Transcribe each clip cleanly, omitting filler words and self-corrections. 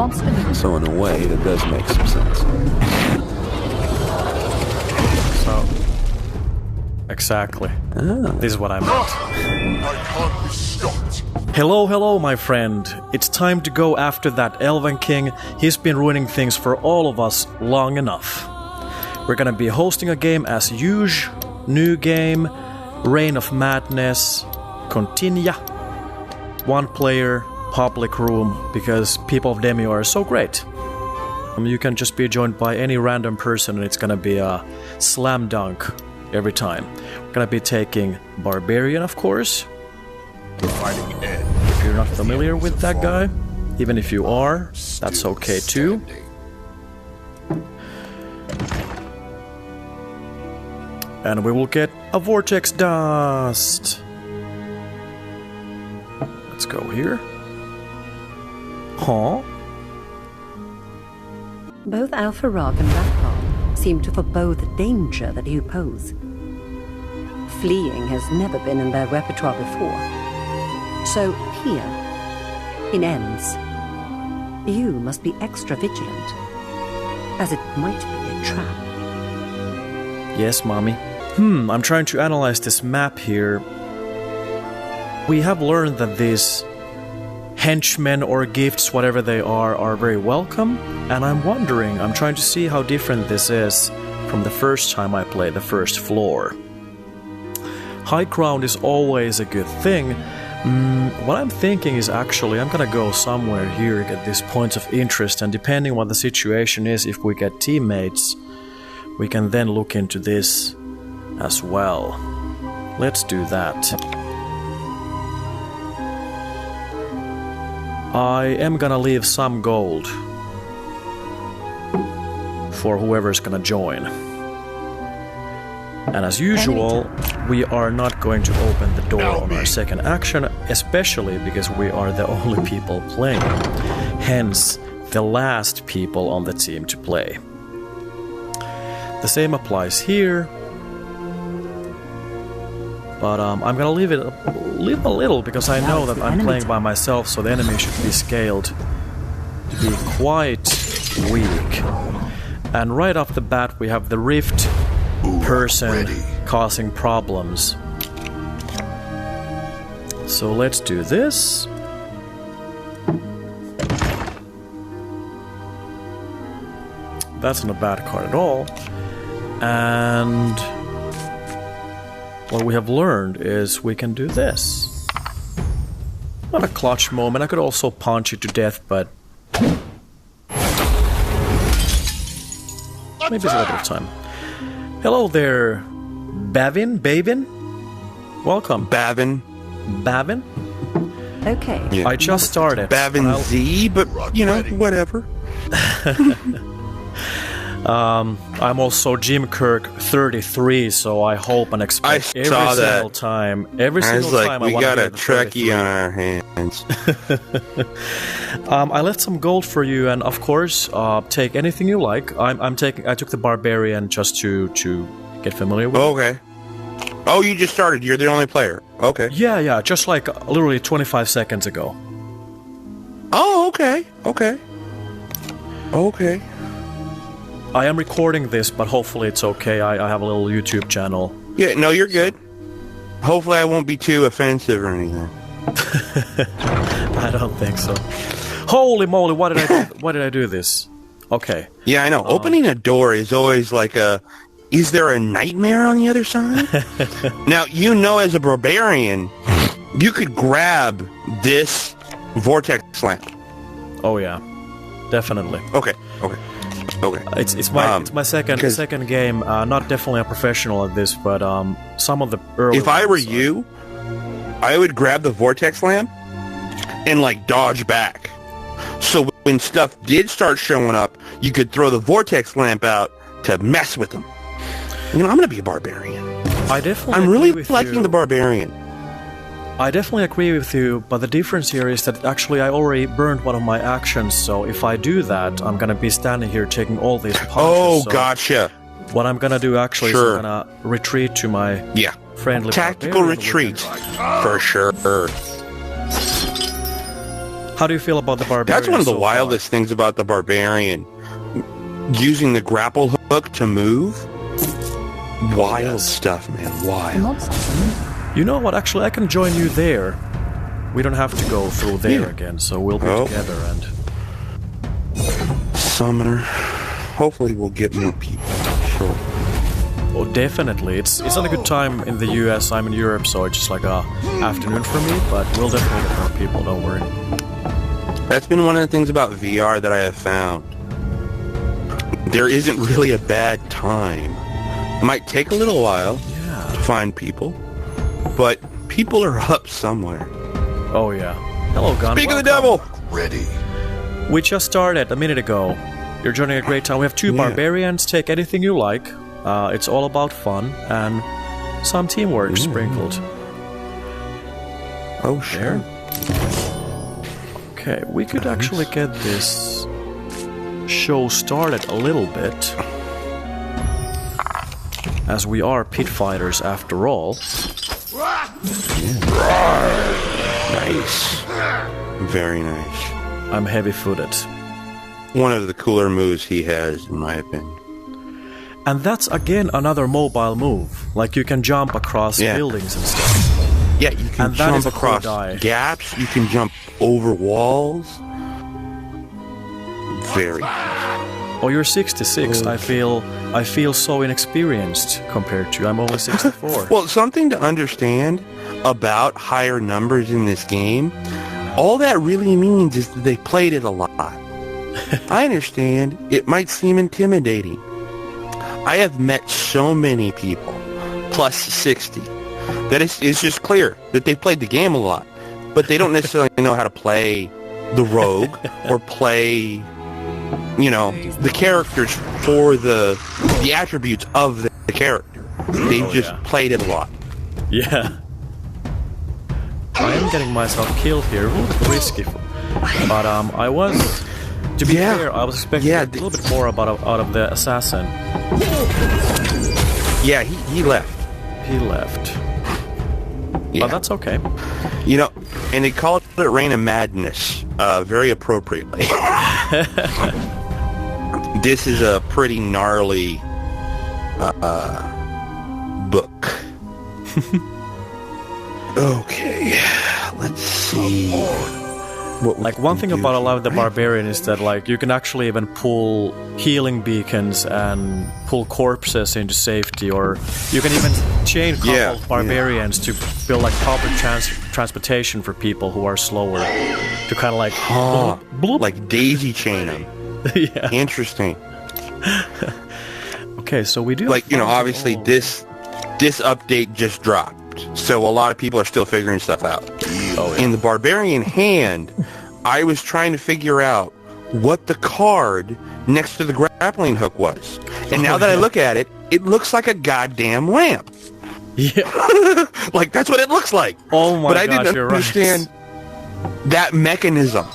monster. So in a way, that does make some sense. So, exactly. This is what I meant. I can't be stopped. Hello, hello, my friend. It's time to go after that Elven King. He's been ruining things for all of us long enough. We're gonna be hosting a game as usual. New game, Reign of Madness, Continua. One player, public room, because people of Demeo are so great. You can just be joined by any random person and it's gonna be a slam dunk every time. We're gonna be taking Barbarian, of course. Fighting Ed. If you're not familiar with that guy, even if you are, that's okay too. And we will get a Vortex Dust. Let's go here. Huh? Both Al-Farag and Rathar seem to forebode the danger that you pose. Fleeing has never been in their repertoire before. So here, in Ends, you must be extra vigilant, as it might be a trap. Yes, mommy. I'm trying to analyze this map here. We have learned that these henchmen or gifts, whatever they are very welcome. And I'm trying to see how different this is from the first time I played the first floor. High ground is always a good thing. What I'm thinking is actually I'm gonna go somewhere here, get these points of interest, and depending what the situation is, if we get teammates, we can then look into this as well. Let's do that. I am gonna leave some gold for whoever's gonna join. And as usual, we are not going to open the door on our second action, especially because we are the only people playing. Hence, the last people on the team to play. The same applies here. But I'm gonna leave a little, because I know that I'm playing by myself, so the enemy should be scaled to be quite weak. And right off the bat we have the Rift person causing problems. So let's do this. That's not a bad card at all. And what we have learned is we can do this. Not a clutch moment. I could also punch it to death, but maybe it's a little bit of time. Hello there, Bavin? Welcome. Bavin. Okay. Yeah. I just started. Bavin Z, but you know, whatever. I'm also Jim Kirk 33, so I hope and expect every single time. Every single time we got a Trekkie on our hands. I left some gold for you, and of course, take anything you like. I took the Barbarian just to get familiar with. Okay. Oh, you just started. You're the only player. Okay. Yeah, just like literally 25 seconds ago. Oh, okay. I am recording this, but hopefully it's okay. I have a little YouTube channel. Yeah, no, you're good. Hopefully I won't be too offensive or anything. I don't think so. Holy moly, why did I do this? Okay. Yeah, I know. Opening a door is always like is there a nightmare on the other side? Now, you know, as a barbarian, you could grab this vortex lamp. Oh yeah, definitely. Okay. It's my second game. Not definitely a professional at this, but some of the early. If I were you, I would grab the vortex lamp and like dodge back. So when stuff did start showing up, you could throw the vortex lamp out to mess with them. You know, I'm gonna be a barbarian. I'm really liking the barbarian. I definitely agree with you, but the difference here is that actually I already burned one of my actions, so if I do that, I'm gonna be standing here taking all these punches. Oh, so gotcha. What I'm gonna do actually is I'm gonna retreat to my friendly tactical retreat, for sure. How do you feel about the Barbarian? That's one of the so wildest things about the Barbarian. Using the grapple hook to move. Wild stuff, man. Wild. You know what? Actually, I can join you there. We don't have to go through there again, so we'll be together and... Summoner. Hopefully we'll get more people. Sure. Oh, definitely. It's not a good time in the US. I'm in Europe, so it's just like a afternoon for me, but we'll definitely get more people, don't worry. That's been one of the things about VR that I have found. There isn't really a bad time. It might take a little while to find people, but people are up somewhere. Oh, yeah. Hello, Gun. Speak of the devil! Ready. We just started a minute ago. You're joining a great time. We have 2 barbarians. Take anything you like. It's all about fun and some teamwork sprinkled. Oh, sure. Okay, we could actually get this show started a little bit. As we are pit fighters after all. Nice. Very nice. I'm heavy-footed. One of the cooler moves he has, in my opinion. And that's again another mobile move. Like you can jump across buildings and stuff. Yeah, you can And that is jump a cool across die. gaps. You can jump over walls. Very. Oh, you're 66. I feel so inexperienced compared to you. I'm only 64. Well, something to understand about higher numbers in this game, all that really means is that they played it a lot. I understand it might seem intimidating. I have met so many people, plus 60, that it's just clear that they've played the game a lot, but they don't necessarily know how to play the rogue or play, you know, the characters for the attributes of the character. They've just played it a lot. Yeah. I am getting myself killed here. A little bit risky. But I was... To be fair, I was expecting a little bit more out of the assassin. Yeah, he left. He left. Yeah. But that's okay. You know, and they called it Reign of Madness, very appropriately. This is a pretty gnarly book. Okay, let's see. Like one thing about Uhrak the Barbarian is that like you can actually even pull healing beacons and pull corpses into safety, or you can even chain couple of barbarians to build like public transportation for people who are slower to kind of like bloop. Like daisy chain them. Yeah. Interesting. Okay, so we do like, you know, obviously this update just dropped. So a lot of people are still figuring stuff out. Oh, yeah. In the Barbarian hand, I was trying to figure out what the card next to the grappling hook was. And now that I look at it, it looks like a goddamn lamp. Yeah. Like, that's what it looks like. Oh my gosh, But I didn't you're understand that mechanism,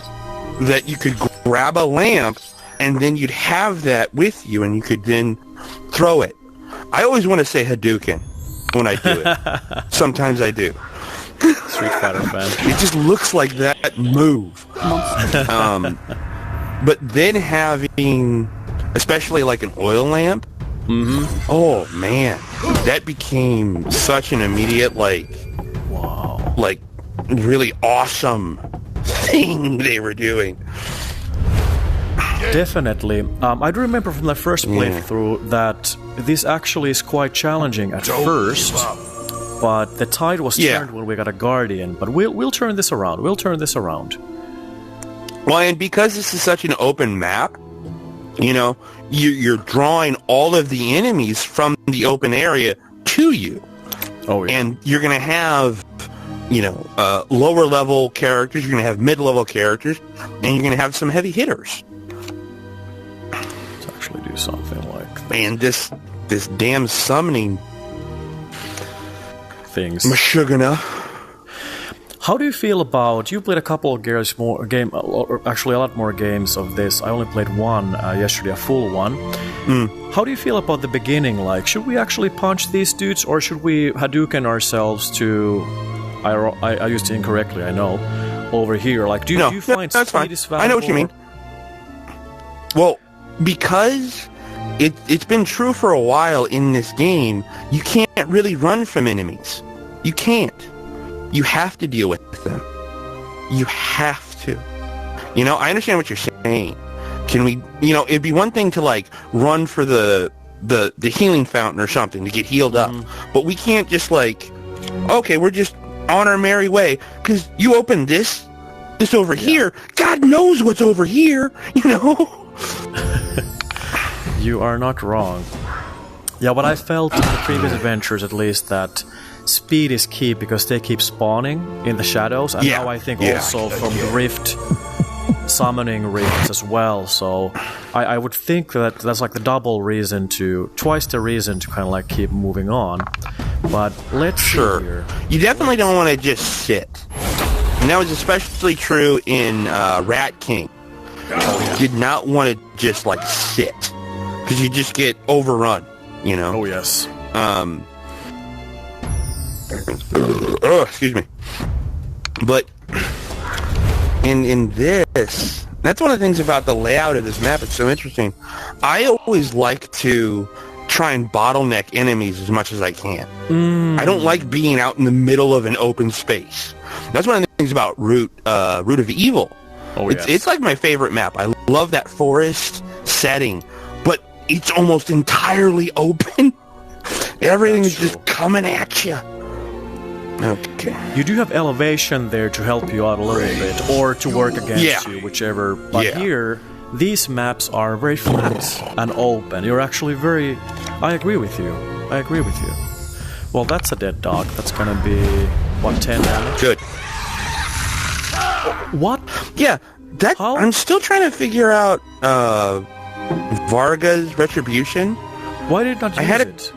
that you could grab a lamp and then you'd have that with you and you could then throw it. I always want to say Hadouken when I do it. Sometimes I do. Street Fighter fan. It just looks like that move. But then having, especially like an oil lamp, oh man, that became such an immediate, like, Wow. like really awesome thing they were doing. Definitely. I do remember from the first playthrough that this actually is quite challenging at first, but the tide was turned when we got a Guardian. But we'll turn this around. We'll turn this around. Well, and because this is such an open map, you know, you're drawing all of the enemies from the open area to you. Oh, yeah. And you're going to have, you know, lower level characters, you're going to have mid-level characters, and you're going to have some heavy hitters. Let's actually do something like that. Man, this damn summoning Things. Mashugana. How do you feel about... You played a couple of actually a lot more games of this. I only played one yesterday, a full one. How do you feel about the beginning? Like, should we actually punch these dudes, or should we Hadouken ourselves to... I used it incorrectly, I know. over here? Like, do you find that's speed fine. is valuable? I know what you mean. Well, because it's been true for a while in this game, you can't really run from enemies. You can't. You have to deal with them. You have to. You know, I understand what you're saying. Can we, you know, it'd be one thing to like run for the healing fountain or something to get healed up, but we can't just like, okay, we're just on our merry way, because you open this over here, God knows what's over here, you know? You are not wrong. Yeah, what I felt in the previous adventures, at least, that speed is key because they keep spawning in the shadows, and now I think also from the rift, summoning rifts as well. So I would think that that's like the twice the reason to kind of like keep moving on. But let's see here. You definitely don't want to just sit. And that was especially true in Rat King. You did not want to just like sit, because you just get overrun, you know? Oh yes. Excuse me. But in this, that's one of the things about the layout of this map. It's so interesting. I always like to try and bottleneck enemies as much as I can. I don't like being out in the middle of an open space. That's one of the things about Root of Evil. Oh, It's like my favorite map. I love that forest setting, but it's almost entirely open. Everything is just coming at you. Okay. You do have elevation there to help you out a little bit, or to work against you, whichever. But here, these maps are very flat and open. You're actually very... I agree with you. Well, that's a dead dog. That's gonna be, what, 10 damage? Good. What? Yeah, I'm still trying to figure out Varga's retribution. Why did not use it?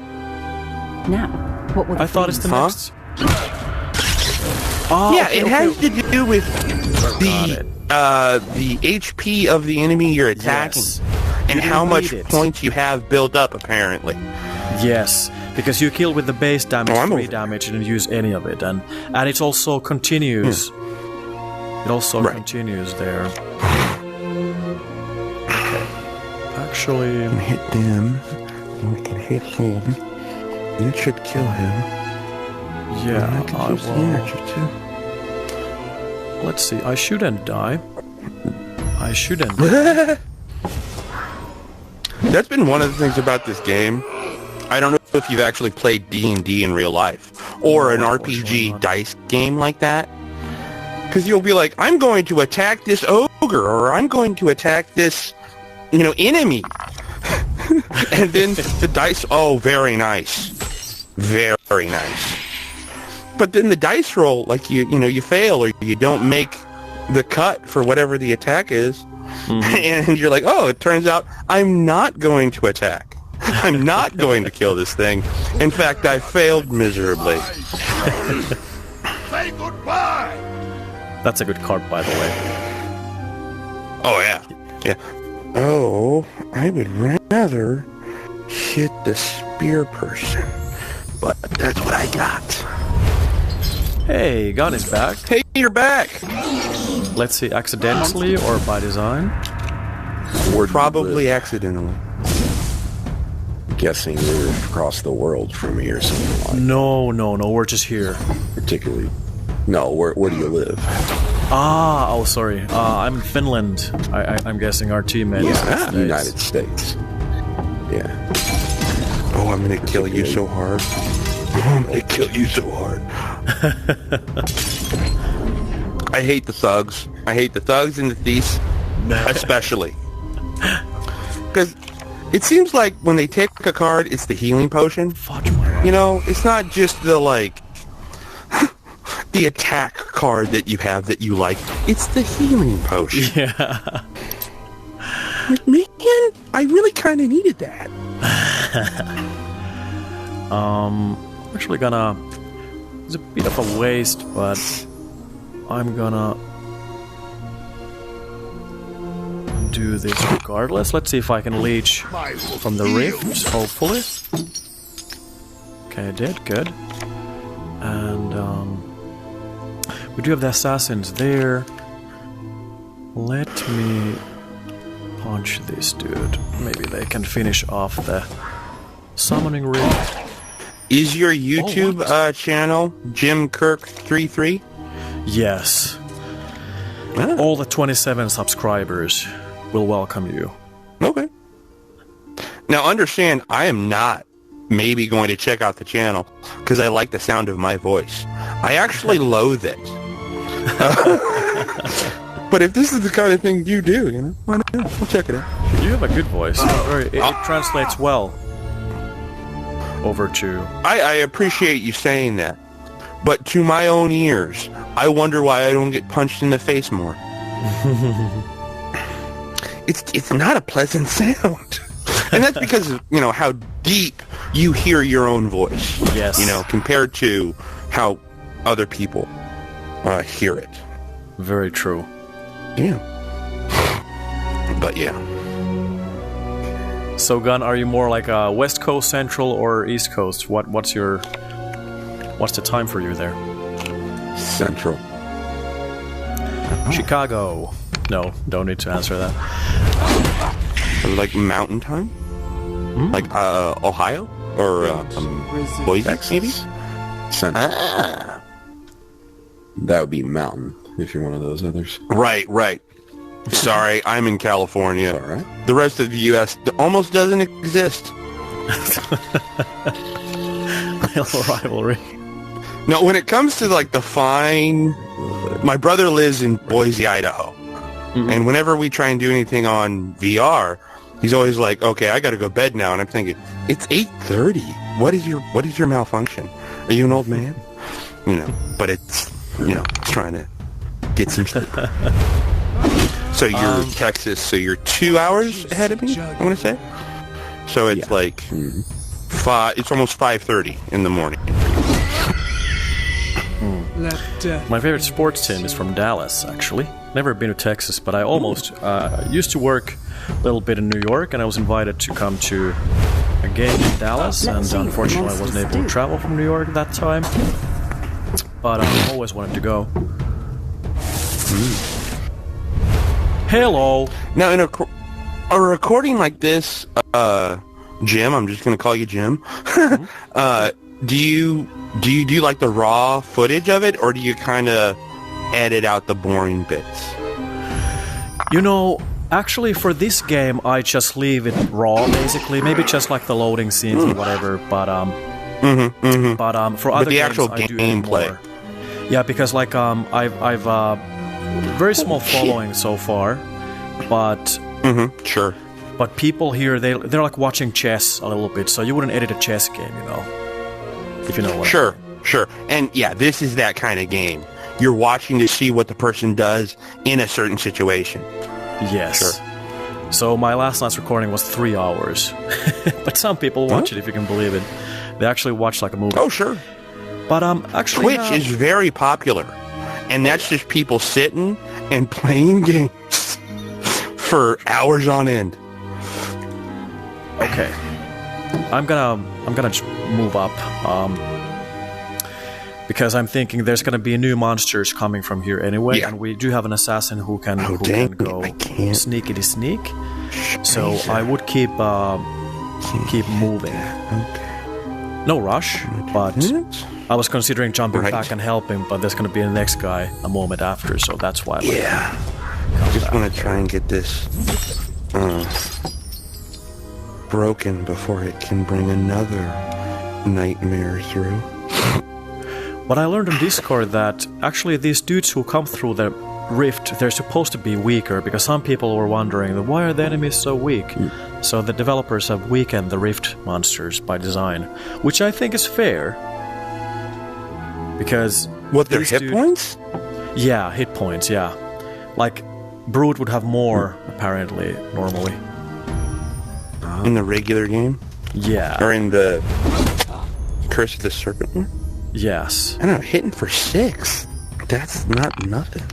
Now, what would I thought it's the next... It has to do with the HP of the enemy you're attacking, and how much points you have built up, apparently. Yes, because you kill with the base damage, 3 damage, and didn't use any of it, and it also continues. It also continues there. Okay. Actually, we can hit them. We can hit him. It should kill him. Yeah, I will. Let's see. I shouldn't die. That's been one of the things about this game. I don't know if you've actually played D&D in real life, or an RPG dice game like that. Because you'll be like, I'm going to attack this ogre, or I'm going to attack this, enemy. And then the dice, very nice. Very nice. But then the dice roll, like you fail, or you don't make the cut for whatever the attack is. And you're like, it turns out I'm not going to attack. I'm not going to kill this thing. In fact, I failed miserably. Say goodbye! That's a good card, by the way. Oh, yeah. Yeah. Oh, I would rather hit the spear person. But that's what I got. Hey, God is back. Hey, you're back! Let's see, accidentally or by design? Probably accidentally. Guessing you're across the world from me or something like that. No, we're just here. Particularly... No, where do you live? Sorry. I'm in Finland. I'm guessing our teammate is in the United States. Yeah. Oh, I'm gonna kill you so hard. I'm gonna kill you so hard. I hate the thugs. I hate the thugs and the thieves, especially. Because it seems like when they take a card, it's the healing potion. It's not just the, the attack card that you have that you like. It's the healing potion. Yeah. Like, man, I really kind of needed that. Actually gonna... It's a bit of a waste, but... I'm gonna... do this regardless. Let's see if I can leech from the rift, hopefully. Okay, I did. Good. And, We do have the assassins there. Let me punch this dude. Maybe they can finish off the summoning ring. Is your YouTube channel Jim Kirk 33? Yes. Ah. All the 27 subscribers will welcome you. Okay. Now understand, I am not maybe going to check out the channel because I like the sound of my voice. I actually loathe it. But if this is the kind of thing you do, you know, why not? We'll check it out. You have a good voice. It translates well over to... I appreciate you saying that. But to my own ears, I wonder why I don't get punched in the face more. It's not a pleasant sound. And that's because of, you know, how deep you hear your own voice. Yes. You know, compared to how other people hear it. Very true. Yeah. But yeah. So, Gun, are you more like a West Coast, Central, or East Coast? What's the time for you there? Central. Chicago. No, don't need to answer that. Like mountain time? Like Ohio? Or Boise, maybe? Central. That would be mountain if you're one of those others. Right. Sorry, I'm in California. All right. The rest of the U.S. almost doesn't exist. Little rivalry. No, when it comes to like the fine, my brother lives in Boise, Idaho, and whenever we try and do anything on VR, he's always like, "Okay, I got to go to bed now," and I'm thinking, "It's 8:30. What is your malfunction? Are you an old man?" You know, but it's trying to get some sleep. So you're Texas, so you're 2 hours ahead of me, I want to say. So it's like it's almost 5:30 in the morning. My favorite sports team is from Dallas, actually. Never been to Texas, but I almost used to work a little bit in New York, and I was invited to come to a game in Dallas, and unfortunately I wasn't able to travel from New York at that time. But I always wanted to go. Hello. Now, in a recording like this, Jim, I'm just going to call you Jim. Do you do like the raw footage of it, or do you kind of edit out the boring bits? You know, actually for this game, I just leave it raw, basically. Maybe just like the loading scenes and whatever. But for other the games, actual I do gameplay. more. Yeah, because like I've very small following so far, but Sure. But people here, they're like watching chess a little bit, so you wouldn't edit a chess game, you know, if you know what. Sure. And yeah, this is that kind of game. You're watching to see what the person does in a certain situation. Yes. Sure. So my last night's recording was 3 hours, but some people watch it, if you can believe it. They actually watch like a movie. Oh, sure. But actually, Twitch is very popular, and that's just people sitting and playing games for hours on end. Okay, I'm gonna just move up because I'm thinking there's gonna be new monsters coming from here anyway, and we do have an assassin who can go sneakity sneak. So I would keep moving. Okay. No rush, but I was considering jumping back and helping, but there's gonna be the next guy a moment after, so that's why. I just want to try and get this broken before it can bring another nightmare through. But I learned on Discord that actually these dudes who come through the rift, they're supposed to be weaker, because some people were wondering, why are the enemies so weak? So the developers have weakened the rift monsters by design, which I think is fair. Because... What, their hit points? Yeah, hit points, yeah. Like, Brute would have more, apparently, normally. In the regular game? Yeah. Or in the Curse of the Serpent one? Yes. I don't know, hitting for 6. That's not nothing.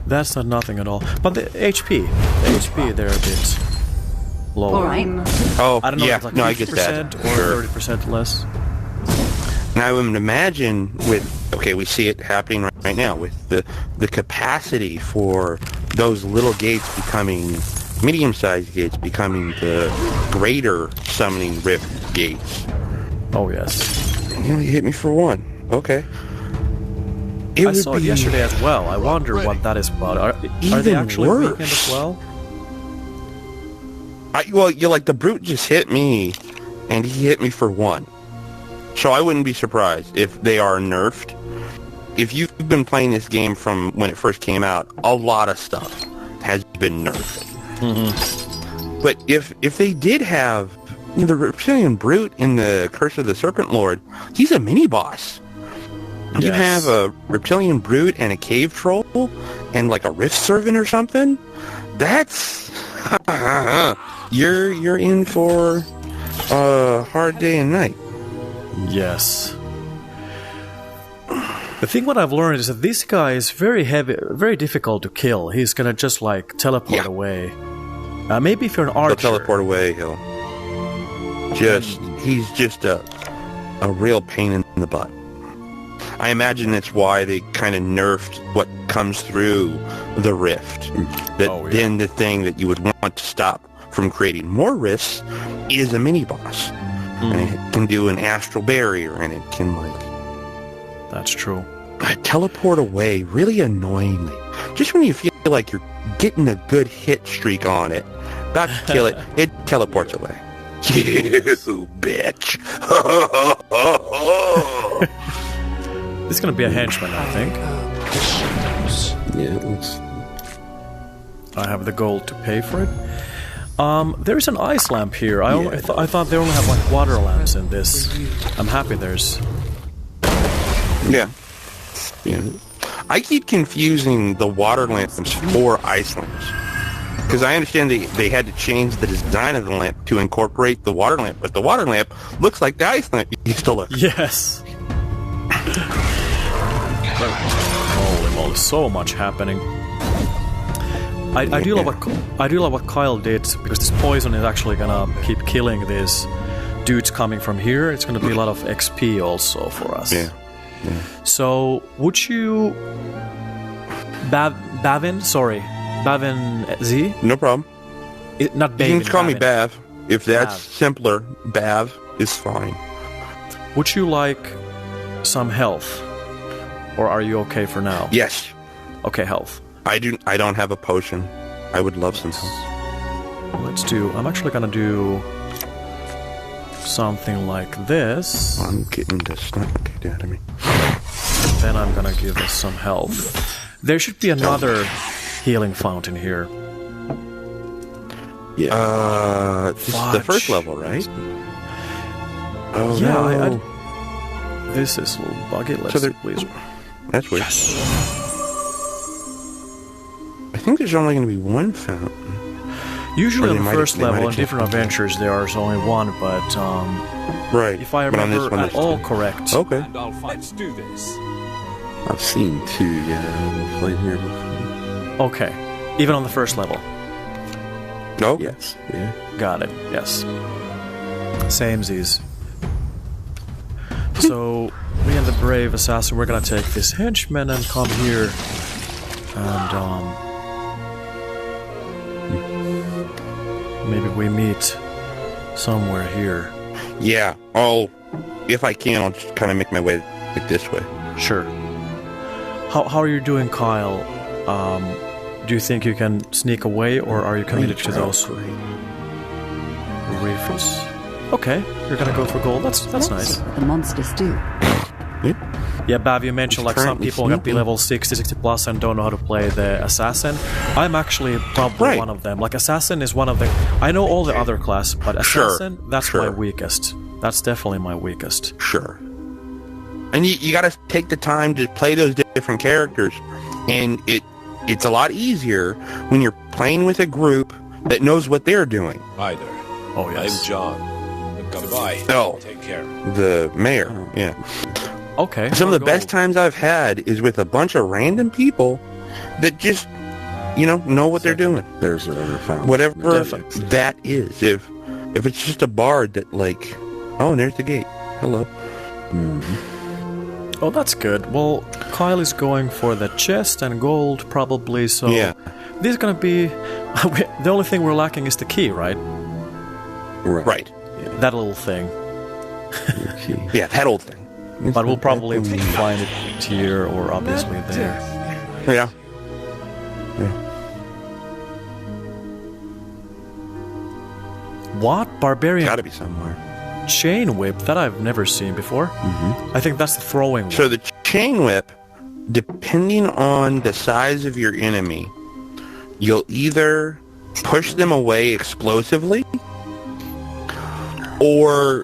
That's not nothing at all. But the HP, they're a bit lower. All right. Oh, I don't know yeah, if it's like no, I get that. 50% or 30% less. And I would imagine with okay, we see it happening right now with the capacity for those little gates becoming medium-sized gates, becoming the greater summoning rift gates. Oh, yes. You only hit me for one. Okay. I saw it yesterday as well. I wonder what that is about. Are they Even actually worse. weakened as well? Well, you're like, the brute just hit me, and he hit me for one. So I wouldn't be surprised if they are nerfed. If you've been playing this game from when it first came out, a lot of stuff has been nerfed. Mm-hmm. But if they did have the Reptilian Brute in the Curse of the Serpent Lord, he's a mini-boss. You Yes. have a Reptilian Brute and a Cave Troll and like a Rift Servant or something, that's... you're in for a hard day and night. Yes. The thing what I've learned is that this guy is very heavy, very difficult to kill. He's gonna just like teleport away. Maybe if you're an archer. He'll teleport away, he's just a real pain in the butt. I imagine that's why they kind of nerfed what comes through the rift. Then the thing that you would want to stop from creating more rifts is a mini-boss. And it can do an astral barrier, and it can, like... That's true. Teleport away really annoyingly. Just when you feel like you're getting a good hit streak on it, about to kill it, it teleports away. You bitch! This is gonna be a henchman, I think. Yeah, it looks... I have the gold to pay for it. There's an ice lamp here. I thought they only have like water lamps in this. I'm happy there's... Yeah. I keep confusing the water lamps for ice lamps. Because I understand they had to change the design of the lamp to incorporate the water lamp, but the water lamp looks like the ice lamp used to look. Yes! Holy moly, so much happening. I do love what Kyle did, because this poison is actually gonna keep killing these dudes coming from here. It's gonna be a lot of XP also for us. Yeah. So, would you... Bavin Z? No problem. Not Bavin. You can just call me Bavin. Bav. If that's Bav. simpler, Bav is fine. Would you like some health? Or are you okay for now? Yes. Okay, health. I don't have a potion. I would love some help. Let's do... I'm actually gonna do... something like this. I'm getting the snot kicked out of me. Then I'm gonna give us some health. There should be another healing fountain here. Yeah. This is the Fudge. first level, right? Oh, Yeah, no. this is a little buggy. Let's So see, there- please. That's weird. I think there's only going to be one fountain. Usually Or on they the might- first they might level in have different changed. adventures there's only one, but Right. if I but on this remember one, at there's all two. correct, Okay. Let's do this. I've seen two, I've played here before. okay, even on the first level. No? Yes, yeah. Got it, yes. Samesies. So, me and the brave assassin, we're gonna take this henchman and come here and maybe we meet somewhere here. Yeah. If I can, I'll just kind of make my way like this way. Sure. How are you doing, Kyle? Do you think you can sneak away, or are you committed to those rifts? Okay, you're gonna go for gold. That's Let's nice. see what the monsters do. Yeah, Bav, you mentioned like some currently people got be sneaking. level 60 plus and don't know how to play the assassin. I'm actually probably Right. one of them. Like assassin is one of the... I know all the other class, but assassin, that's my sure. weakest. That's definitely my weakest. Sure. And you got to take the time to play those different characters. And it's a lot easier when you're playing with a group that knows what they're doing. Hi there. Oh, yes. I'm John. Goodbye. Oh. Take care. The mayor, yeah. Okay. Some of the gold. best times I've had is with a bunch of random people that just, know what they're doing. There's our other fountain. Whatever Definitely. that is. If it's just a bard that like, oh, and there's the gate. Hello. Oh, that's good. Well, Kyle is going for the chest and gold, probably, so... Yeah. This is gonna be... the only thing we're lacking is the key, right? Right. That little thing. Yeah, that old thing. But we'll probably find it here, or obviously there. Yeah. What? Barbarian Gotta be somewhere. chain whip? That I've never seen before. I think that's the throwing one. So the chain whip, depending on the size of your enemy, you'll either push them away explosively or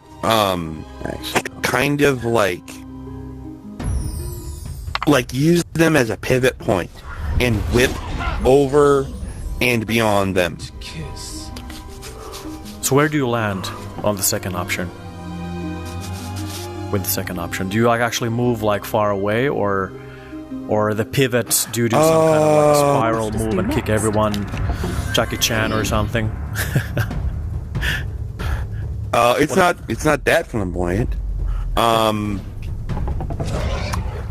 kind of like use them as a pivot point and whip over and beyond them. So where do you land on the second option? With the second option, do you like actually move like far away, or the pivots? Do you do some kind of like a spiral move and kick everyone, Jackie Chan or something? It's not that flamboyant. I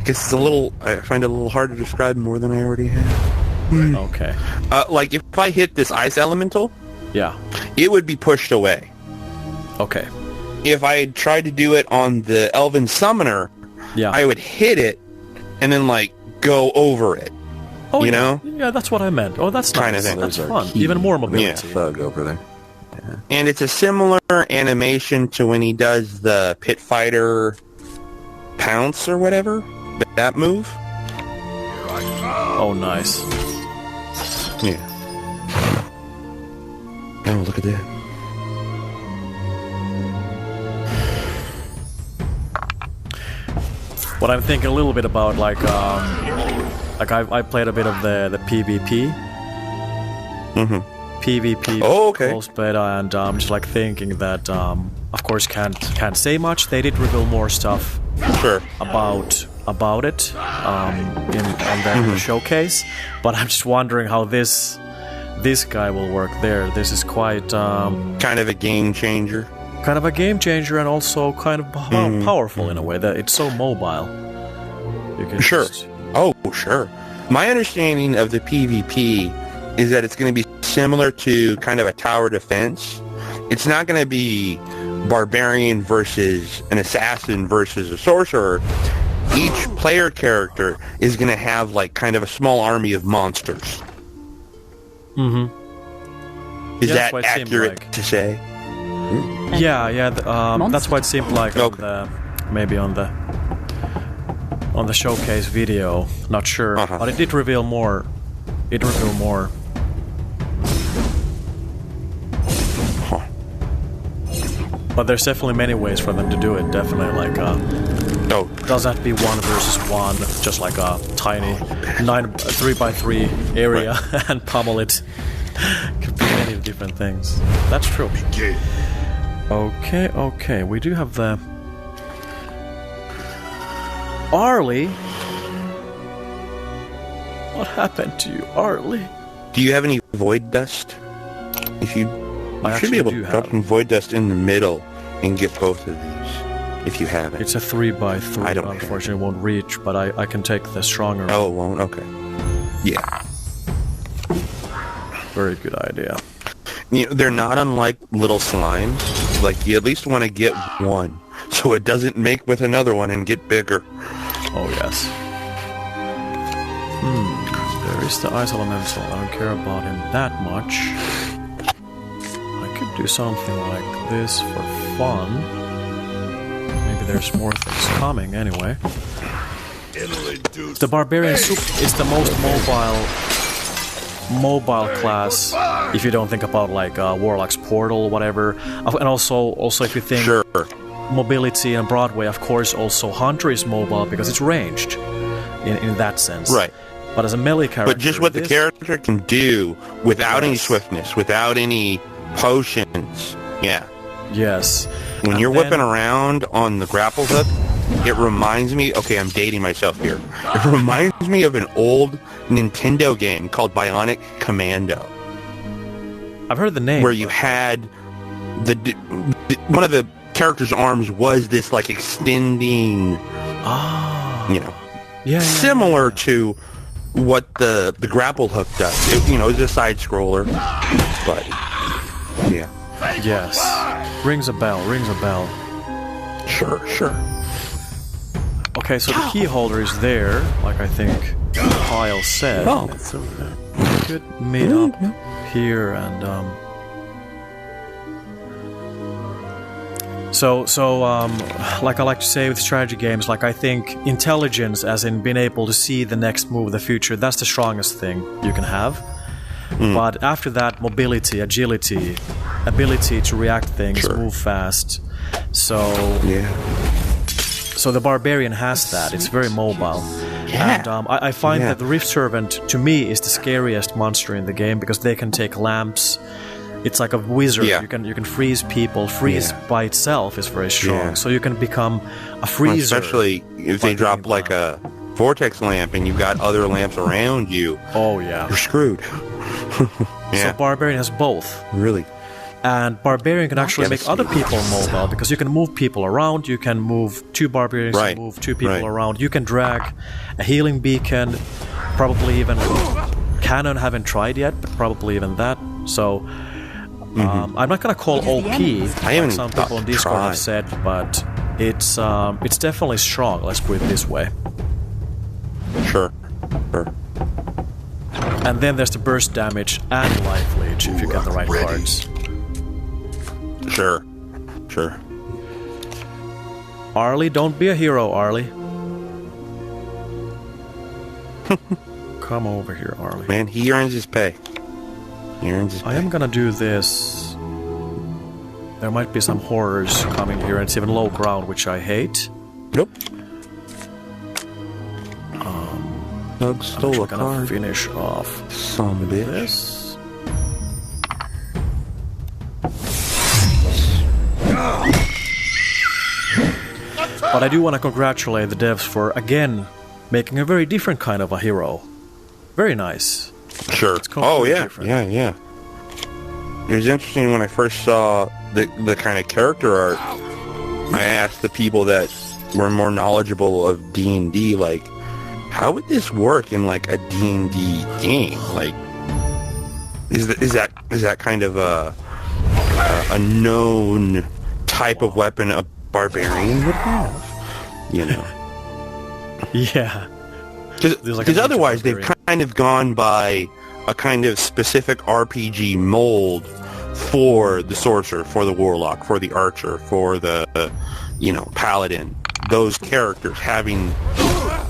guess it's a little. I find it a little hard to describe more than I already have. Okay. Like if I hit this ice elemental, Yeah. it would be pushed away. Okay. If I had tried to do it on the Elven Summoner, Yeah. I would hit it and then like go over it. Oh, you yeah. know? Yeah, that's what I meant. Oh, that's Kinda nice. thing. That's Those are fun. key. Even more mobility. Thug over there. And it's a similar animation to when he does the Pit Fighter Pounce or whatever. That move. Oh, nice. Yeah. Oh, look at that. What I'm thinking a little bit about, like I played a bit of the PvP. PvP. Oh, okay. Close beta, and just like thinking that, of course, can't say much. They did reveal more stuff Sure. about it in the showcase, but I'm just wondering how this guy will work there. This is quite Kind of a game changer. kind of a game changer, and also kind of powerful in a way that it's so mobile. You can Sure. just- Oh, sure. My understanding of the PvP is that it's going to be similar to kind of a tower defense. It's not going to be barbarian versus an assassin versus a sorcerer. Each player character is going to have like kind of a small army of monsters. Mhm. Is Yeah, that's that what it seemed accurate like. to say? Yeah. That's what it seemed like Okay. maybe on the showcase video. Not sure, Uh-huh. but it did reveal more. Huh. But there's definitely many ways for them to do it. Definitely, like Oh, doesn't have to be 1 versus 1, just like a tiny 3x3 area and pummel it. Could be many different things. That's true. Okay. We do have the Arlie. What happened to you, Arlie? do you have any void dust? If you I should be able actually to do drop have. some void dust in the middle and get both of these. If you have it. It's a 3x3. I don't have it. Unfortunately, it won't reach, but I can take the stronger. Oh, it won't? Okay. Yeah. Very good idea. You know, they're not unlike little slimes. Like, you at least want to get one, so it doesn't make with another one and get bigger. Oh, yes. There is the ice elemental. I don't care about him that much. I could do something like this for fun. Maybe there's more things coming anyway. The Barbarian Soup is the most mobile class, if you don't think about like Warlock's Portal, whatever. And also if you think Sure. mobility and Broadway, of course, also Hunter is mobile because it's ranged in that sense. Right. But as a melee character, But just what the this- character can do without any Yes. swiftness, without any potions. Yeah. Yes. When And you're then- whipping around on the grapple hook, it reminds me... Okay, I'm dating myself here. It reminds me of an old Nintendo game called Bionic Commando, I've heard the name. where you had one of the character's arms was this like extending you know, Yeah, similar to what the grapple hook does. It's a side scroller, but yeah. Yes. Rings a bell, rings a bell. Sure. Okay, so the key holder is there, like I think Kyle said. Oh. So we could meet up here and So, like I like to say with strategy games, like I think intelligence, as in being able to see the next move, the future, that's the strongest thing you can have. But after that, mobility, agility, ability to react things, move fast. So, so the Barbarian has that. It's very mobile. And I find that the Rift Servant, to me, is the scariest monster in the game because they can take lamps. It's like a wizard. Yeah. You can freeze people. Freeze by itself is very strong. So you can become a freezer. Especially if they drop like a vortex lamp and you've got other lamps around you. Oh yeah. You're screwed. So Barbarian has both. Really. And Barbarian can actually make other people mobile because you can move people around. You can move two Barbarians, move two people around. You can drag a healing beacon, probably even cannon. Haven't tried yet, but probably even that. So I'm not gonna call OP. Like some people on Discord have said, but it's definitely strong. Let's put it this way. Sure. And then there's the burst damage and life leech if you get the right cards. Sure. Arlie, don't be a hero, Arlie. Come over here, Arlie. Man, he earns his pay. I am gonna do this. There might be some horrors coming here, and it's even low ground, which I hate. Nope. Doug stole a I'm gonna card. finish off Son of a bitch. this. But I do want to congratulate the devs for, again, making a very different kind of a hero. Very nice. Sure. completely different. Yeah. It was interesting when I first saw the kind of character art. I asked the people that were more knowledgeable of D&D, like, how would this work in like a D&D game? Like, is that kind of a known type of weapon a barbarian would have? You know. Yeah. Because otherwise they've kind of gone by a kind of specific RPG mold for the sorcerer, for the warlock, for the archer, for the paladin. Those characters having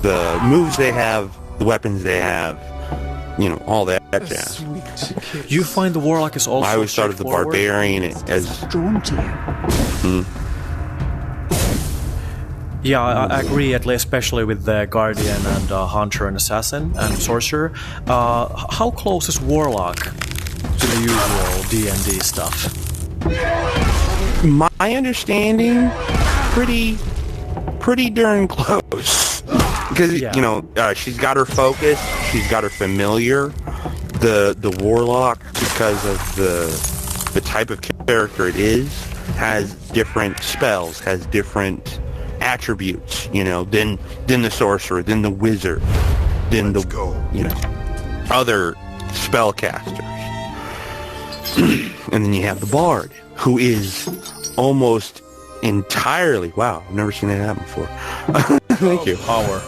the moves they have, the weapons they have, all that jazz. You find the warlock is also I always thought of the barbarian as Drawn to you. Yeah, I agree, especially with the guardian and hunter and assassin and sorcerer. How close is warlock to the usual D&D stuff? my understanding, pretty darn close. Because she's got her focus, she's got her familiar. The warlock, because of the type of character it is, has different spells, has different attributes, than the sorcerer, than the wizard, than other spellcasters. And then you have the bard, who is almost entirely, wow, I've never seen that happen before. Thank you. Power.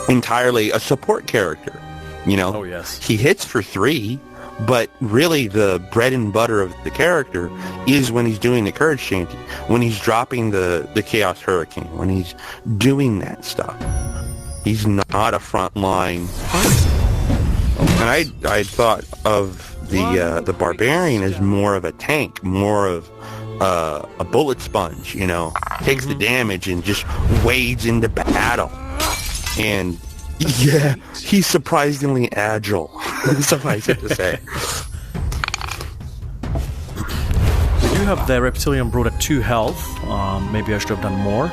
Entirely a support character. Oh, yes. He hits for 3, but really the bread and butter of the character is when he's doing the courage chanting, when he's dropping the chaos hurricane, when he's doing that stuff. He's not a frontline person. And I thought of the barbarian as more of a tank, more of a bullet sponge, takes the damage and just wades into battle. And yeah, he's surprisingly agile, suffice it to say. We do have the reptilian brute at 2 health. Maybe I should have done more.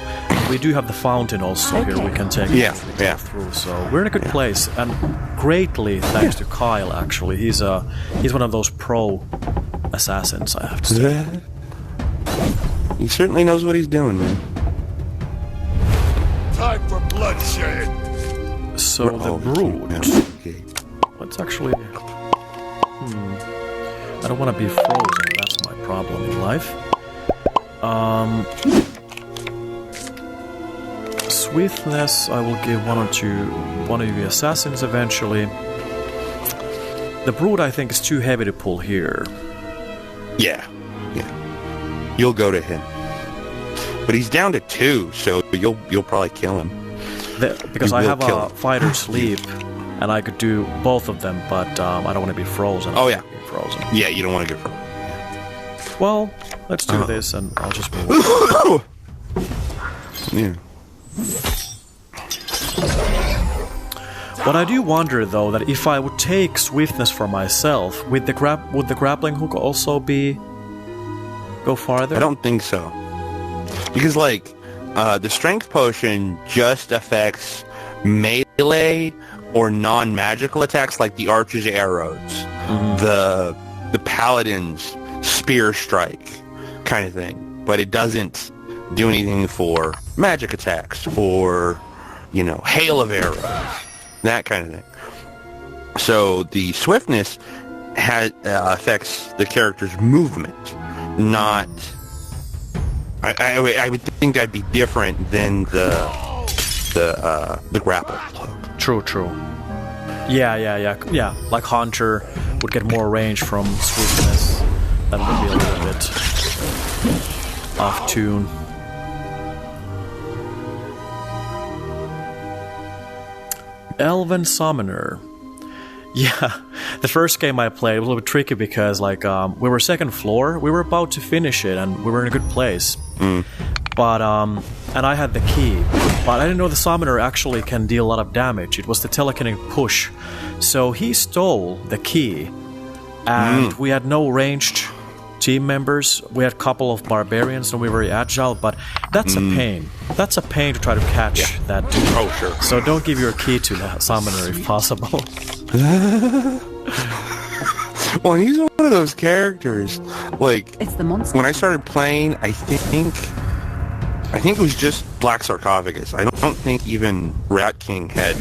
We do have the fountain also here we can take through, so we're in a good place, and greatly thanks to Kyle. Actually, he's one of those pro assassins, I have to say. He certainly knows what he's doing, man. Time for bloodshed! So the brood. Okay. Let's actually... I don't want to be frozen, that's my problem in life. Swiftness, I will give one of the assassins eventually. The brood, I think, is too heavy to pull here. Yeah. You'll go to him. But he's down to 2, so you'll probably kill him. Because You I will have kill a him. fighter's leap, and I could do both of them, but I don't want to be frozen. Oh, yeah. Be frozen. Yeah, you don't want to get frozen. Well, let's do this, and I'll just move. Yeah. What I do wonder, though, that if I would take swiftness for myself, would the grappling hook also go farther? I don't think so. Because, like, the strength potion just affects melee or non-magical attacks like the archer's arrows, the paladin's spear strike kind of thing. But it doesn't do anything for magic attacks or, hail of arrows, that kind of thing. So the swiftness affects the character's movement, not... I would think that'd be different than the grapple hook. True. Yeah. Like Hunter would get more range from swiftness. That would be a little bit off tune. Elven Summoner. Yeah, the first game I played was a little bit tricky because, like, we were second floor, we were about to finish it, and we were in a good place. But, and I had the key, but I didn't know the Summoner actually can deal a lot of damage. It was the telekinetic push. So he stole the key, and we had no ranged team members. We had a couple of barbarians, and we were very agile, but that's a pain. That's a pain to try to catch that dude. Oh, sure. So don't give your key to the Summoner if possible. Well, he's one of those characters. Like, It's the monster. when I started playing, I think it was just Black Sarcophagus. I don't think even Rat King had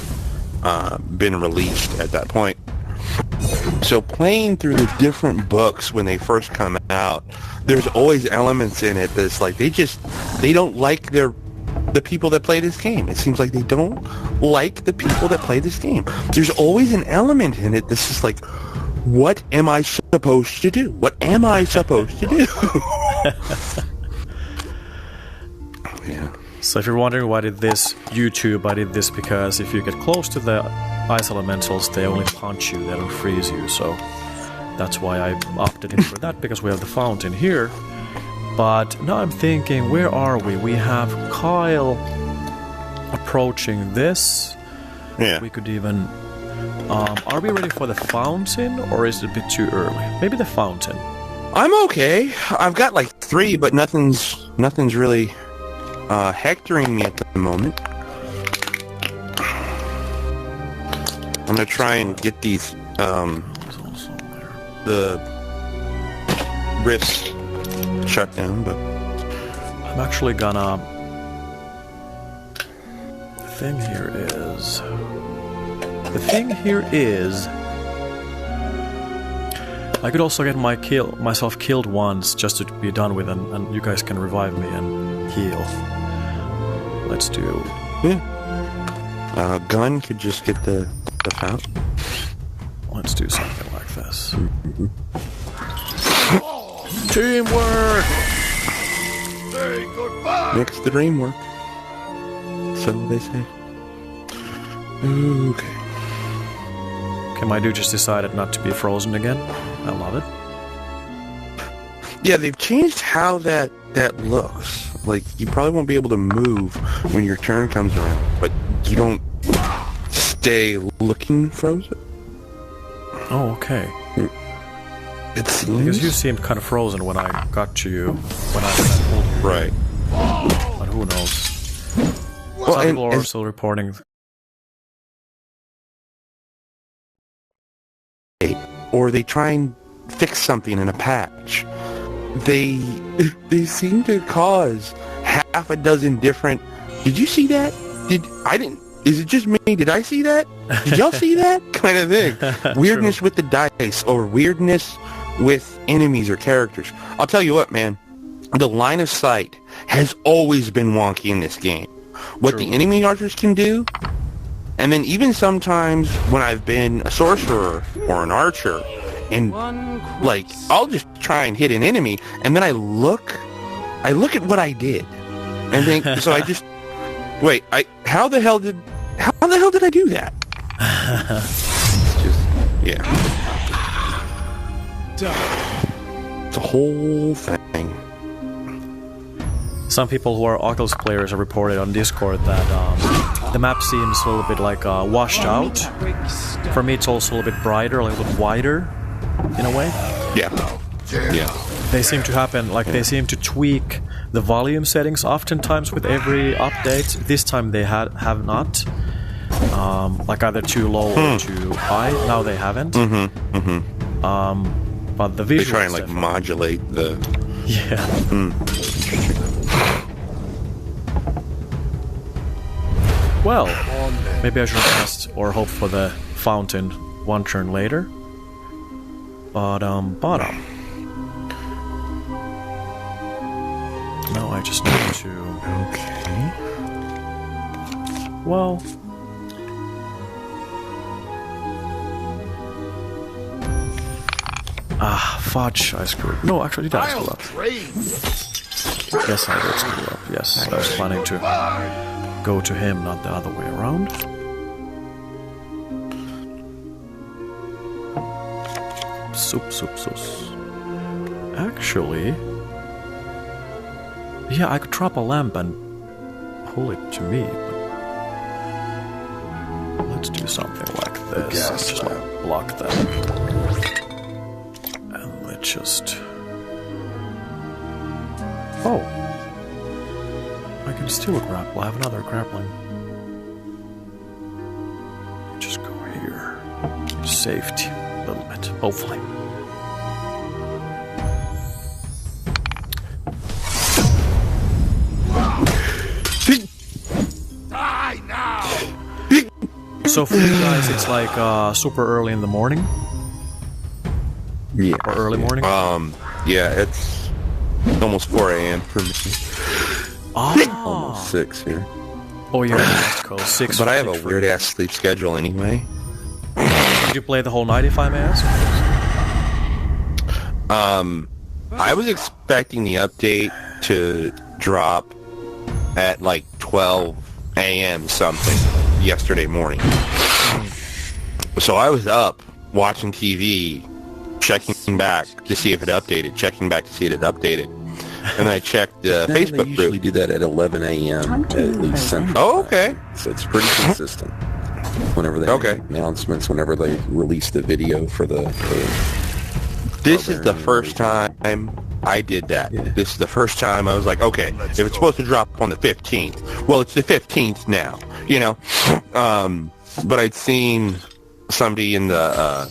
been released at that point. So playing through the different books when they first come out, there's always elements in it that's like they don't like the people that play this game. It seems like they don't like the people that play this game. There's always an element in it that's just like, what am I supposed to do? What am I supposed to do? Yeah. So if you're wondering why I did this YouTube, I did this because if you get close to the ice elementals, they only punch you, they don't freeze you, so that's why I opted in for that, because we have the fountain here. But now I'm thinking, where are we? We have Kyle approaching this. Yeah. We could even... are we ready for the fountain, or is it a bit too early? Maybe the fountain. I'm okay. I've got like 3, but nothing's really hectoring me at the moment. I'm gonna try and get these the rifts shut down, but I'm actually gonna... The thing here is... I could also get myself killed once just to be done with, and you guys can revive me and heal. Let's do... yeah. Gun could just get the fountain. Let's do something like this. Teamwork! Makes the dream work. So they say. Okay. Okay, my dude just decided not to be frozen again. I love it. Yeah, they've changed how that looks. Like, you probably won't be able to move when your turn comes around, but you don't stay looking frozen. Oh, okay. It seems. Because you seemed kind of frozen when I got to you, when I pulled you. Right. But who knows? Well, Some people are and still reporting... or they try and fix something in a patch. They seem to cause half a dozen different... Did you see that? is it just me? Did I see that? Did y'all see that? Kind of thing. Weirdness with the dice or weirdness with enemies or characters. I'll tell you what, man. The line of sight has always been wonky in this game. What the enemy archers can do, and then even sometimes when I've been a sorcerer or an archer, and like I'll just try and hit an enemy, and then I look at what I did, and think so. I just wait. How the hell did I do that? Just yeah. It's a whole thing. Some people who are Oculus players have reported on Discord that the map seems a little bit like washed out. For me, it's also a little bit brighter, a little bit wider, in a way. Yeah. Yeah. They seem to happen, like they seem to tweak the volume settings oftentimes with every update. This time they have not. Like either too low or too high. Now they haven't. But the visuals... They try and like modulate the... Yeah. Well, maybe I should rest or hope for the fountain one turn later. But, bottom. No, I just need to... Okay. Well... Ah, fudge, I screwed. No, actually, did I screw up? Yes, I did screw up. Yes, I was planning to go to him, not the other way around. Soup. Actually... Yeah, I could drop a lamp and pull it to me, but... Let's do something like this. Just like block that. And let's just... Oh! I can still grapple. I have another grappling. Just go here. Safety a little bit, hopefully. Die now! So for you guys, it's like super early in the morning? Yeah. Or early morning? Yeah, it's almost 4 a.m. for me. Almost 6 here. Oh, you're on the West Coast. 6. But I have a weird-ass sleep schedule anyway. Did you play the whole night, if I may ask? I was expecting the update to drop at like 12 a.m. something yesterday morning. So I was up watching TV, checking back to see if it updated, checking back to see if it updated. And I checked the Facebook They usually group. do that at 11 a.m. at least Central. Oh, okay. So it's pretty consistent. Whenever they make announcements, whenever they release the video for the This is the first time I did that. Yeah. This is the first time I was like, okay, if it's supposed to drop on the 15th, well, it's the 15th now, you know? But I'd seen somebody in the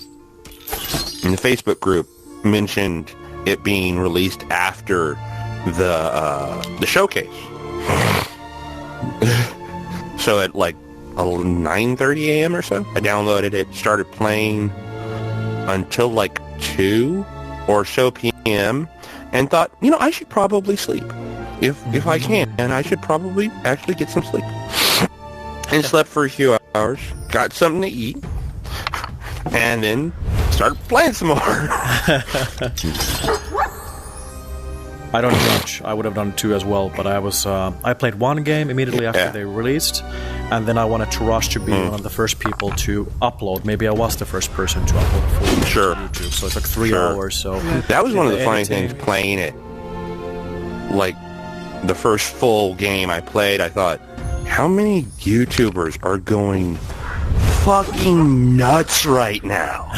Facebook group mentioned it being released after the showcase. So at like 9:30 a.m. or so, I downloaded it, started playing until like 2 or so p.m. and thought, you know, I should probably sleep. If I can, and I should probably actually get some sleep. And slept for a few hours, got something to eat, and then started playing some more. I don't do much. I would have done 2 as well, but I played one game immediately after they released, and then I wanted to rush to be one of the first people to upload. Maybe I was the first person to upload a full video to YouTube, so it took 3 hours. So that was one of the funny things playing it. Like the first full game I played, I thought, how many YouTubers are going fucking nuts right now?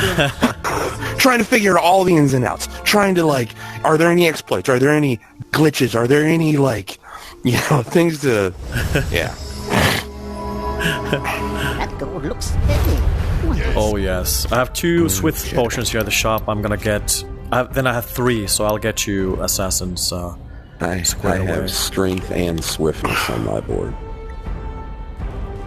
Trying to figure out all the ins and outs. Trying to, like, are there any exploits? Are there any glitches? Are there any, like, you know, things to... Yeah. That door looks heavy. oh yes, I have 2 Swift potions here at the shop. I'm gonna get. Then I have 3, so I'll get you assassins. I squared away. have strength and swiftness on my board.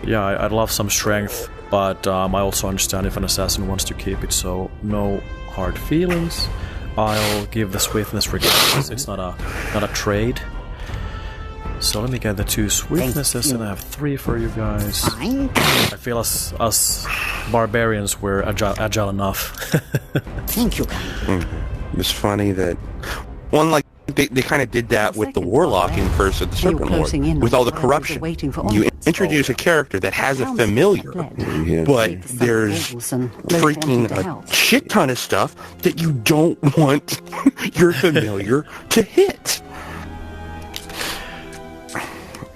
Yeah, I'd love some strength, but I also understand if an assassin wants to keep it, so no hard feelings. I'll give the swiftness regardless. It's not a trade. So let me get the 2 swiftnesses, and I have 3 for you guys. Fine. I feel us barbarians were agile enough. Thank you. It's funny that one like they kind of did that with the warlock in Curse of the They were Serpent Lord, closing in with on all the the others corruption. waiting for You onwards. introduce a character that has a familiar, Yeah. but there's freaking a shit ton of stuff that you don't want your familiar to hit.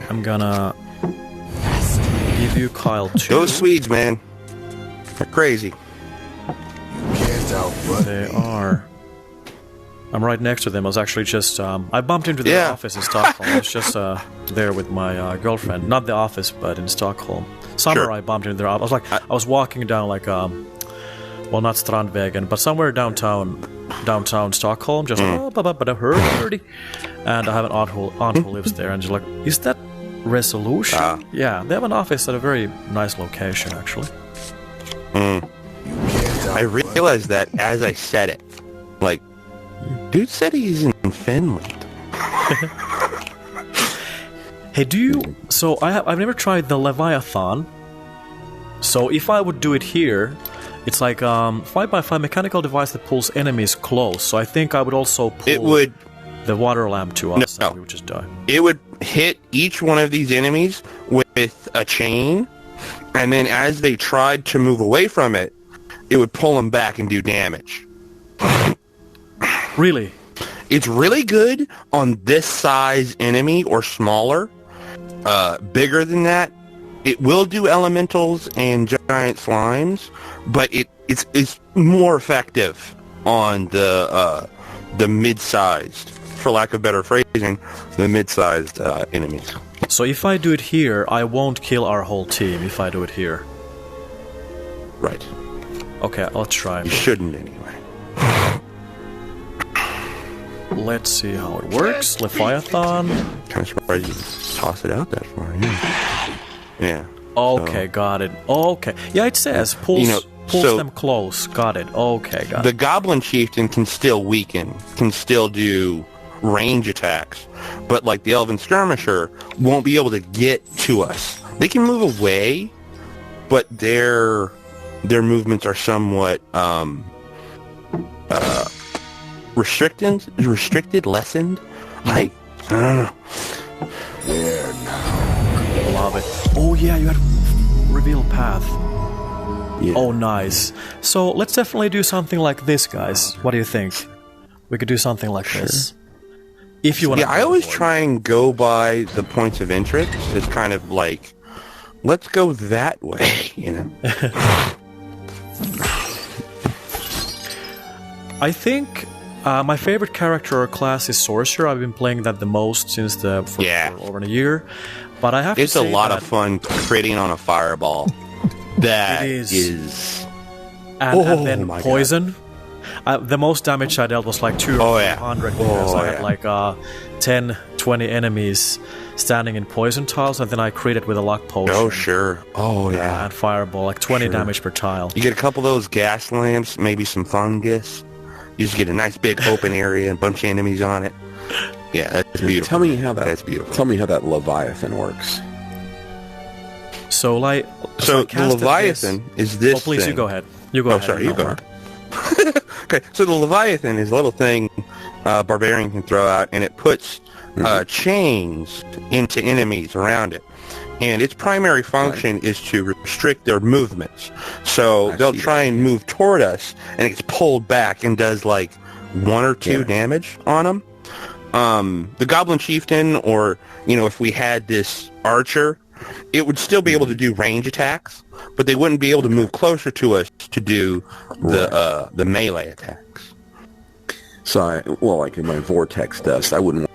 I'm gonna give you Kyle 2. Those Swedes, man, they're crazy. They are. I'm right next to them. I was actually just... I bumped into their office in Stockholm. I was just there with my girlfriend. Not the office, but in Stockholm. Somewhere Sure. I bumped into their office. I was walking down like... well, not Strandvägen, but somewhere downtown Stockholm. Just but I heard already. And I have an aunt who lives there. And she's like, is that Resolution? Yeah, they have an office at a very nice location, actually. I realized that as I said it. Like, dude said he's in Finland. Hey, do you... So, I've never tried the Leviathan. So, if I would do it here, it's like 5x5 mechanical device that pulls enemies close. So, I think I would also pull It would... the water lamp to us, No. and we would just die. It would hit each one of these enemies with a chain, and then as they tried to move away from it, it would pull them back and do damage. Really? It's really good on this size enemy or smaller. Bigger than that, it will do elementals and giant slimes, but it's more effective on the mid-sized, for lack of better phrasing, the mid-sized enemies. So, if I do it here, I won't kill our whole team if I do it here. Right. Okay, let's try. You shouldn't anyway. Let's see how it works. Leviathan. Kind of surprised you toss it out that far. Yeah. Okay, got it. Okay. Yeah, it says pulls so them close. Got it. Okay, got the it. Goblin Chieftain can still weaken, can still do range attacks, but like the Elven Skirmisher won't be able to get to us. They can move away, but their movements are somewhat restricted, lessened. Like, I don't know. Love it. Oh yeah, you had reveal path. Yeah. Oh, nice. So let's definitely do something like this, guys. What do you think? We could do something like this. If you want. Yeah, I always try and go by the points of interest. It's kind of like, let's go that way, you know. I think my favorite character or class is Sorcerer. I've been playing that the most since for over a year. But I have to It's say a lot that of fun critting on a fireball. That It is. is. and then my poison. The most damage I dealt was like 200 because I had like 10, 20 enemies standing in poison tiles, and then I critted with a luck potion. Oh, sure. Oh, yeah. And fireball, like 20 damage per tile. You get a couple of those gas lamps, maybe some fungus. You just get a nice big open area and a bunch of enemies on it. Yeah, that's beautiful. Tell me how That's beautiful. Tell me how that Leviathan works. So, like... So I the casted Leviathan is this Oh, please, thing. you go ahead. You go Oh, ahead. sorry, you Don't go worry. ahead. Okay, so the Leviathan is a little thing Barbarian can throw out, and it puts chains into enemies around it. And its primary function is to restrict their movements. So they'll try and move toward us, and it gets pulled back and does like 1 or 2 damage on them. The Goblin Chieftain, or, if we had this archer, it would still be able to do range attacks, but they wouldn't be able to move closer to us to do the melee attacks. So, like in my Vortex dust, I wouldn't.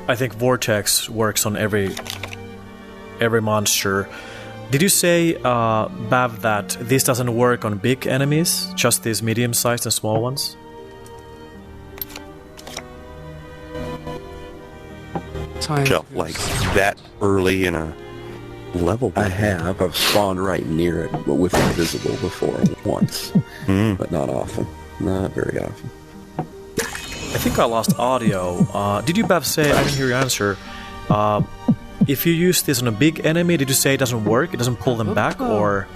I think Vortex works on every monster. Did you say, Bav, that this doesn't work on big enemies, just these medium-sized and small ones? time. shelf like that early in a level? I have. I've spawned right near it, but with invisible before once, but not often. Not very often. I think I lost audio. Did you, Bev, say, I didn't hear your answer, if you use this on a big enemy, did you say it doesn't work? It doesn't pull them back, or...?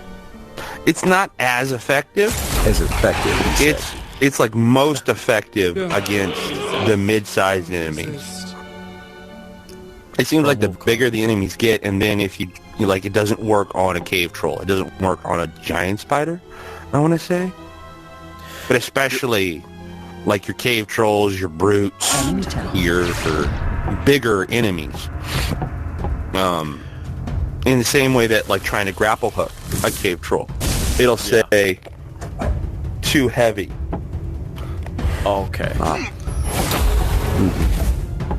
It's not as effective. As effective. he said. It's like most effective against the mid-sized enemies. It seems like the bigger the enemies get, and then if you like, it doesn't work on a cave troll. It doesn't work on a giant spider, I want to say. But especially like your cave trolls, your brutes, your bigger enemies. In the same way that like trying to grapple hook a cave troll, it'll say too heavy. Okay.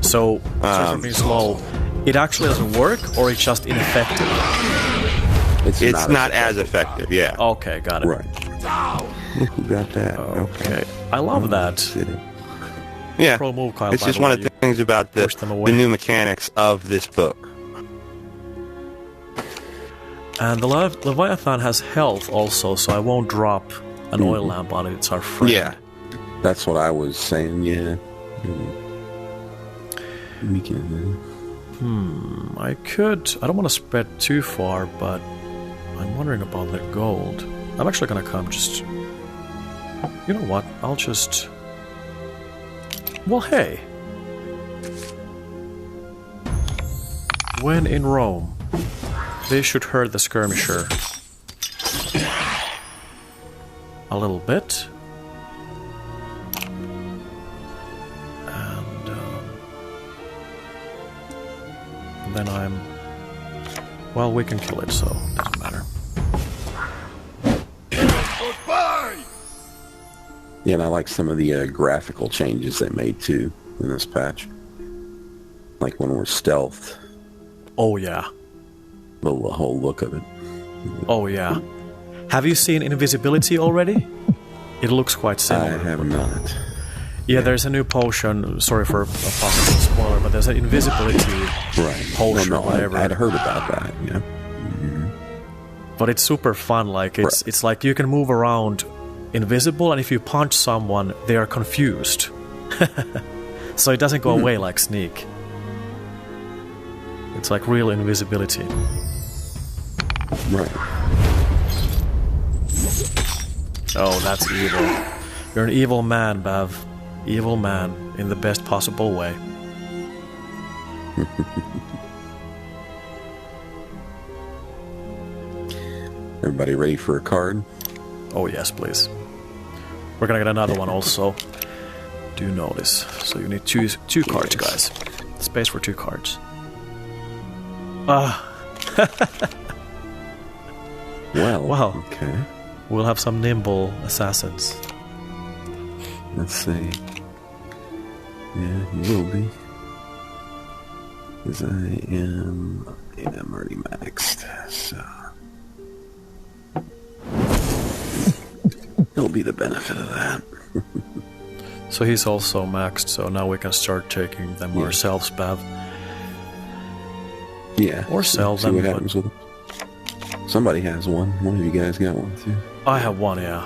So, something slow. It actually doesn't work, or it's just ineffective? It's not as effective, yeah. Okay, got it. Right. Who got that? Okay. I love that. Yeah. Pro move, Kyle, It's by just the one way. of the things about the Push them away. new mechanics of this book. And the Leviathan has health also, so I won't drop an oil lamp on it. It's our friend. Yeah. That's what I was saying, yeah. We can... I don't want to spread too far, but I'm wondering about the gold. I'm actually going to come just... You know what? I'll just... Well, hey. When in Rome, they should hurt the skirmisher a little bit. And then I'm... Well, we can kill it, so it doesn't matter. Yeah, and I like some of the graphical changes they made, too, in this patch. Like when we're stealthed. Oh, yeah. The whole look of it. Oh, yeah. Have you seen invisibility already? It looks quite similar. I have not. Yeah, there's a new potion. Sorry for a possible spoiler, but there's an invisibility potion or whatever. I'd heard about that, yeah. But it's super fun. Like it's like you can move around invisible, and if you punch someone, they are confused. So it doesn't go away like Sneak. It's like real invisibility. Right. Oh, that's evil. You're an evil man, Bav. Evil man, in the best possible way. Everybody ready for a card? Oh yes, please. We're gonna get another one also. Do know this. So you need two cards, guys. Space for 2 cards. Well, Wow. okay. We'll have some nimble assassins. Let's see. Yeah, you will be. Because I'm already maxed, so... It'll be the benefit of that. So he's also maxed, so now we can start taking them ourselves, Bav. Yeah. Or sell see them, what but- happens with them. Somebody has one. One of you guys got one, too. I have one, yeah.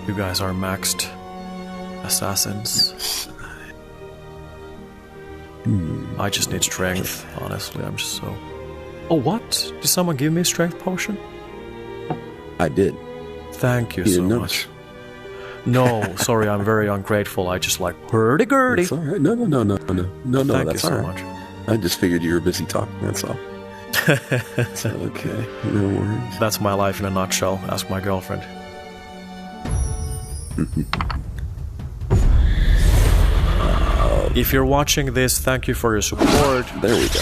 You guys are maxed assassins. I just need strength, honestly. I'm just so... Oh, what? Did someone give me a strength potion? I did. Thank you You so didn't much. No, sorry, I'm very ungrateful. I just like hurdy-gurdy. It's all right. No, Thank that's you so all right. much. I just figured you were busy talking, that's all. It's okay. No worries. That's my life in a nutshell. Ask my girlfriend. If you're watching this, thank you for your support. There we go.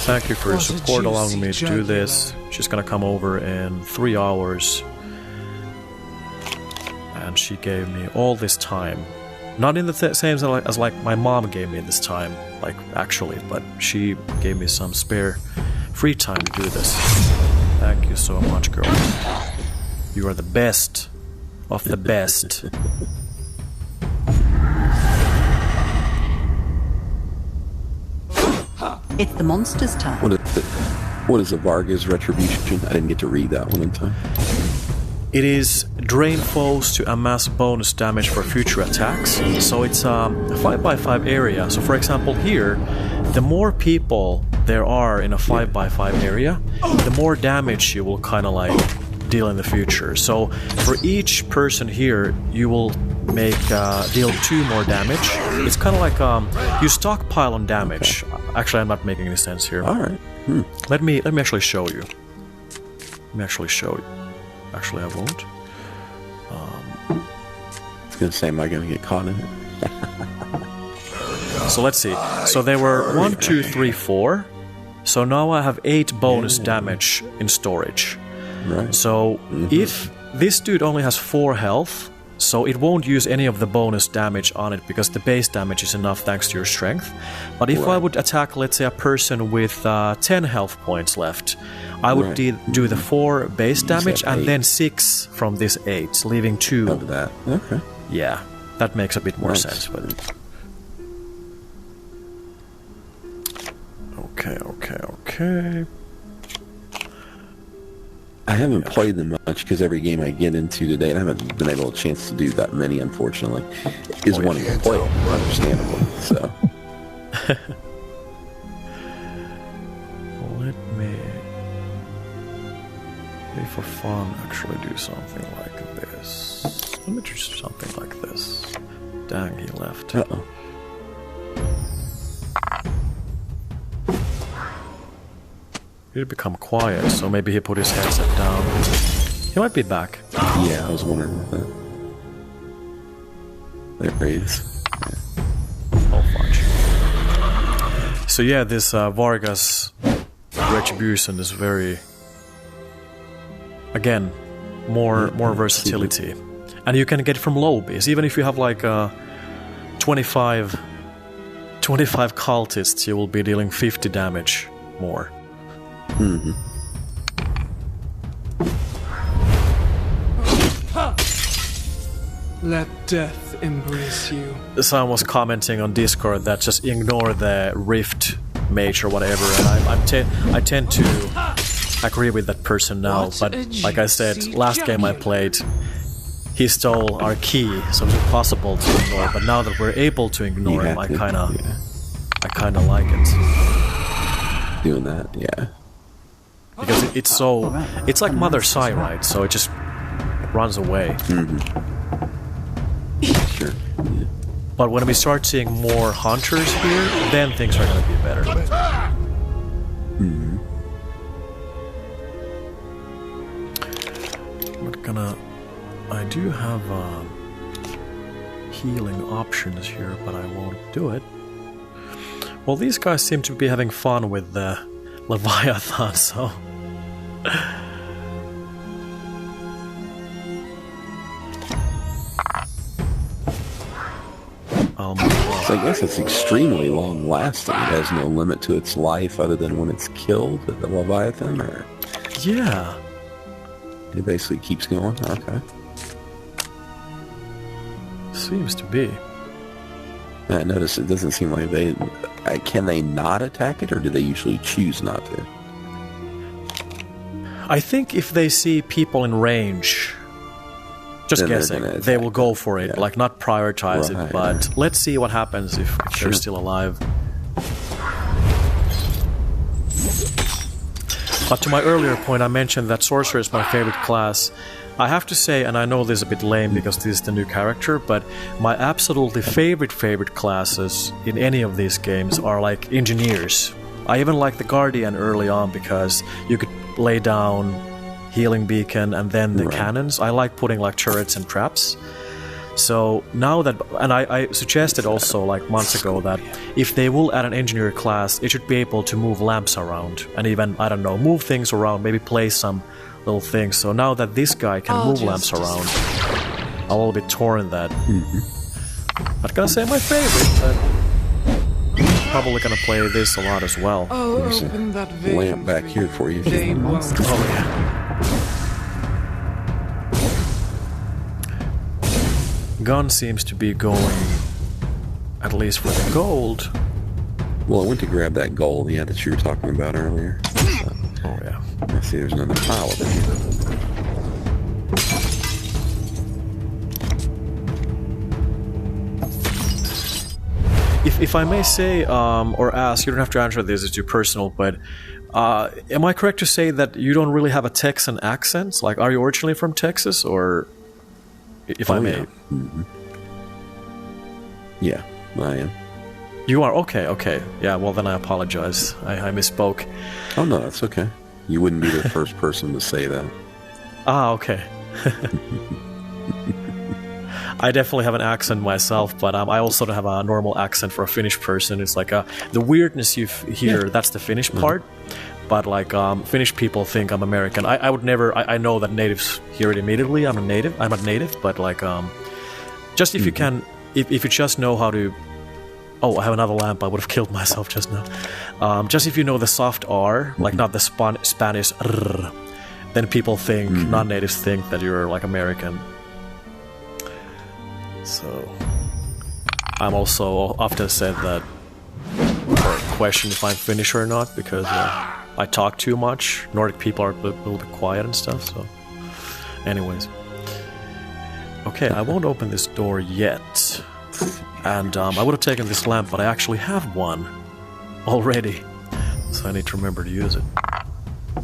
Thank you for your support, allowing me to do this. She's gonna come over in 3 hours. And she gave me all this time. Not in the same as like my mom gave me this time, like actually, but she gave me some spare free time to do this. Thank you so much, girl. You are the best of the best. It's the monster's turn. What is the Varga's retribution? I didn't get to read that one in time. It is drain foes to amass bonus damage for future attacks. So it's a 5x5 area. So for example here, the more people there are in a 5x5 area, the more damage you will kind of like deal in the future. So for each person here, you will make deal 2 more damage. It's kind of like you stockpile on damage. Actually, I'm not making any sense here. All right. Let me actually show you. Let me actually show you. Actually, I won't. I was gonna say, am I gonna get caught in it? So let's see. So there were 1, 2, 3, 4. So now I have 8 bonus damage in storage. Right. So if this dude only has 4 health, so it won't use any of the bonus damage on it because the base damage is enough thanks to your strength. But if I would attack, let's say, a person with 10 health points left, I would do the 4 base damage and then 6 from this 8, leaving 2 of that. Okay. Yeah, that makes a bit more sense. But okay. I haven't played them much because every game I get into today, and I haven't been able a chance to do that many, unfortunately, is wanting to play them, understandably. So. Let me, for fun, actually do something like this. Let me do something like this. Dang, he left. Uh-oh. He did become quiet, so maybe he put his headset down. He might be back. Yeah, I was wondering about that. There he is. Oh, fudge. So yeah, this Varga's retribution is very... Again, more versatility. And you can get it from lobbies. Even if you have like 25 cultists, you will be dealing 50 damage more. Mm-hmm. Let death embrace you. Someone was commenting on Discord that just ignore the Rift Mage or whatever, and I tend to agree with that person now. But like I said, last game I played, he stole our key, so it's impossible to ignore. But now that we're able to ignore him, I kind of like it. Doing that, yeah. Because it's like Mother Sai, right? So it just runs away. Mm-hmm. Sure. Yeah. But when we start seeing more hunters here, then things are gonna be better. Mm-hmm. I do have healing options here, but I won't do it. Well, these guys seem to be having fun with the Leviathan, so... So I guess it's extremely long-lasting. It has no limit to its life other than when it's killed, the Leviathan, or... Yeah. It basically keeps going? Okay. Seems to be. I noticed it doesn't seem like they... Can they not attack it, or do they usually choose not to? I think if they see people in range, just then guessing, they will go for it, like not prioritize it, but let's see what happens if they're still alive. But to my earlier point, I mentioned that Sorcerer is my favorite class. I have to say, and I know this is a bit lame because this is the new character, but my absolutely favorite classes in any of these games are like engineers. I even like the Guardian early on because you could lay down healing beacon and then the cannons. I like putting like turrets and traps. So now that, and I suggested also like months ago that if they will add an engineer class, it should be able to move lamps around and even, I don't know, move things around, maybe place some little things. So now that this guy can move lamps around, I'm a little bit torn that. Not gonna say my favorite, but probably gonna play this a lot as well. I'll open that vein Lamp back here for you. They won't. Oh yeah. Gun seems to be going, at least for the gold, Well, I went to grab that gold, yeah, that you were talking about earlier. Oh, yeah. I see there's another pile of it here. If I may say, or ask, you don't have to answer this, it's too personal, but am I correct to say that you don't really have a Texan accent? Like, are you originally from Texas, or if I may? Yeah. Mm-hmm. Yeah, I am. You are? Okay. Yeah, well then I apologize. I misspoke. Oh, no, that's okay. You wouldn't be the first person to say that. Ah, okay. I definitely have an accent myself, but I also don't have a normal accent for a Finnish person. It's like the weirdness you hear, that's the Finnish part. But like Finnish people think I'm American. I would never. I know that natives hear it immediately. I'm a native, but like just if you can, if you just know how to. Oh, I have another lamp. I would have killed myself just now. Just if you know the soft R, like not the Spanish R, then people think, non-natives think that you're like American. So, I'm also often said that, or questioned if I'm Finnish or not, because I talk too much. Nordic people are a little bit quiet and stuff, so. Anyways. Okay, I won't open this door yet. And I would have taken this lamp, but I actually have one already. So I need to remember to use it.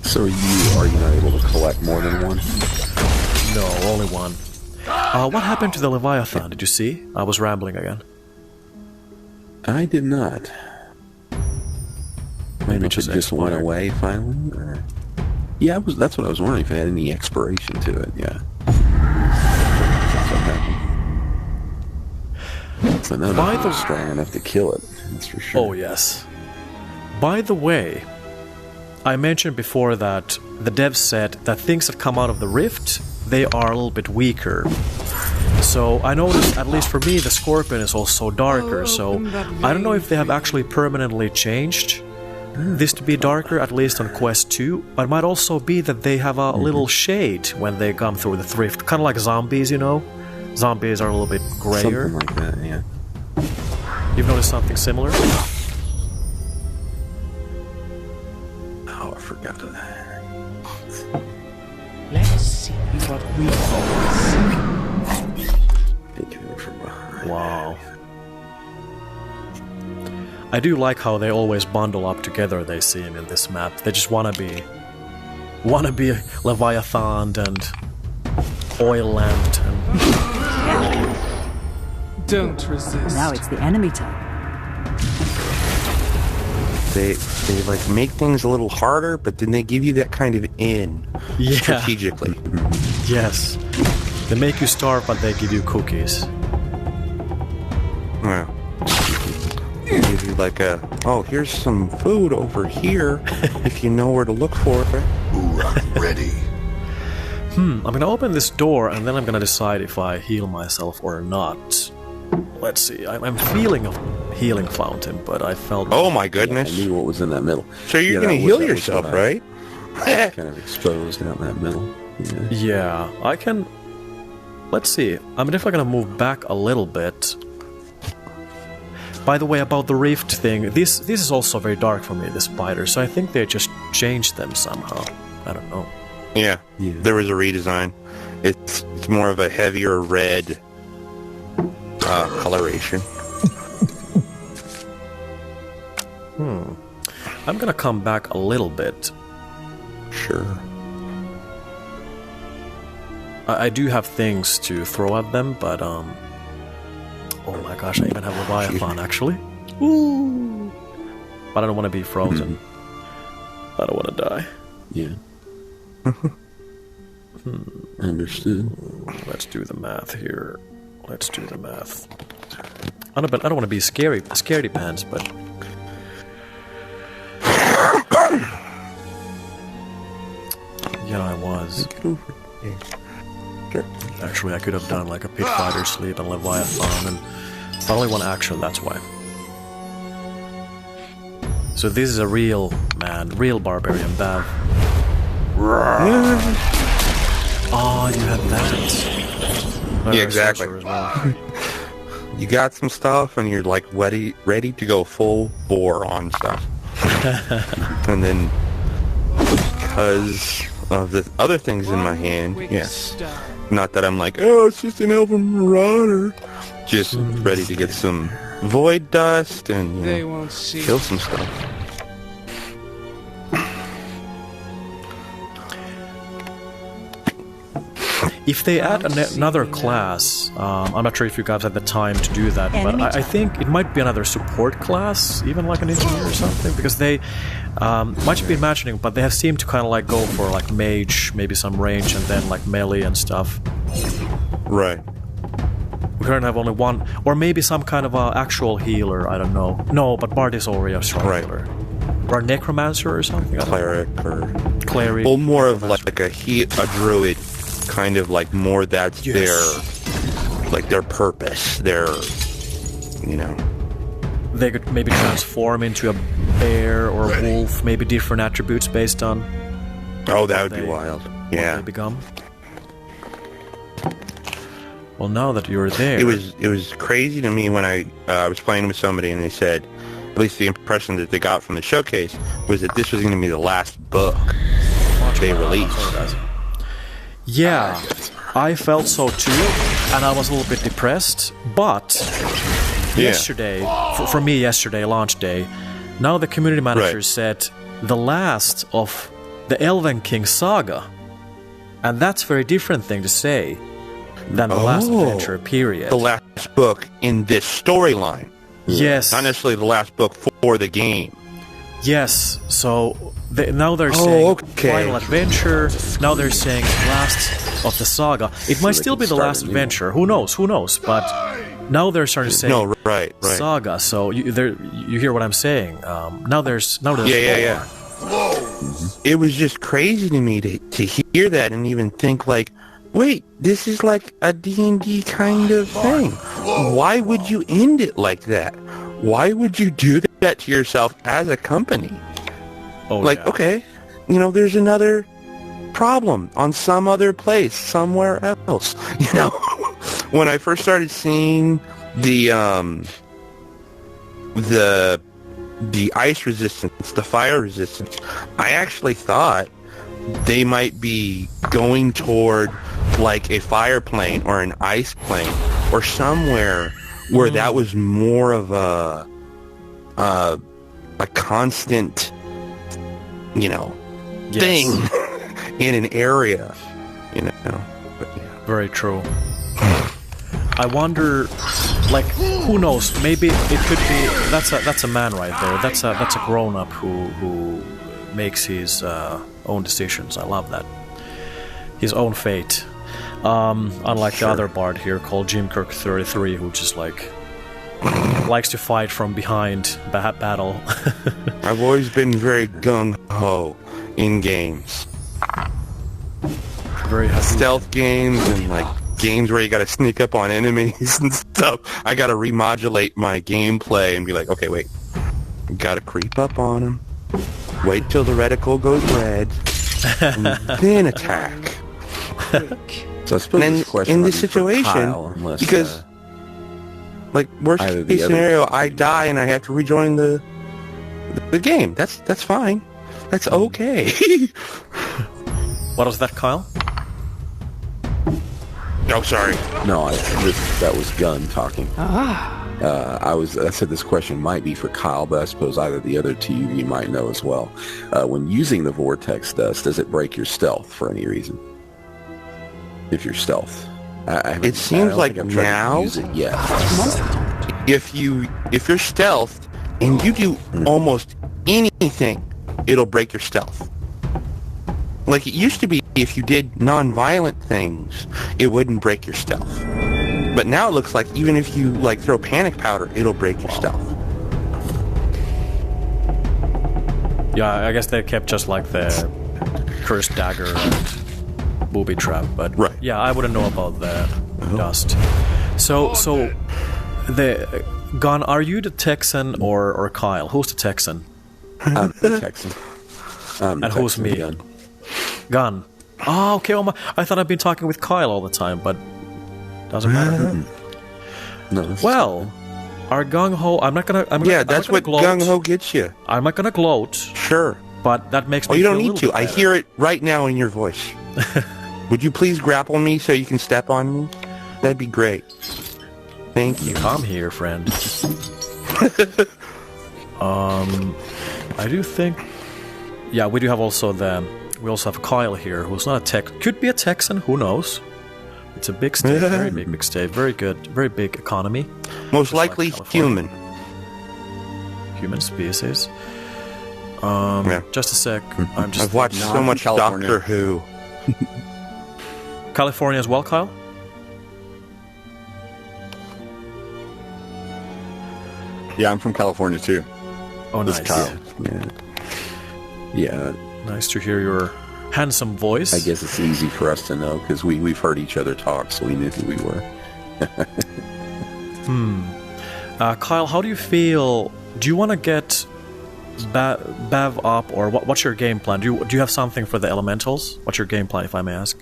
So are you not able to collect more than one? No, only one. What happened to the Leviathan? Did you see? I was rambling again. I did not. Maybe it just went expired. away finally? Or... Yeah, that's what I was wondering, if it had any expiration to it, yeah. That's what happened. So now I'm strong enough to kill it, that's for sure. Oh, yes. By the way, I mentioned before that the devs said that things that come out of the rift, they are a little bit weaker. So I noticed, at least for me, the Scorpion is also darker, so I don't know if they have actually permanently changed this to be darker, at least on Quest 2, but it might also be that they have a little shade when they come through the rift, kind of like zombies, you know? Zombies are a little bit grayer. Something like that, yeah. You've noticed something similar? Oh, I forgot that. Let's see what we Taking it from behind. Wow. I do like how they always bundle up together, they seem, in this map. They just wanna be Leviathan and oil lamped and... Don't resist. Now it's the enemy turn. They like make things a little harder, but then they give you that kind of in strategically. Yes. They make you starve, but they give you cookies. Yeah. They give you like here's some food over here if you know where to look for it. Uhrak ready. I'm gonna open this door and then I'm gonna decide if I heal myself or not. Let's see. I'm feeling a healing fountain, but I felt... Oh my I goodness. knew what was in that middle. So you're Yeah, gonna that heal was yourself, what I- right? Kind of exposed out in that middle. Yeah. Yeah, I can... Let's see. I'm definitely gonna move back a little bit. By the way, about the rift thing, this is also very dark for me, the spider, so I think they just changed them somehow. I don't know. Yeah. Yeah. There was a redesign. It's more of a heavier red coloration. I'm gonna come back a little bit. Sure. I do have things to throw at them, but oh my gosh, I even have Leviathan actually. Ooh. But I don't want to be frozen. I don't want to die. Yeah. Understood. Let's do the math here. Let's do the math. I don't want to be scaredy pants, but yeah, I was. Get over it. Sure. Actually, I could have done like a pit fighter sleep and Leviathan, and but only one action. That's why. So this is a real barbarian Bav. Oh, you have that. Oh, Yeah, exactly. sorcerer as well. you got some stuff and you're like ready to go full bore on stuff. And then because of the other things in my hand, yes. Not that I'm like, oh, it's just an Elven Marauder. Just ready to get some void dust and kill some stuff. If they add another class, I'm not sure if you guys had the time to do that, but I think it might be another support class, even like an engineer or something, because they might be imagining, but they have seemed to kind of like go for like mage, maybe some range, and then like melee and stuff. Right. We currently have only one, or maybe some kind of actual healer. I don't know. No, but Bard is already a strong healer. Or a necromancer or something. Cleric or cleric. Well, more of like a druid. Kind of like more that's their purpose, They could maybe transform into a bear or a wolf, maybe different attributes based on that would be wild. Yeah. What they become. Well, now that you're there, it was crazy to me when I was playing with somebody and they said, at least the impression that they got from the showcase was that this was going to be the last book they released. Yeah, I felt so too, and I was a little bit depressed, but yesterday, for me yesterday, launch day, now the community manager said the last of the Elven King saga, and that's a very different thing to say than the last adventure, period. The last book in this storyline. Yes. Not necessarily the last book for the game. Yes, so now they're saying final adventure, now they're saying last of the saga. It might still be the last adventure, who knows, but now they're starting to say saga, so you hear what I'm saying. Now there's yeah. It was just crazy to me to hear that and even think like, wait, this is like a D&D kind of thing. Why would you end it like that? Why would you do that to yourself as a company? Okay, there's another problem on some other place, somewhere else. When I first started seeing the ice resistance, the fire resistance, I actually thought they might be going toward like a fire plane or an ice plane or somewhere where that was more of a constant, thing in an area, But, Very true. I wonder, like, who knows? Maybe it could be that's a man right there. That's a grown up who makes his own decisions. I love that. His own fate. Unlike the other bard here called Jimkirk33, who just likes to fight from behind battle. I've always been very gung-ho in games. Very stealth games and games where you gotta sneak up on enemies and stuff. I gotta remodulate my gameplay and be like, okay, wait. You gotta creep up on them. Wait till the reticle goes red. And then attack. So I suppose this question in might this be for situation, Kyle, unless, because worst case scenario, I die and I have to rejoin the game. That's fine. That's okay. What was that, Kyle? Oh, sorry. No, that was Gunn talking. I said this question might be for Kyle, but I suppose either the other two you might know as well. When using the vortex dust, does it break your stealth for any reason? If you're stealth, it seems like now, if you're stealth and you do almost anything, it'll break your stealth. Like it used to be, if you did non-violent things, it wouldn't break your stealth. But now it looks like even if you throw panic powder, it'll break your stealth. Yeah, I guess they kept just the cursed dagger and booby trap, but yeah, I wouldn't know about the dust. So the Gun, are you the Texan or Kyle? Who's the Texan? I'm the Texan. And who's me? Gun. Oh, okay. I thought I've been talking with Kyle all the time, but doesn't matter. No. This is Well, our gung ho. I'm not gonna. Yeah, I'm that's not what gonna gloat. gung ho gets you. I'm not gonna gloat, Sure. but that makes me. Oh, you feel don't a need little to. bit I better. hear it right now in your voice. Would you please grapple me so you can step on me? That'd be great. Thank you. Come here, friend. I do think. Yeah, we do have also the. We also have Kyle here, who's not a Tex. Could be a Texan. Who knows? It's a big state, very big state, very good, very big economy. Most Just like likely California. human. Human species. Yeah. Just a sec. I'm just. I've watched Not so in much California. Doctor Who. California as well, Kyle. Yeah, I'm from California too. Oh, This nice. Kyle. Yeah. Nice to hear your handsome voice. I guess it's easy for us to know because we've heard each other talk, so we knew who we were. Kyle, how do you feel? Do you want to get Bev up, or what's your game plan? Do you have something for the elementals? What's your game plan, if I may ask?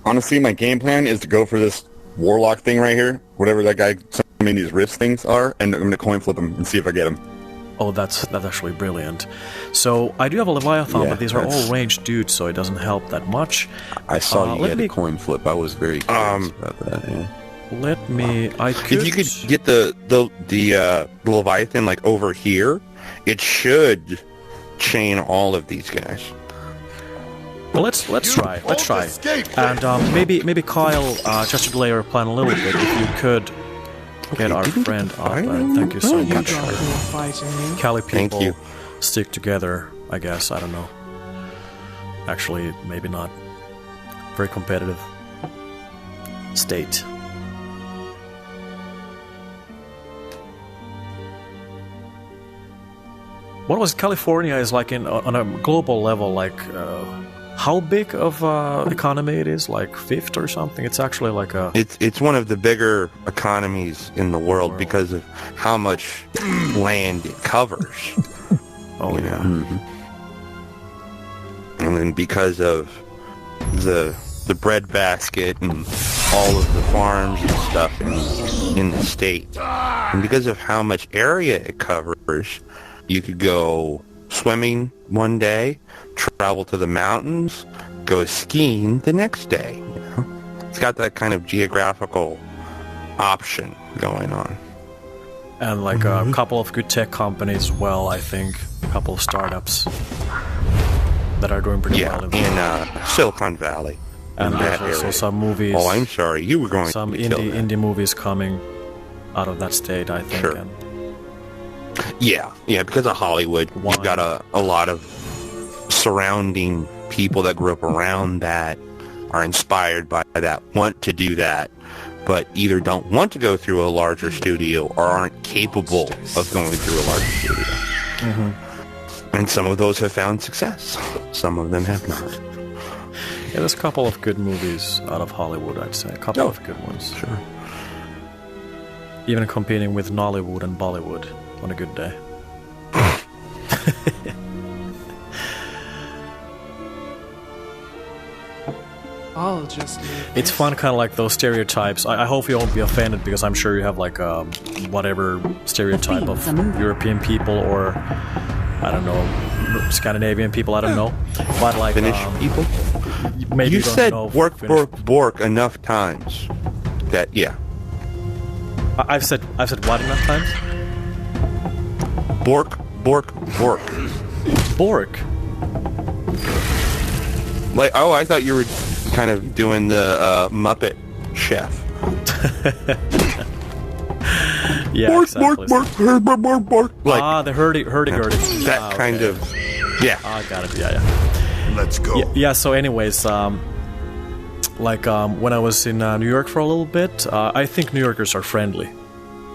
Honestly, my game plan is to go for this warlock thing right here, whatever that guy, some of these wrist things are, and I'm going to coin flip him and see if I get him. Oh, that's actually brilliant. So I do have a Leviathan, Yeah, but these are all that's- ranged dudes, so it doesn't help that much. I saw you let had me- a coin flip. I was very curious about that. Yeah. Let me. I could. If you could get the Leviathan like over here, it should chain all of these guys. Well, let's try. Let's try. And maybe Kyle, just to delay our plan a little bit, if you could get our friend up. Thank you so You much. don't feel fighting me. Cali Thank people you. stick together, I guess. I don't know. Actually, maybe not. Very competitive state. What was California is like on a global level, like how big of economy it is, like fifth or something? It's actually like a It's one of the bigger economies in the world because of how much land it covers. oh you yeah. know. And then because of the breadbasket and all of the farms and stuff in the state, and because of how much area it covers, you could go swimming one day, travel to the mountains, go skiing the next day. You know? It's got that kind of geographical option going on. And like a couple of good tech companies as well, I think. A couple of startups that are doing pretty Yeah, well. in Silicon Valley. And in there's that also area. some movies. Oh, I'm sorry. You were going some to kill that. indie movies coming out of that state, I think. Sure. And Yeah, because of Hollywood, Why? you've got a lot of surrounding people that grew up around that, are inspired by that, want to do that, but either don't want to go through a larger studio or aren't capable of going through a larger studio. Mm-hmm. And some of those have found success. Some of them have not. yeah, there's a couple of good movies out of Hollywood, I'd say. A couple of good ones. Sure. Even competing with Nollywood and Bollywood on a good day. I'll just leave It's this. fun, kind of like those stereotypes. I hope you won't be offended because I'm sure you have like whatever stereotype of European people or I don't know, Scandinavian people. I don't know, but like Finnish people? maybe You don't said know bork, Finnish bork, bork enough times that, yeah. I've said what enough times? Bork, bork, bork. Bork. Like, oh, I thought you were kind of doing the Muppet Chef. Yeah, Bork, exactly. bork, bork, bork, bork. Like the hurdy-gurdy. that kind of, yeah. I got it. Yeah. Let's go. Yeah. So, anyways, when I was in New York for a little bit, I think New Yorkers are friendly.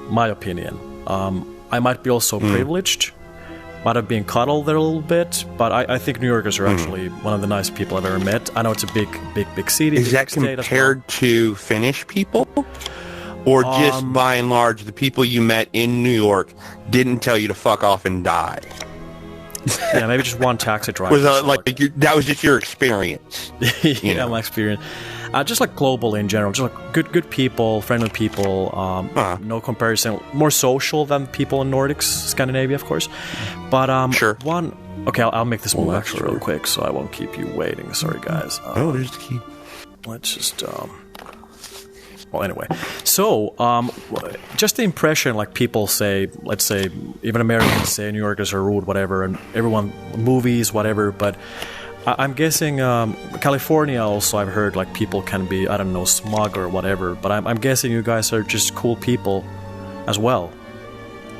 My opinion. I might be also privileged. Might have been coddled there a little bit, but I think New Yorkers are actually one of the nice people I've ever met. I know it's a big city. Is big that state as well. compared to Finnish people? Or just by and large, the people you met in New York didn't tell you to fuck off and die? Yeah, maybe just one taxi driver. Was that was just your experience? Yeah, know? my experience. Just like globally in general, just like good people, friendly people. No comparison, more social than people in Nordics, Scandinavia, of course. But Sure. Okay, I'll make this move that's actually true. real quick, so I won't keep you waiting. Sorry, guys. There's the key. Let's just well, anyway, so just the impression, like people say, let's say even Americans say New Yorkers are rude, whatever, and everyone movies, whatever. But I'm guessing California also. I've heard like people can be, I don't know, smug or whatever. But I'm guessing you guys are just cool people as well.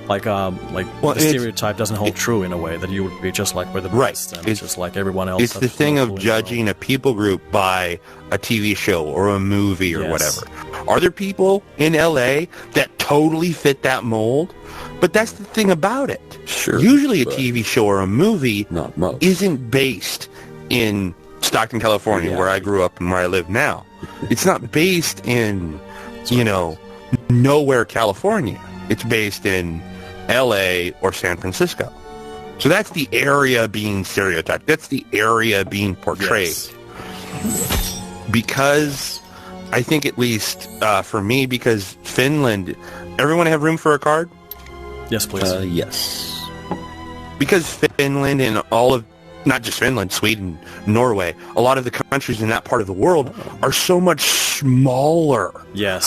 Like the stereotype doesn't hold true in a way that you would be just like we're the Right. best and it's just like everyone else. It's the thing of judging a people group by a TV show or a movie or Yes. whatever. Are there people in LA that totally fit that mold? But that's the thing about it. Sure, Usually a but TV show or a movie not most. isn't based in Stockton, California, Yeah. where I grew up and where I live now. It's not based in, nowhere, California. It's based in LA or San Francisco. So that's the area being stereotyped. That's the area being portrayed. Yes. Because I think at least for me, because Finland, everyone have room for a card? Yes, please. Yes. Because Finland and all of, not just Finland, Sweden, Norway, a lot of the countries in that part of the world are so much smaller Yes.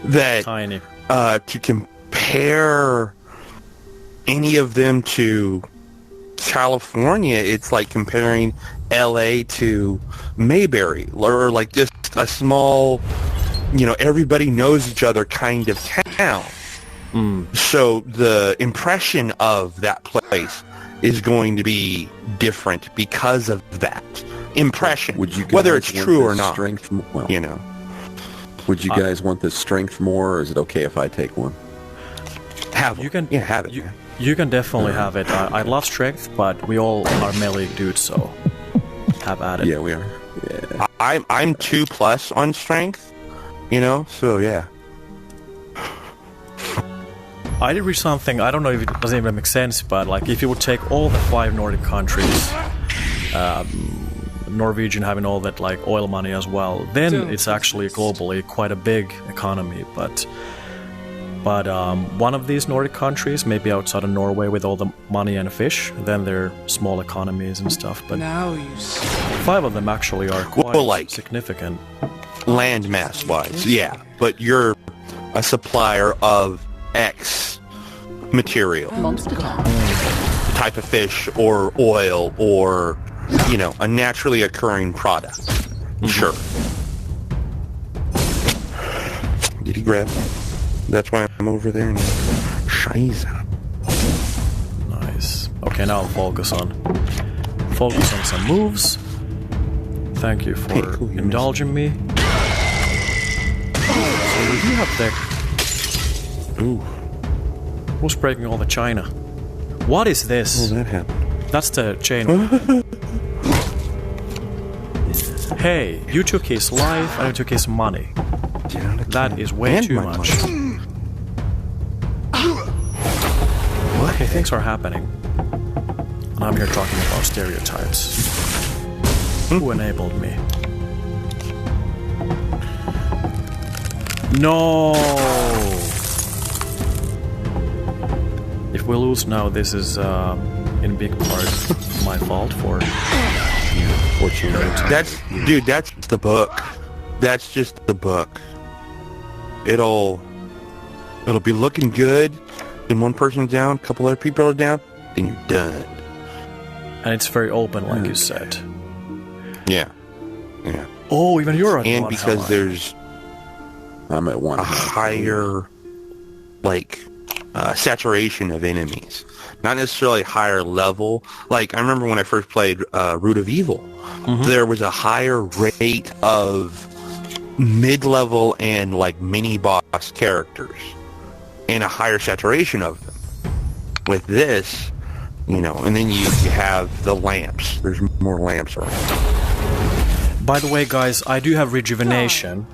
that Tiny. to compare any of them to California, it's like comparing LA to Mayberry, or like just a small, everybody knows each other kind of town. So the impression of that place is going to be different because of that impression, Would you guys whether it's want true this or not. Strength, well, You know, would you guys want this strength more, or is it okay if I take one? have You can have it. You, man. you can definitely have it. I love strength, but we all are melee dudes, so have at it. Yeah, we are. Yeah. I'm 2+ on strength, so yeah. I did read something, I don't know if it doesn't even make sense, but like if you would take all the 5 Nordic countries, Norwegian having all that like oil money as well, then Don't it's actually globally quite a big economy. But one of these Nordic countries, maybe outside of Norway with all the money and fish, then they're small economies and stuff. But Now you see. 5 of them actually are quite Well, like- significant. Land mass wise, yeah. But you're a supplier of X material, Monster Town. type of fish or oil or, a naturally occurring product. Sure. Did he grab me? That's why I'm over there now. Scheiße. Nice. Okay, now I'll focus on some moves. Thank you for Hey, cool, you indulging me. So we do have the... Ooh, Who's breaking all the china? What is this? that happened. That's the chain. Hey, you took his life and you took his money. That is way And too my much. money. Okay, things are happening. And I'm here talking about stereotypes. Who enabled me? No! If we lose now, this is in big part my fault for fortunately. That's the book. That's just the book. It'll be looking good. Then one person's down, a couple other people are down, then you're done. And it's very open, like you said. Yeah. Yeah. Oh, even you're at And one, because am I? there's I'm at 1. a higher, saturation of enemies. Not necessarily higher level. Like, I remember when I first played Root of Evil, there was a higher rate of mid-level and, mini-boss characters. And a higher saturation of them. With this, and then you have the lamps. There's more lamps around. By the way, guys, I do have rejuvenation.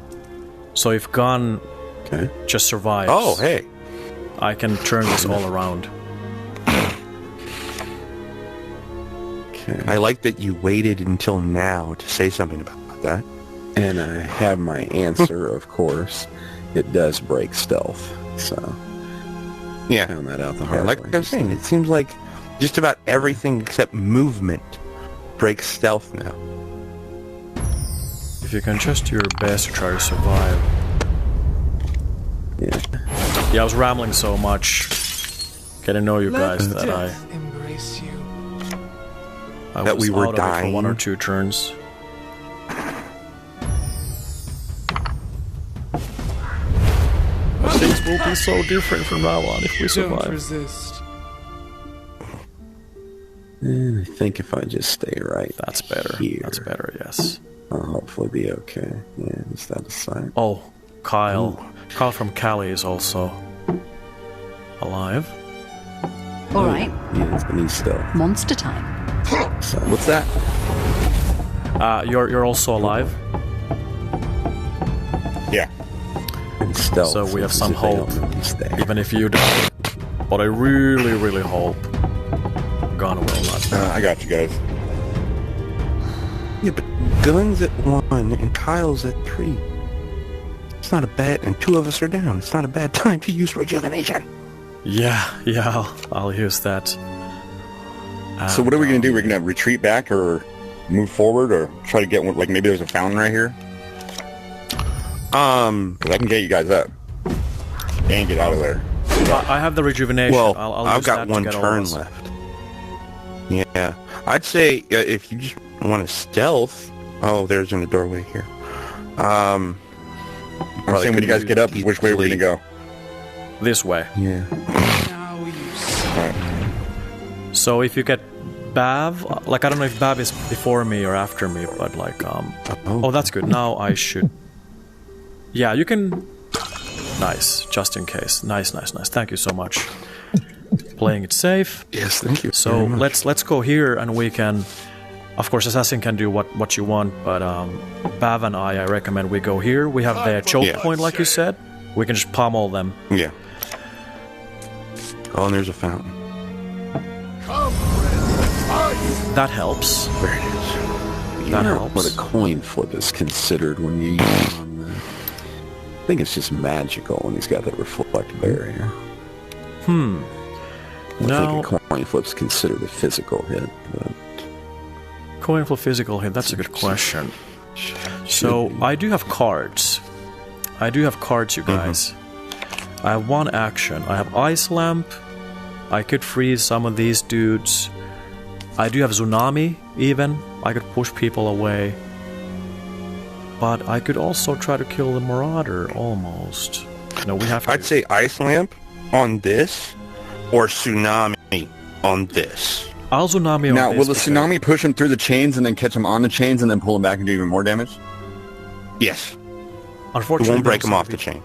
So if Gun Okay. just survives, Oh, hey. I can turn this all around. Okay. I like that you waited until now to say something about that. And I have my answer, of course. It does break stealth, so Yeah. found that out the Yeah, hard like way. I was saying, it seems like just about everything except movement breaks stealth now. If you can just do your best to try to survive. Yeah. Yeah, I was rambling so much. Getting to know you guys Let that death embrace you. I That was we were out of it for one or dying. two turns. Things will be so different from now on if we Don't survive. resist. And I think if I just stay right That's better. here, That's better, yes. I'll hopefully be okay. Yeah, is that a sign? Oh, Kyle. Kyle from Cali is also alive. All right, Yeah, and he's still. monster time. So, What's that? You're also alive. Yeah. and stealth. So we have as some if they don't hope. know he's there. Even if you die. But I really, really hope Gun will not die. I got you guys. Yeah, but Gunn's at 1 and Kyle's at 3. It's not a bad, and 2 of us are down. It's not a bad time to use rejuvenation. Yeah, I'll use that. So what are we gonna do? We're gonna retreat back or move forward or try to get one? Like maybe there's a fountain right here. 'Cause I can get you guys up and get out of there. I have the rejuvenation. Well, I'll I've use got that to one get all turn of us. left. Yeah, I'd say if you just want to stealth. Oh, there's in the doorway here. I'm saying when you guys get up, which way we're gonna go? This way. Yeah. Now you All right. So if you get Bav, like I don't know if Bav is before me or after me, but like oh that's good. Now I should. Yeah, you can. Nice, just in case. Nice. Thank you so much. Playing it safe. Yes, thank you. So let's go here and we can. Of course, Assassin can do what you want, but Bav and I recommend we go here. We have the choke Yeah. point, like you said. We can just pummel them. Yeah. Oh, and there's a fountain. That helps. There it is. You That know helps. what a coin flip is considered when you use it on the... I think it's just magical when he's got that reflect barrier. I Now, think a coin flip's considered a physical hit. But coin for physical hit. That's a good question. So I do have cards. You guys. I have one action. I have Ice Lamp. I could freeze some of these dudes. I do have Tsunami, even. I could push people away. But I could also try to kill the Marauder, almost. No, we have to. I'd say Ice Lamp on this, or Tsunami on this. I'll Tsunami on Now, this will the because- tsunami push him through the chains and then catch him on the chains and then pull him back and do even more damage? Yes. It Unfortunately, won't break those them off are the chain.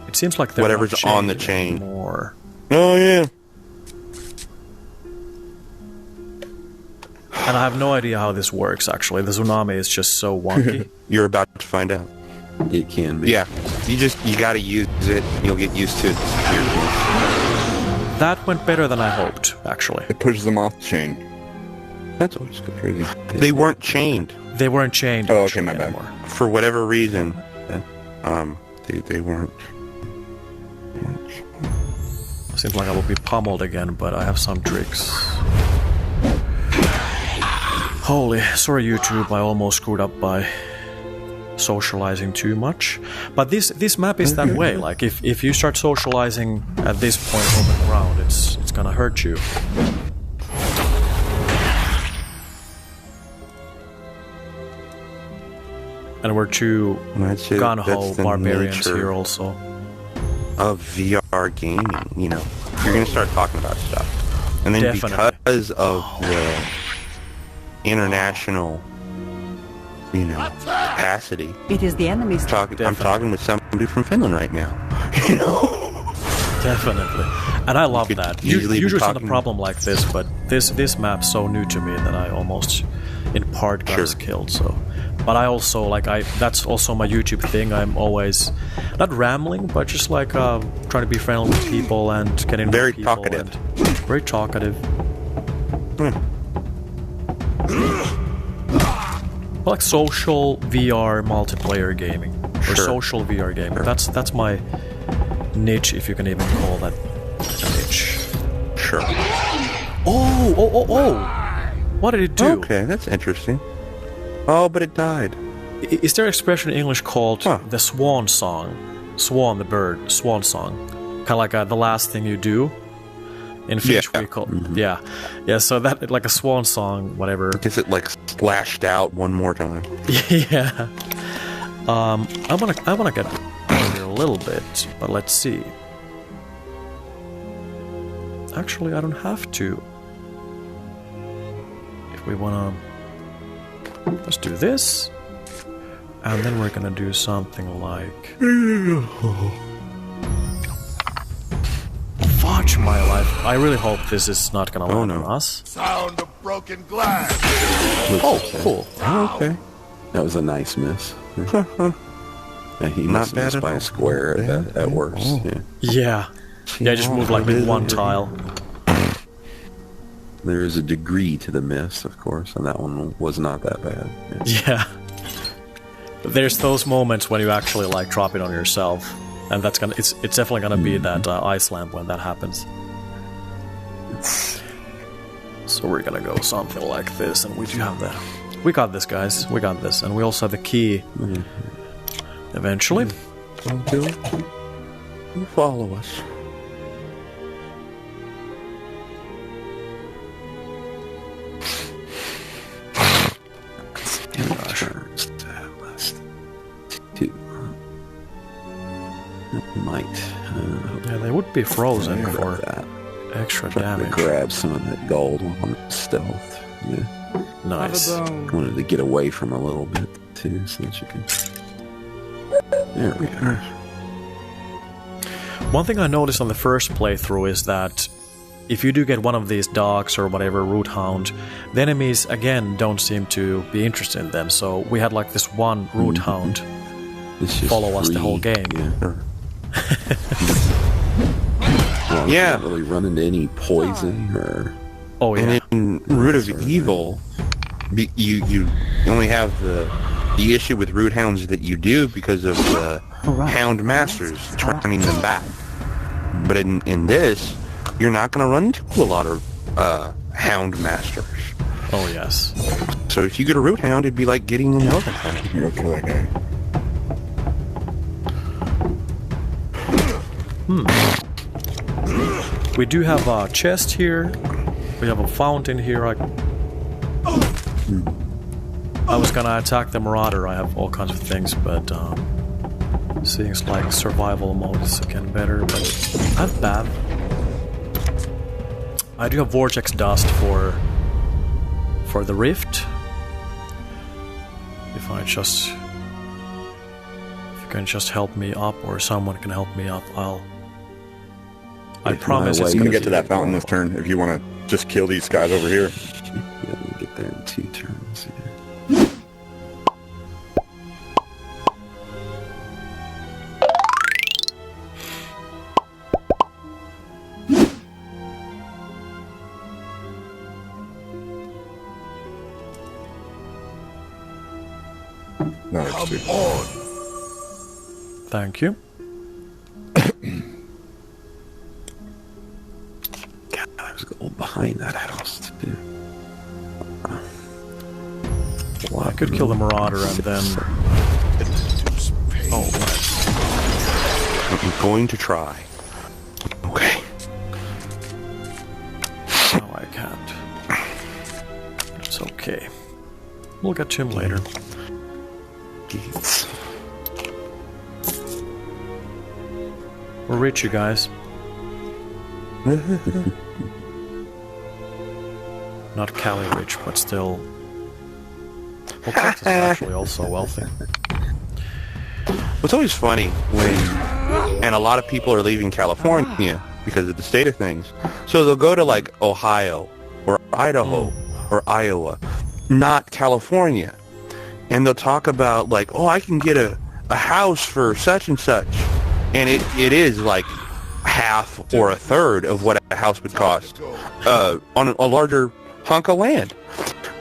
It seems like they're Whatever's not on the chained chain. anymore. Oh, yeah. And I have no idea how this works, actually. The Tsunami is just so wonky. You're about to find out. it can be. Yeah. You gotta use it. You'll get used to it. That went better than I hoped, actually. It pushes him off the chain. That's always crazy. They weren't chained. They weren't chained. Oh, okay, actually, my bad. anymore. For whatever reason. They weren't. Seems like I will be pummeled again, but I have some tricks. Holy, sorry YouTube, I almost screwed up by socializing too much. But this map is that way. Like if you start socializing at this point on the ground, it's gonna hurt you. And we're two That's it. gun-ho That's the barbarians nature here also. of VR gaming. You know, you're gonna start talking about stuff, and then Definitely. because of the international, capacity. It is the enemy's I'm talking with somebody from Finland right now. You know, Definitely. And I love could that. easily be Usually it's not a talking- problem like this, but this map's so new to me that I almost in part got Sure. killed, so but I also that's also my YouTube thing. I'm always not rambling, but just like trying to be friendly with people and getting Very with people talkative. and very talkative. like social VR multiplayer gaming or social VR gaming. That's my niche, if you can even call that a niche. Sure. Oh! What did it do? Okay, that's interesting. Oh, but it died. Is there an expression in English called the swan song? Swan, the bird, swan song. Kind of like the last thing you do. In Finnish we call yeah. So that like a swan song, whatever. Is it like splashed out one more time? Yeah. I wanna get here a little bit, but let's see. Actually, I don't have to. If we wanna, let's do this, and then we're gonna do something like. Fudge my life! I really hope this is not gonna land on us. Sound of broken glass. Oh, cool. Okay. That was a nice miss. Yeah, he Not missed bad by at a all. square at worst. Yeah. Yeah, I just moved like with one tile. There is a degree to the miss, of course, and that one was not that bad. Yeah. There's those moments when you actually like drop it on yourself, and that's gonna it's definitely gonna be that ice lamp when that happens. So we're gonna go something like this, and we do have that. We got this, guys. We got this, and we also have the key. Eventually. Follow us. Turns to last two. Might. Yeah, they would be frozen grab for that. extra Try to damage. grab some of that gold on stealth. Yeah. Nice. Wanted to get away from a little bit too, so that you can. There we are. One thing I noticed on the first playthrough is that if you do get one of these dogs or whatever, root hound, the enemies again don't seem to be interested in them. So we had like this one root hound It's just follow us the free. whole game. Yeah. Well, Yeah. Can't really run into any poison or. Oh yeah. And in Root of Evil, you only have the issue with root hounds that you do because of the hound masters turning them back. But in this, you're not going to run into a lot of hound masters. Oh yes. So if you get a root hound, it'd be like getting an elven hound. Go kill that guy. We do have a chest here. We have a fountain here. I was gonna attack the Marauder. I have all kinds of things, but seems like survival mode is again better, but not bad. I do have vortex dust for the rift. If you can just help me up, or someone can help me up, I promise it's I'm gonna gonna get to that fountain this turn if you want to just kill these guys over here. Yeah, we'll get there in 2 turns. Yeah. No, it's good. Thank you. God, there's gold behind that house too. I could kill the Marauder and then... Oh, I'm going to try. Okay. no, I can't. It's okay. We'll get to him later. Jeez. We're rich, you guys. Not Cali rich, but still... Well, Texas is actually also wealthy. It's always funny when, and a lot of people are leaving California because of the state of things. So they'll go to like Ohio or Idaho or Iowa, not California. And they'll talk about like, oh, I can get a house for such and such. And it is like half or a third of what a house would cost on a larger hunk of land.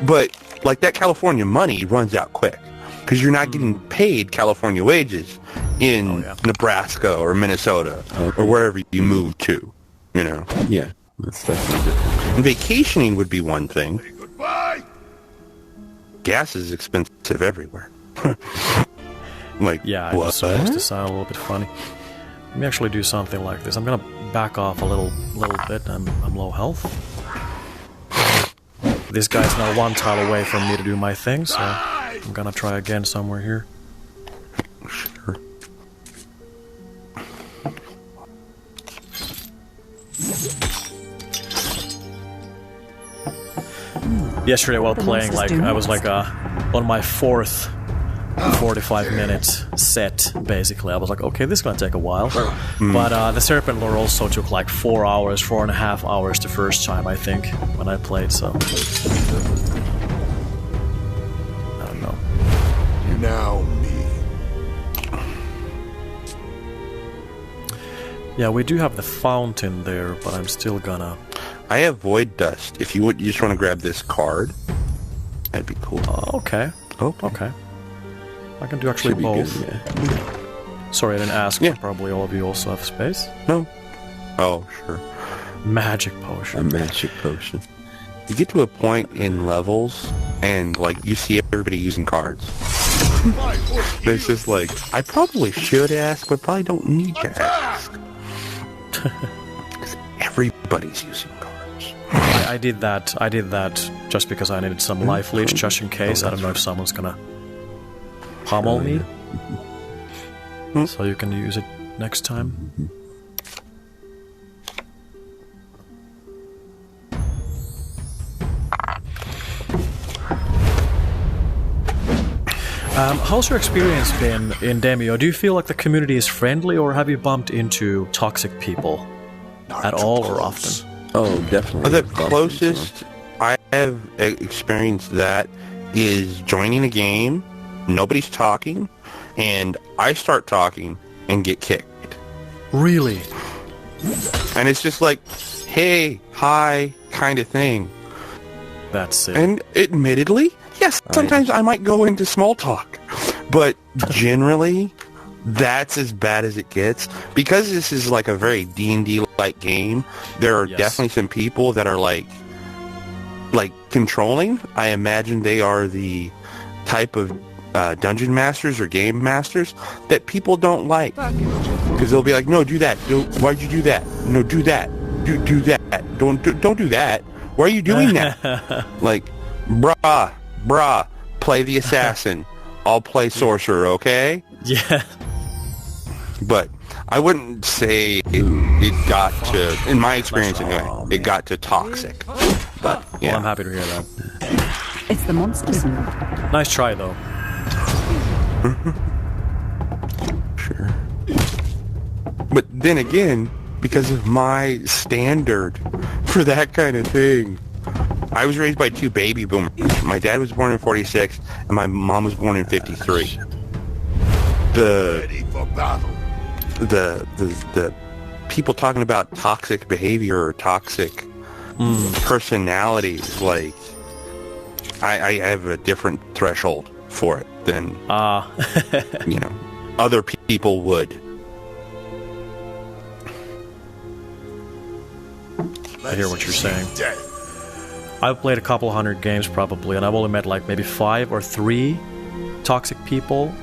But like that California money runs out quick because you're not getting paid California wages in Nebraska or Minnesota or wherever you move to, you know. Yeah, that's definitely different. And vacationing would be one thing. Goodbye. Gas is expensive everywhere. Like, Yeah, I what? was supposed to sound a little bit funny. Let me actually do something like this. I'm gonna back off a little bit. I'm low health. This guy's now one tile away from me to do my thing, so I'm gonna try again somewhere here. Sure. Yesterday while playing, like, I was like on my fourth 45 minutes set, basically. I was like, okay, this is gonna take a while. But the Serpent Lore also took like 4 hours, 4.5 hours the first time, I think, when I played, so... I don't know. Now me. Yeah, we do have the fountain there, but I'm still gonna... I have Void Dust. If you just want to grab this card, that'd be cool. Okay. Okay. I can do actually Should be both. good, yeah. Sorry, I didn't ask. Yeah. Probably all of you also have space. No. Oh, sure. Magic A potion. magic potion. You get to a point in levels, and like you see everybody using cards. It's just like, I probably should ask, but probably don't need to ask. Because everybody's using cards. I did that. I did that just because I needed some life leech, just in case. I don't know if someone's gonna pummel me. So you can use it next time. How's your experience been in Demeo? Do you feel like the community is friendly, or have you bumped into toxic people at all or often? Oh, definitely. The closest I have experienced that is joining a game, nobody's talking, and I start talking and get kicked. Really? And it's just like, hey, hi, kind of thing. That's it. And admittedly, yes, sometimes I might go into small talk, but generally, that's as bad as it gets. Because this is like a very D&D-like game, there are definitely some people that are like controlling. I imagine they are the type of dungeon masters or game masters that people don't like. Because they'll be like, no, do that. Why'd you do that? No, do that. Do that. Don't do that. Why are you doing that? Like, brah, play the assassin. I'll play sorcerer, okay? Yeah. But I wouldn't say it got to, in my experience anyway, it got to toxic. But, yeah. Well, I'm happy to hear that. It's the monsters. Nice try, though. Sure. But then again, because of my standard for that kind of thing, I was raised by two baby boomers. My dad was born in 46, and my mom was born in 53. Ready for battle. The people talking about toxic behavior or toxic personalities, like, I have a different threshold for it than other people would. I hear what you're saying. I've played a couple hundred games probably, and I've only met like maybe 5 or 3 toxic people.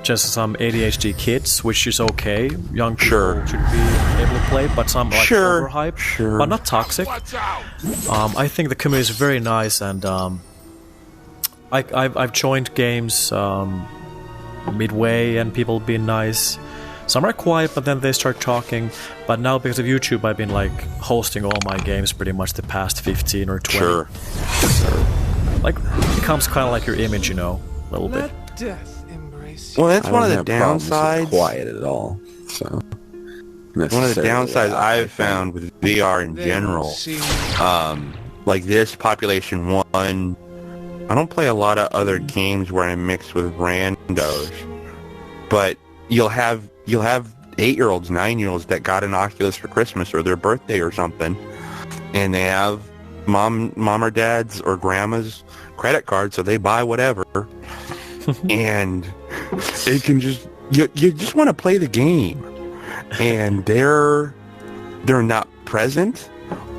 Just some ADHD kids, which is okay. Young people should be able to play, but some like overhyped, but not toxic. I think the community is very nice, and I've joined games midway, and people being nice. Some are quiet, but then they start talking. But now, because of YouTube, I've been like hosting all my games pretty much the past 15 or 20. Sure. So, like, it becomes kind of like your image, a little bit. Let death embrace you. Well, that's I one of don't the have problems with downsides. quiet at all. So One of the downsides I've found with VR in general, like this Population 1, I don't play a lot of other games where I mix with randos, but you'll have 8-year-olds, 9-year-olds that got an Oculus for Christmas or their birthday or something, and they have mom or dad's or grandma's credit card, so they buy whatever, and it can just you just want to play the game, and they're not present,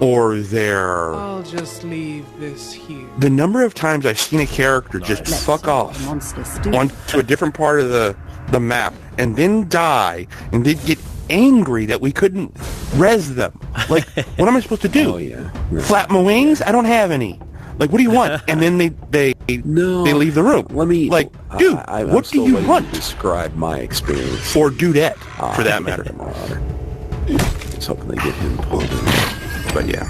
or they're. I'll just leave this here. The number of times I've seen a character just fuck off onto a different part of the map and then die, and they'd get angry that we couldn't res them. Like, what am I supposed to do? Oh, yeah. Flap my wings? I don't have any. Like, what do you want? And then they leave the room. Let me, like, dude, I'm what do still you waiting want? to describe my experience. Or dudette, for that matter. Just hoping they get him pulled in. But yeah.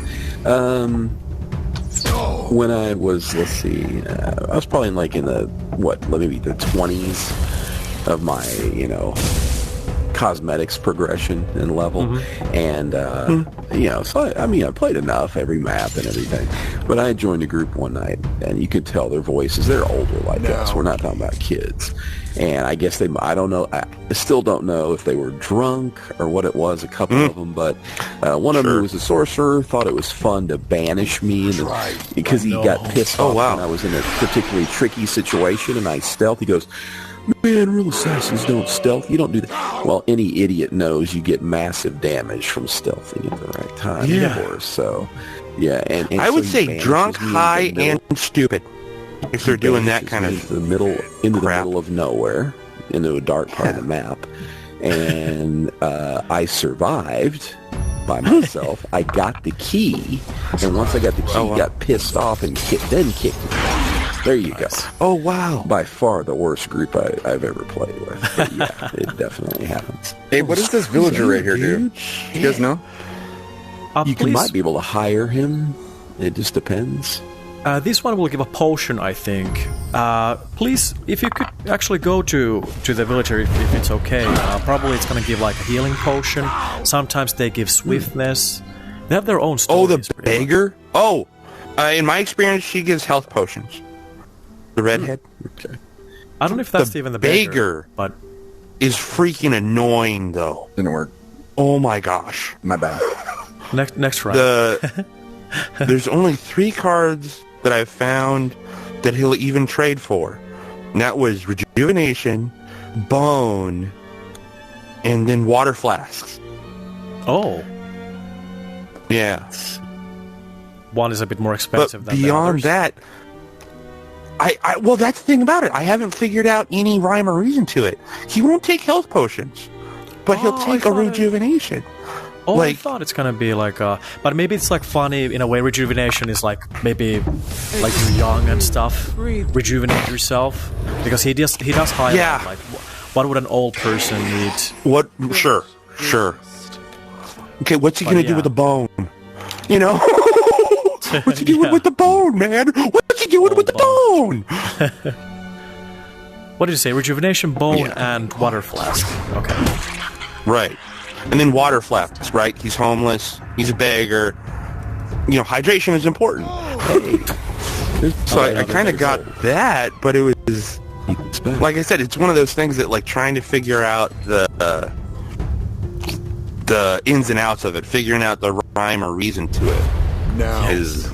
When I was, let's see, I was probably in the 20s of my, cosmetics progression and level. And, so I played enough, every map and everything. But I joined a group one night, and you could tell their voices, they're older like us. We're not talking about kids. And I guess I don't know, I still don't know if they were drunk or what it was, a couple of them, but one of them was a sorcerer, thought it was fun to banish me because he got pissed off when I was in a particularly tricky situation and I stealth. He goes, "Man, real assassins don't stealth. You don't do that." Well, any idiot knows you get massive damage from stealthing at the right time, of course. So, yeah. And I so would he say banishes drunk, me high, and stupid. If they're doing that kind of into the middle of nowhere, into a dark part of the map, and I survived by myself. I got the key, and once I got the key, got pissed off and kicked me. There you go. Oh, wow. By far the worst group I've ever played with. But yeah, it definitely happens. Hey, what does this villager right here do? You guys know? You might be able to hire him. It just depends. This one will give a potion, I think. Please, if you could actually go to the villager, if it's okay. Probably it's gonna give like a healing potion. Sometimes they give swiftness. They have their own stories. Oh, the beggar? Oh, in my experience, she gives health potions. The redhead? Okay. I don't know if that's even the beggar, but is freaking annoying, though. Didn't work. Oh my gosh. My bad. Next round. There's only 3 cards that I've found that he'll even trade for. And that was Rejuvenation, Bone, and then Water Flasks. Oh. Yeah. One is a bit more expensive than the beyond others. that, well, that's the thing about it. I haven't figured out any rhyme or reason to it. He won't take health potions, but he'll take a rejuvenation. I thought it's gonna be like but maybe it's like funny in a way. Rejuvenation is like maybe like you're young and stuff. Rejuvenate yourself because he does highlight like what would an old person need? What? Sure. Okay, what's he gonna do with the bone? What's he doing with the bone, man? What's he doing with the bone? What did you say? Rejuvenation, bone, and water flask. Okay. Right. And then water flasks, right? He's homeless. He's a beggar. Hydration is important. So I kind of got that, but it was, like I said, it's one of those things that, like, trying to figure out the ins and outs of it, figuring out the rhyme or reason to it is,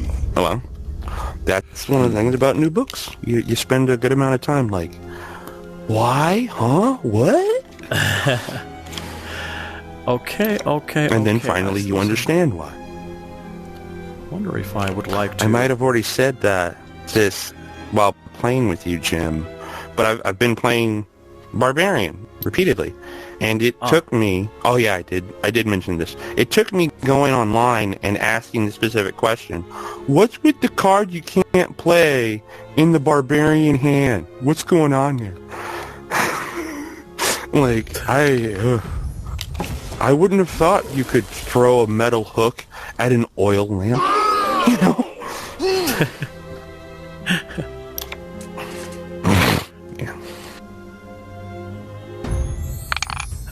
that's one of the things about new books. You spend a good amount of time like, why? Huh? What? Okay. And then finally you understand why. Wonder if I would like to. I might have already said this while playing with you, Jim, but I've been playing Barbarian repeatedly, and it took me. Oh yeah, I did mention this. It took me going online and asking the specific question: what's with the card you can't play in the Barbarian hand? What's going on here? Like I wouldn't have thought you could throw a metal hook at an oil lamp, Yeah.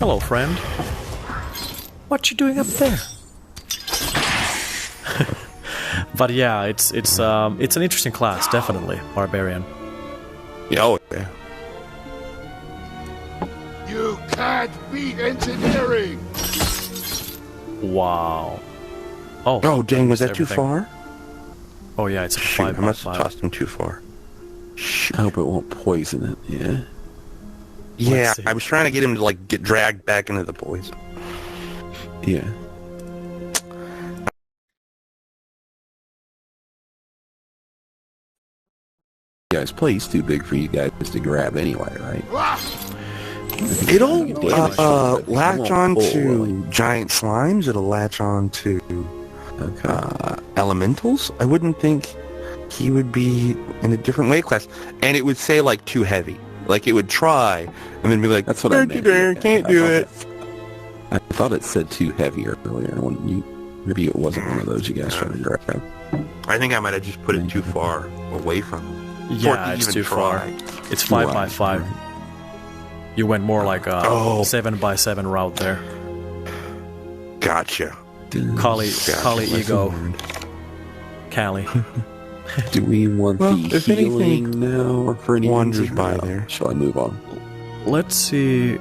Hello, friend. What you doing up there? But yeah, it's an interesting class, definitely, Barbarian. Oh yeah. You can't beat engineering! Wow. Oh dang, was that too everything. far? Oh yeah, it's a Shoot, 5 I by must have 5. tossed him too far. I hope it won't poison it. Yeah. Yeah, Let's see. I was trying to get him to like get dragged back into the poison. Yeah. Guys, play's too big for you guys to grab anyway, right? It'll damage to it. It latch won't on pull, to really. giant slimes. It'll latch on to Okay. elementals. I wouldn't think he would be in a different weight class. And it would say like too heavy. Like it would try and then be like, That's what I "Don't you meant. dare, Yeah, can't I do thought it." I thought it said too heavy earlier. When maybe it wasn't one of those you guys trying to grab. I think I might have just put it too far away from him. For it Yeah, to it's even too far. try. It's 5 by Right, 5. right. You went more like a Oh. 7 by 7 route there. Gotcha. Kali Gotcha. ego. Cali. Do we want Well, the if anything healing now or for any wanders reason? by No. there. Shall I move on? Let's see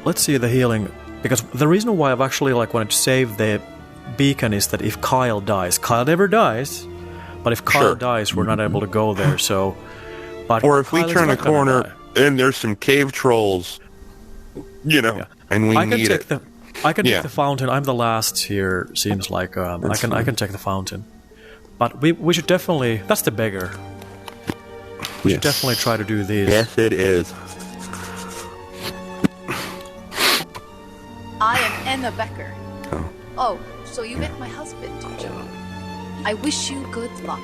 the healing, because the reason why I've actually like wanted to save the beacon is that if Kyle dies, Kyle never dies, but if Kyle Sure. dies, we're not able to go there. So, but Or if we Kyle is turn a not gonna corner die. and there's some cave trolls, Yeah. and we I can need take it. I can Yeah. take the fountain. I'm the last here. Seems like I can take the fountain, but we should definitely. That's the beggar. We should definitely try to do these. Yes, it is. I am Anna Becker. Oh. Oh, so you met my husband, Joe. I wish you good luck.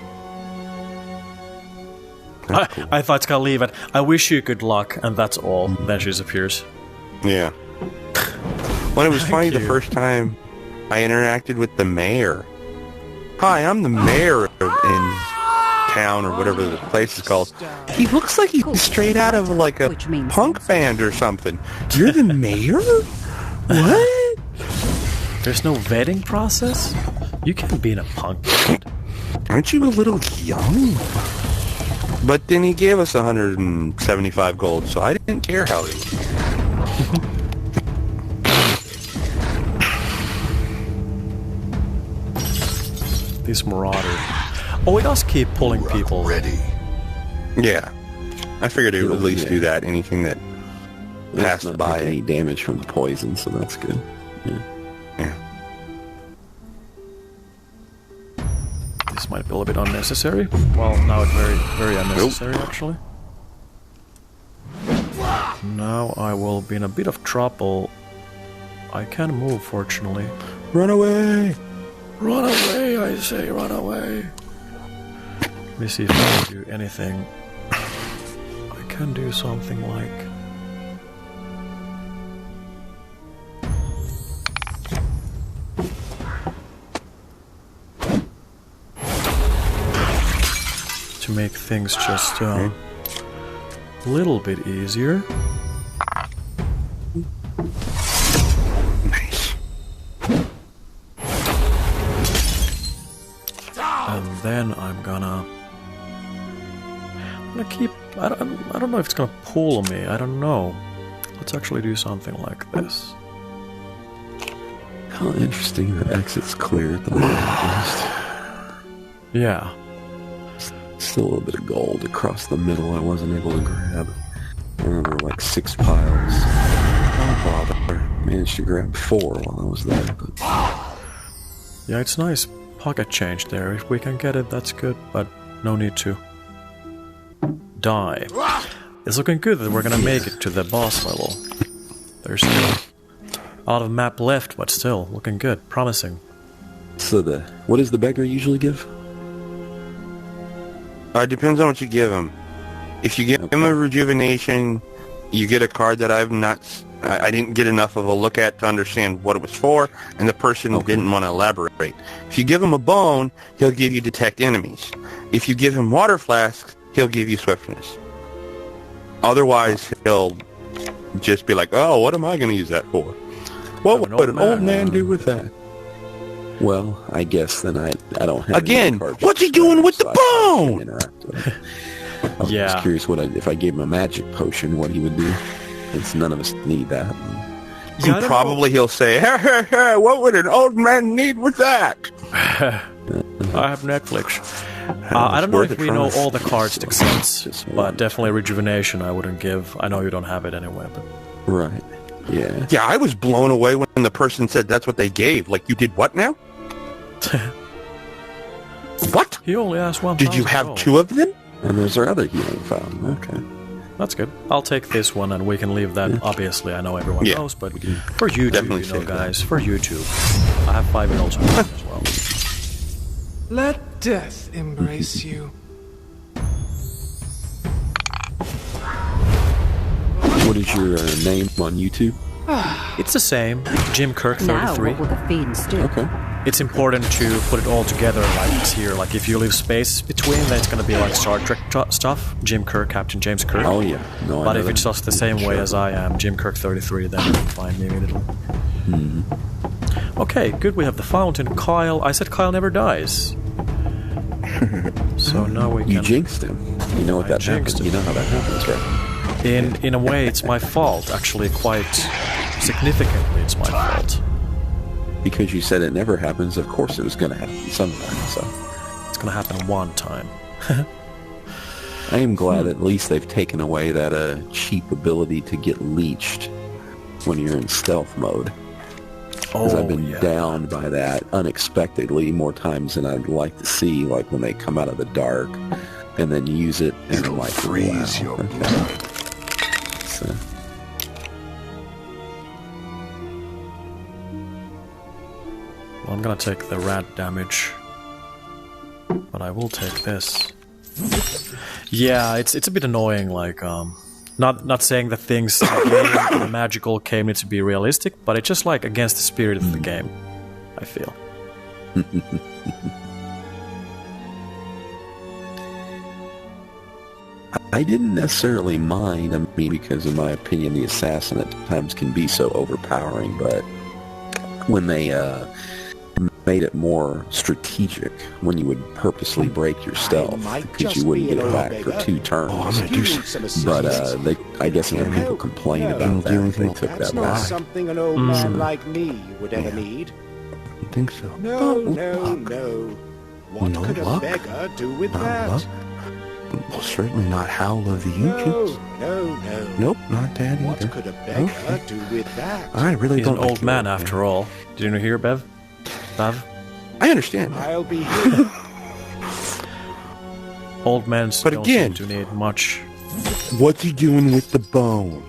I thought it's gonna leave it. I wish you good luck, and that's all. Then she disappears. Yeah. Well, it was funny the you. first time I interacted with the mayor. Hi, I'm the mayor in town or whatever the place is called. He looks like he's straight out of like a Which means punk band or something. You're the mayor? What? There's no vetting process? You can't be in a punk band. Aren't you a little young? But then he gave us 175 gold, so I didn't care how he... These marauders. Oh, it does keep pulling people. Ready. Yeah. I figured it would at least Yeah. do that. Anything that It's passed not by taking any it. damage from the poison, so that's good. Yeah. Yeah. This might be a little bit unnecessary. Well, now it's very, very unnecessary, actually. Now I will be in a bit of trouble. I can move, fortunately. Run away! Run away, I say, run away. Let me see if I can do anything. I can do something like... to make things just a little bit easier. Nice. And then I'm gonna keep... I don't know if it's gonna pull me. I don't know. Let's actually do something like this. How interesting. The exit's clear at the moment. Just Yeah. still a little bit of gold across the middle I wasn't able to grab. And there were like 6 piles. Don't bother. Managed to grab 4 while I was there. But Yeah, it's nice pocket change there. If we can get it, that's good, but no need to die. It's looking good that we're gonna make it to the boss level. There's still a lot of map left, but still looking good, promising. so what does the beggar usually give? It depends on what you give him. If you give him a rejuvenation, you get a card that I didn't get enough of a look at to understand what it was for, and the person didn't want to elaborate. If you give him a bone, he'll give you detect enemies. If you give him water flasks, he'll give you swiftness. Otherwise, he'll just be like, oh, what am I going to use that for? What would an old man do with that? Well, I guess then I don't have Again, any cards what's he just doing yet, with so the I can't bone? interact with it. I was Yeah. just curious if I gave him a magic potion, what he would do. Since none of us need that. Yeah, I don't Probably he'll say, what would an old man need with that? I have Netflix. I don't know worth if a we try. know all the cards it accepts, Just but one. definitely rejuvenation I wouldn't give. I know you don't have it anyway, but... Right. Yeah. Yeah, I was blown away when the person said that's what they gave. Like, you did what now? What? He only asked one. Did you have 2 of them? And there's our other healing fountain. Okay. That's good. I'll take this one, and we can leave that. Obviously, I know everyone Yeah. knows, but for YouTube, Definitely you know, save that. guys, for YouTube, I have 5-year-olds on as well. Let death embrace you. What is your name on YouTube? It's the same, Jim Kirk Now, 33. what will the fiends do? Okay. It's important to put it all together like it's here. Like if you leave space between, then it's gonna be like Star Trek stuff. Jim Kirk, Captain James Kirk. Oh yeah. No, I But know if it's that. just the same way as I am, Jim Kirk 33, then you can find me immediately. Okay, good. We have the fountain. Kyle. I said Kyle never dies. So now we can. You jinxed him. You know what I that jinxed happens. him. You know how that happens, right? In a way, it's my fault. Actually, quite significantly, it's my fault. Because you said it never happens, of course it was going to happen sometime. So It's gonna happen one time. I am glad at least they've taken away that cheap ability to get leeched when you're in stealth mode. Because I've been yeah. downed by that unexpectedly more times than I'd like to see, like when they come out of the dark and then use it and I'm like, freeze wow, your okay. So, Well, I'm gonna take the rat damage, but I will take this. Yeah, it's a bit annoying. Like, not saying that things in the game, the magical game need to be realistic, but it's just like against the spirit of the game. I feel. I didn't necessarily mind, I mean, because in my opinion the assassin at times can be so overpowering, but when they made it more strategic, when you would purposely break your stealth because you wouldn't get it back for 2 turns. But I guess some people complain about that. They took that not back. something an old man like me would ever need. I think so. No, no. What No could a luck? beggar do with Not that? luck? Well, certainly not Howl of the No, Ancients. no. Nope, not that What either. could a beggar do with that? I really He's don't an like old you, man after all. Did you hear, Bev? Bev? I understand. I'll be here. Old men But don't again- seem to need much. What's he doing with the bone?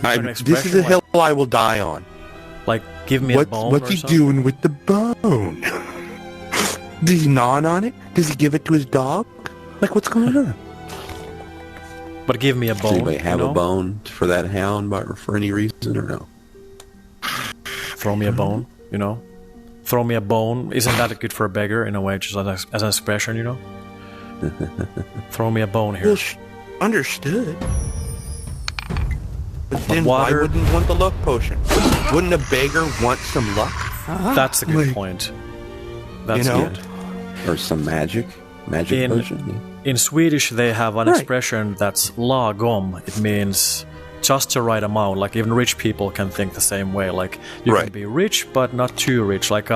An This is expression a hill I will die on. Like, give me a bone What's or he something? doing with the bone? Does he gnaw on it? Does he give it to his dog? Like, what's going on? But give me a Does bone. anybody have you know? a bone for that hound for any reason or no? Throw me a bone, you know? Throw me a bone. Isn't that good for a beggar in a way, just as an expression, you know? Throw me a bone here. Well, understood. But then water- why wouldn't you want the luck potion? Wouldn't a beggar want some luck? That's a good Like, point. That's you know? good. Or some magic In- potion? Yeah. In Swedish, they have an Right. expression that's lagom. It means just the right amount. Like, even rich people can think the same way. Like, you can Right. be rich, but not too rich. Like,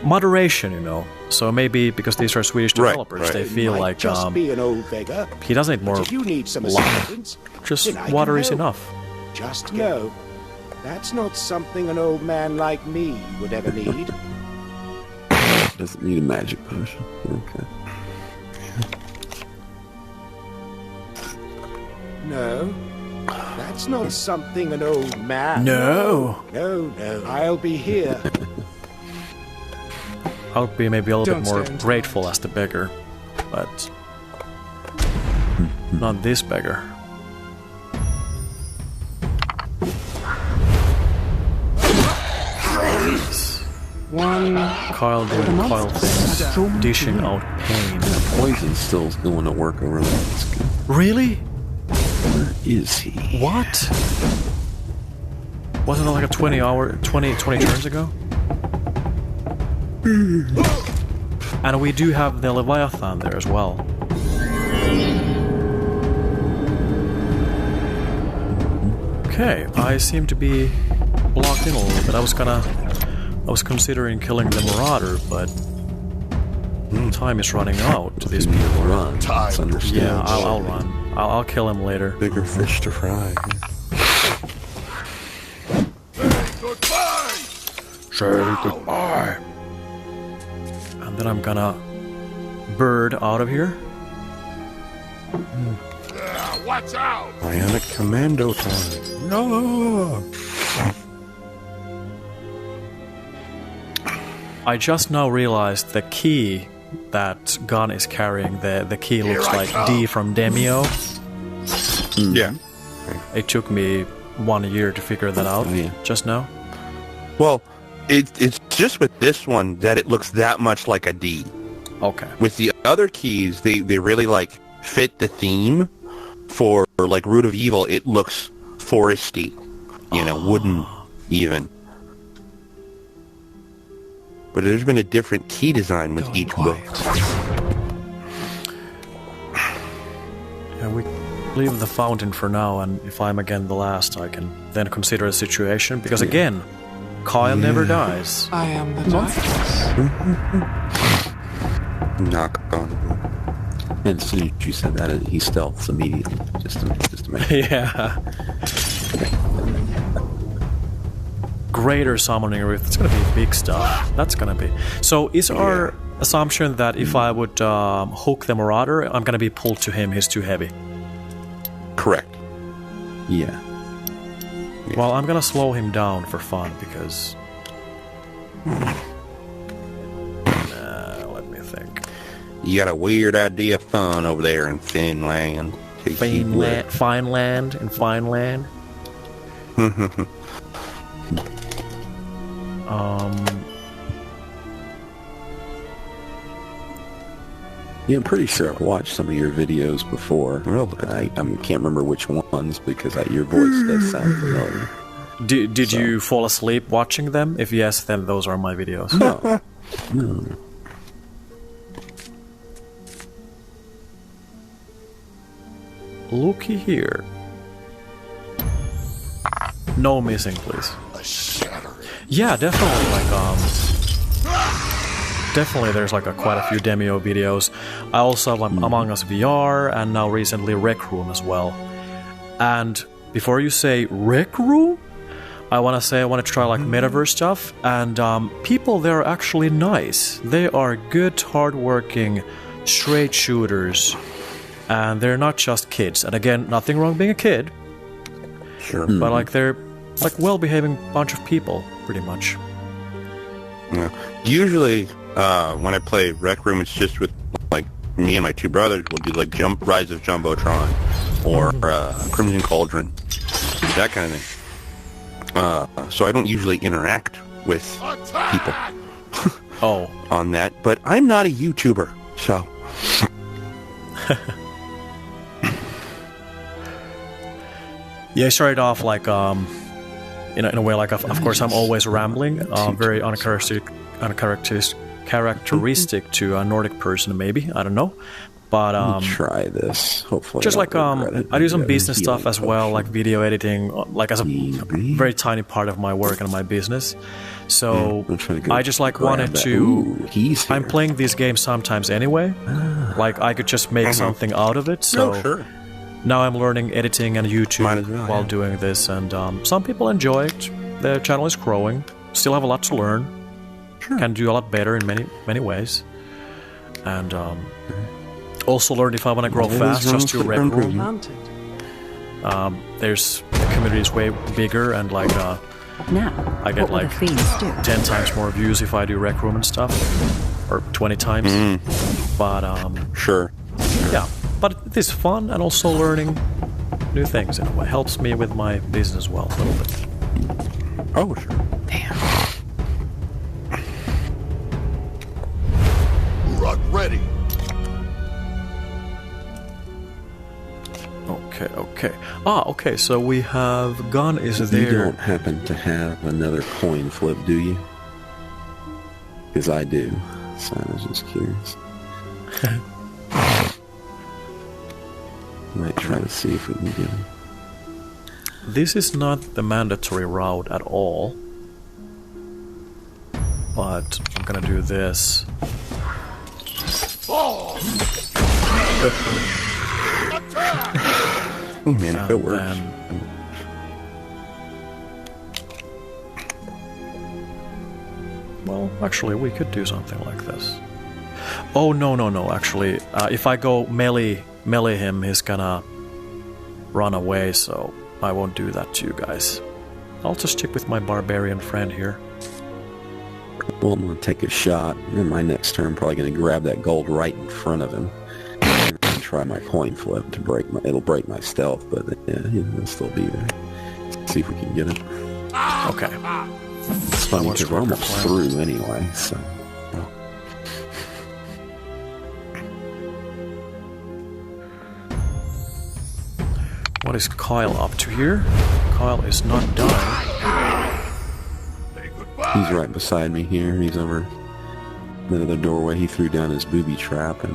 moderation, you know? So maybe because these are Swedish Right, developers, right. they feel Might like just be an old beggar. he doesn't need more. If you need some luck. assistance, Just then I can water is help. enough. Just know, that's not something an old man like me would ever need. Doesn't need a magic potion. Okay. No, that's not something an old man. No. No. I'll be here. I'll be maybe a little bit Don't more stand. grateful as the beggar, but not this beggar. One. Kyle doing Kyle things, dishing out pain. Poison still's going to work over there. That's good. Really? Where is he? What? Wasn't it like a 20 turns ago? And we do have the Leviathan there as well. Okay, I seem to be blocked in a little bit. I was considering killing the Marauder, but time is running out to these people. Run. It's understandable. Yeah, I'll run. I'll kill him later. Bigger fish to fry. Say goodbye. And then I'm gonna bird out of here. Watch out! Bionic commando time. No. I just now realized the key that Gun is carrying, the key looks like D from Demeo. Yeah. It took me 1 year to figure that out just now. Well, it's just with this one that it looks that much like a D. Okay. With the other keys, they really like fit the theme. For like Root of Evil, it looks foresty, wooden even. But there's been a different key design with each book. Yeah, we leave the fountain for now, and if I'm again the last, I can then consider the situation. Because again, Kyle never dies. I am the darkness. Knock on wood. And as soon as you said that, he stealths immediately. Just to make Yeah. Greater summoning wraith. That's gonna be big stuff. That's gonna be. So is our assumption that if I would hook the Marauder, I'm gonna be pulled to him? He's too heavy. Correct. Yeah. Well, I'm gonna slow him down for fun because. Let me think. You got a weird idea of fun over there in Finland. Fineland in Fineland. Yeah, I'm pretty sure I've watched some of your videos before. I can't remember which ones because your voice does sound familiar. Did you fall asleep watching them? If yes, then those are my videos. No. No. Looky here. No missing, please. Yeah, definitely. Definitely, there's quite a few Demeo videos. I also have Among Us VR, and now recently Rec Room as well. And before you say Rec Room, I want to try metaverse stuff. And people there are actually nice. They are good, hardworking, straight shooters. And they're not just kids. And again, nothing wrong being a kid. Sure. But they're well-behaving bunch of people, pretty much. Yeah. Usually, when I play Rec Room, it's just with me and my two brothers. We'll do Rise of Jumbotron or Crimson Cauldron, that kind of thing. So I don't usually interact with people on that. But I'm not a YouTuber, so. Yeah, I started off in a way of course I'm always rambling, very uncharacteristic to a Nordic person, maybe, I don't know, but try this. Hopefully, just I do some business stuff as well, like video editing, as a very tiny part of my work and my business. So I just wanted to. I'm playing these games sometimes anyway. I could just make something out of it. So. Sure. Now I'm learning editing and YouTube while doing this, and some people enjoy it. The channel is growing. Still have a lot to learn. Sure. Can do a lot better in many ways. And also learn if I want to grow fast, just do Rec Room. There's the community is way bigger, and now, I get 10 times more views if I do Rec Room and stuff, or 20 times. But sure. Yeah. But it's fun and also learning new things. It helps me with my business as well, a little bit. Oh, sure. Damn. Uhrak ready. Okay. Okay, so we have Gun is there. You don't happen to have another coin flip, do you? Because I do. So I was just curious. Might try to see if we can get him. This is not the mandatory route at all. But I'm gonna do this. Fall! Oh man, if it works. Well, actually, we could do something like this. Oh, no. Actually, if I go melee him, he's gonna run away, so I won't do that to you guys. I'll just stick with my barbarian friend here. Well, I'm going to take a shot. In my next turn, I'm probably going to grab that gold right in front of him. And try my coin flip to break my... It'll break my stealth, but yeah, it'll still be there. See if we can get it. Okay. It's funny because we're almost through anyway, so... What is Kyle up to here? Kyle is not done. He's right beside me here. He's over the other doorway. He threw down his booby trap and...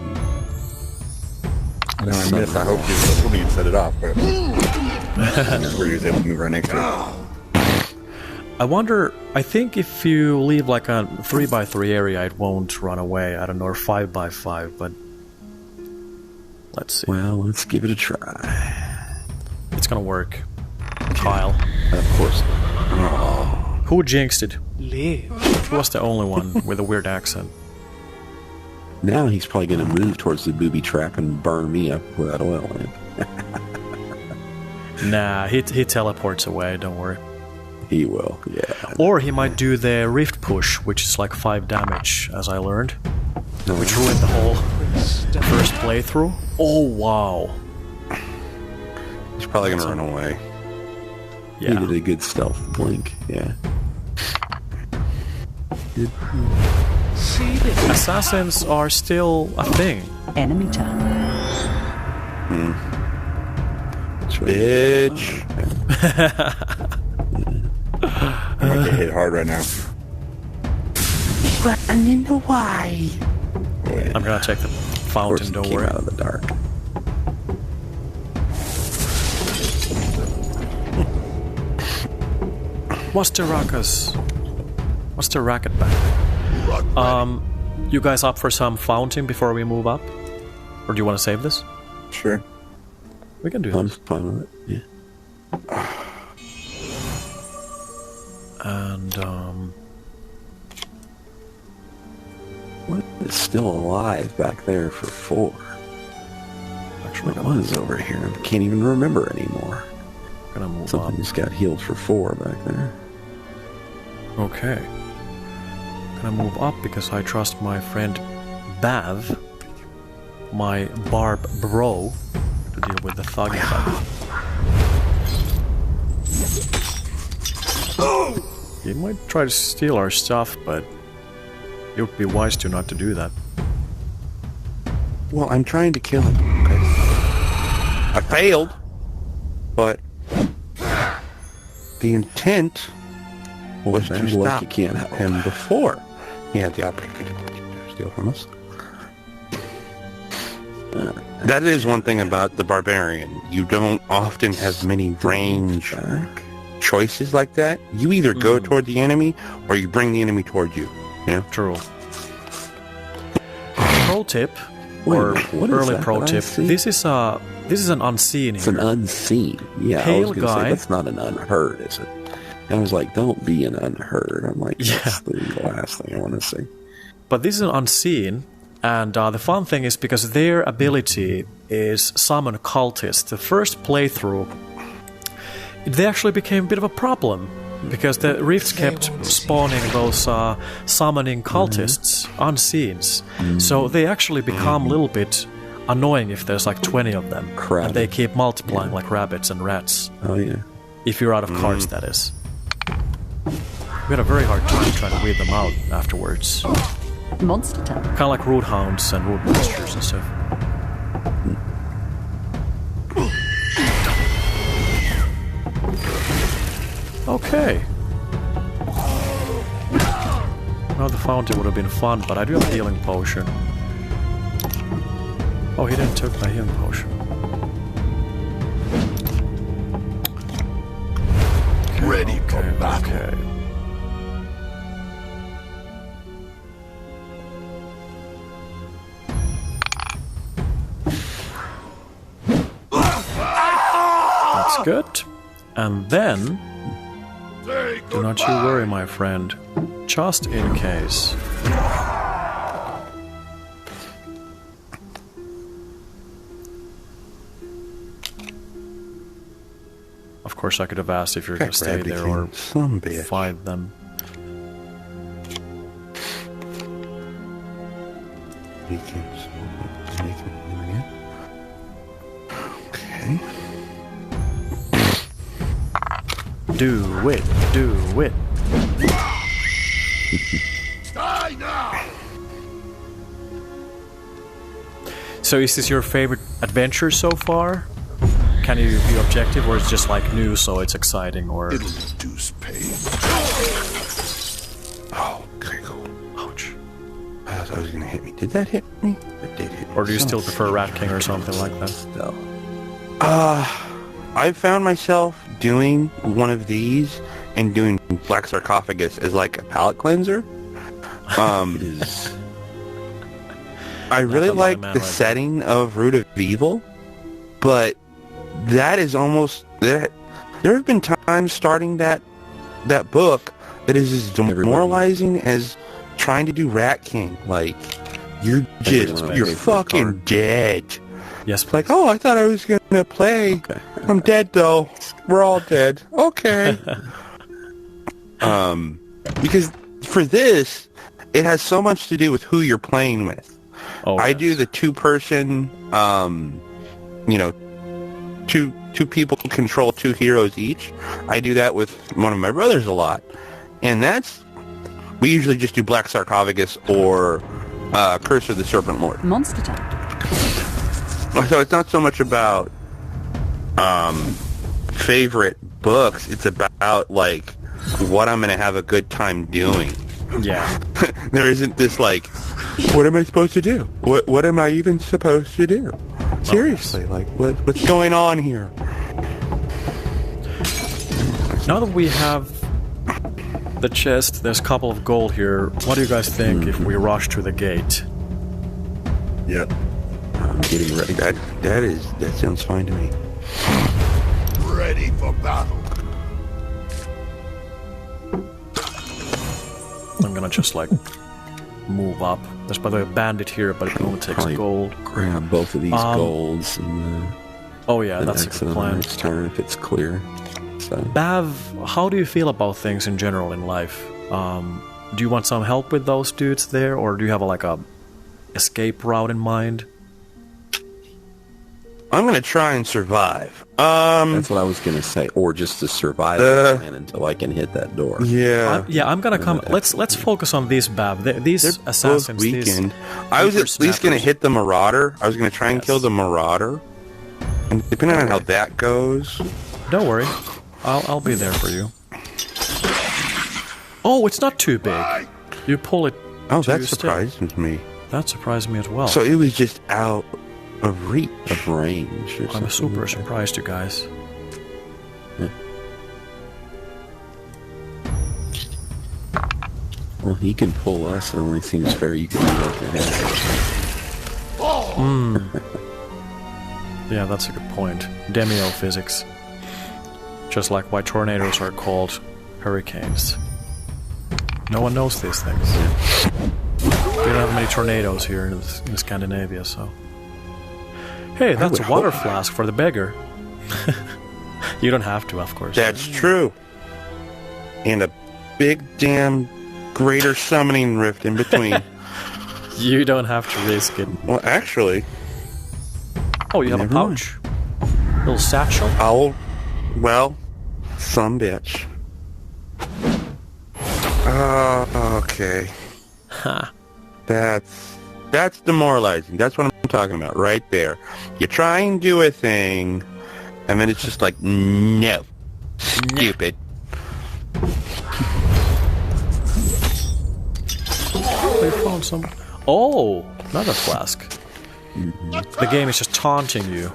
I missed. I hope he's hoping he'd set it off, but... That's where he was able to move right next to it. I wonder... I think if you leave like a 3x3 area, it won't run away. I don't know, or 5x5, but... Let's see. Well, let's give it a try. It's gonna work. Kyle. Of course. Oh. Who jinxed it? Live. Who was the only one with a weird accent? Now he's probably going to move towards the booby trap and burn me up with that oil lamp. Nah, he teleports away, don't worry. He will, yeah. Or he might do the rift push, which is like 5 damage, as I learned. Which ruined the whole first playthrough. Oh, wow. He's probably going to run away. Yeah. He did a good stealth blink, yeah. Good. Assassins are still a thing. Enemy turn. Bitch. I'm going to get hit hard right now. Running away. I'm going to check the fountain, don't worry. Out of the dark. What's the ruckus? What's the racket back? You guys up for some fountain before we move up? Or do you want to save this? Sure. We can do I'm this. fine with it, yeah. And, what is still alive back there for 4? Actually, what was over here? I can't even remember anymore. Gonna move Something just got healed for 4 back there. Okay. Gonna move up because I trust my friend Bav, my barb bro, to deal with the thug. He might try to steal our stuff, but it would be wise to not to do that. Well, I'm trying to kill him. Okay. I failed, but the intent was to stop him before he had the opportunity to steal from us. That is one thing about the barbarian. You don't often have many range choices like that. You either go toward the enemy or you bring the enemy toward you. Yeah, true. Pro tip, or early pro tip. This is an unseen. It's an unseen. Yeah, Pale I was going to say guy. that's not an unheard, is it? And I was like, don't be an unheard. I'm like, that's the last thing I want to see. But this is an unseen, and the fun thing is because their ability is summon cultists. The first playthrough, they actually became a bit of a problem because the rifts kept spawning those summoning cultists, unseens. So they actually become a little bit annoying if there's like 20 of them. And they keep multiplying like rabbits and rats. Oh, yeah. If you're out of cards, that is. We had a very hard time trying to weed them out afterwards. Monster tap. Kind of like root hounds and root monsters and stuff. Okay. Well, the fountain would have been fun, but I do have a healing potion. Oh, he didn't take my healing potion. Okay, Ready for battle. Okay. good. And then, Say do not you goodbye. worry, my friend. Just in case. Of course, I could have asked if you're going to stay there or Some bitch. fight them. Okay. Do it, do it. Die now. So is this your favorite adventure so far? Can you be objective, or it's just like new, so it's exciting, or... It'll reduce pain. Oh, okay, cool. Ouch. I thought it was gonna hit me. Did that hit me? It did hit me. Or do you still Son of prefer a Rat King or something like that? No. I found myself doing one of these and doing Black Sarcophagus as like a palate cleanser. It is. I really a lot of like man the right setting of Root of Evil, but that is almost that. There have been times starting that book that is as demoralizing as trying to do Rat King. Like you're Everyone okay for fucking card? dead. Yes, It's like, oh, I thought I was gonna play. Okay. I'm dead though. We're all dead. Okay. Because for this, it has so much to do with who you're playing with. Oh, I yes. do the two-person, two people control two heroes each. I do that with one of my brothers a lot. And we usually just do Black Sarcophagus or Curse of the Serpent Lord. Monster type. So it's not so much about favorite books. It's about, like, what I'm going to have a good time doing. Yeah. There isn't this, like, what am I supposed to do? What am I even supposed to do? Seriously, like, what's going on here? Now that we have the chest, there's a couple of gold here. What do you guys think if we rush to the gate? Yep. I'm getting ready. That sounds fine to me. Ready for battle. I'm gonna just, like, move up. There's by the way a bandit here, but it only takes Probably gold. Grab both of these golds and Oh yeah, then that's a exit good on the plan. next turn if it's clear. So Bav, how do you feel about things in general in life? Do you want some help with those dudes there, or do you have like a escape route in mind? I'm gonna try and survive. that's what I was gonna say, or just to survive until I can hit that door. Yeah. I'm gonna come. Let's focus on these Bav. These They're assassins. both These weakened. I was at least going to whippersnappers. hit the Marauder. I was going to try and kill the Marauder. And depending on how that goes... Don't worry, I'll be there for you. Oh, it's not too big. You pull it. Oh, to that your stick. surprises me. That surprised me as well. So it was just out of reach. Of range or something. I'm super like that. surprised, you guys. Well, he can pull us. It only seems fair you can work ahead. Yeah, that's a good point. Demeo physics. Just like why tornadoes are called hurricanes. No one knows these things. We don't have many tornadoes here in Scandinavia, so... Hey, that's a water flask for the beggar. You don't have to, of course. That's true. And a big damn greater summoning rift in between. You don't have to risk it. Well, actually, Oh, you have a Never pouch? Little satchel? well, some bitch. Okay. Ha. That's demoralizing. That's what I'm talking about right there. You try and do a thing, and then it's just like, no. Stupid. They found some... Oh! Another flask. The game is just taunting you.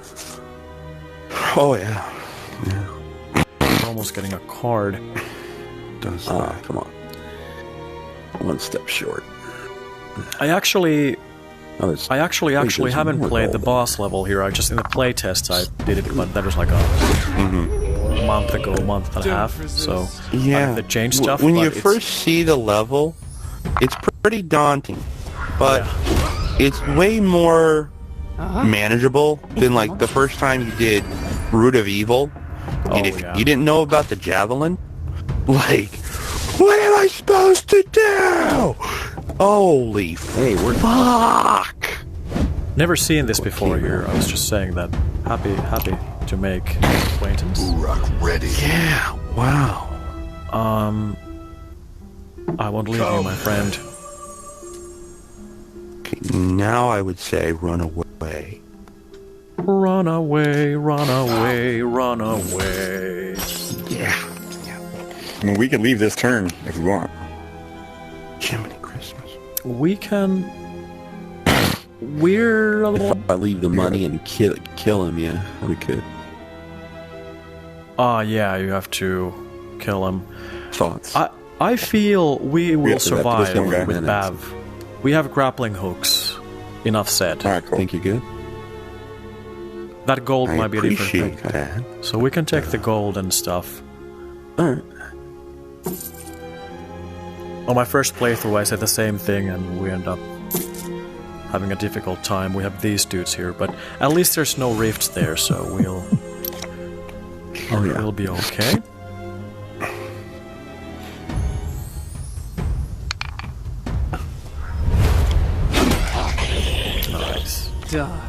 Oh, yeah. You're almost getting a card. Does Come on. One step short. I actually I actually haven't played the boss level here. I just in the playtest I did it, but that was like a month and a half. So Yeah, they changed stuff. When but you it's- first see the level, it's pretty daunting, but it's way more manageable than like the first time you did Root of Evil. And if you didn't know about the javelin, like, what am I supposed to do? Holy fuck! Never seen this before here. I was just saying that. Happy to make acquaintance. Uhrak ready. Yeah, wow. I won't leave you, my friend. Okay, now I would say run away. Run away, run away, run away. Yeah. I mean, we could leave this turn if we want. Jiminy Christmas. We can... We're a little... If I leave the money and kill him, yeah, we could. Yeah, you have to kill him. Thoughts? I feel we will have to survive this one guy. with Bav. We have grappling hooks. Enough said. All right, cool. Think you're good? That gold I might be a different appreciate thing. that. So we can take the gold and stuff. Alright. On my first playthrough I said the same thing and we end up having a difficult time. We have these dudes here, but at least there's no rifts there, so we'll be okay. Nice. Die.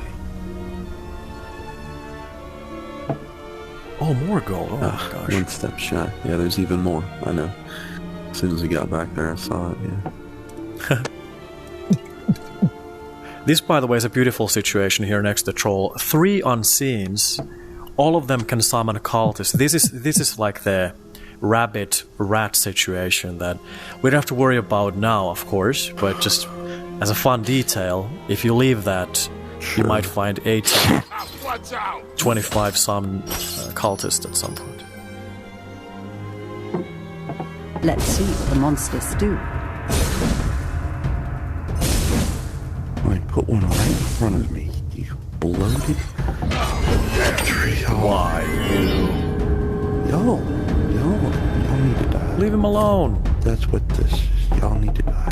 Oh, more gold. Oh my gosh. One step shy. Yeah, there's even more. I know. As soon as we got back there, I saw it, yeah. This, by the way, is a beautiful situation here next to Troll. 3 unseens. All of them can summon cultists. This is like the rabbit-rat situation that we don't have to worry about now, of course, but just as a fun detail, if you leave that, you might find 18, 25 summon cultists at some point. Let's see what the monsters do. I put one right in front of me. You bloated. Why? Y'all need to die. Leave him alone. That's what this is. Y'all need to die. I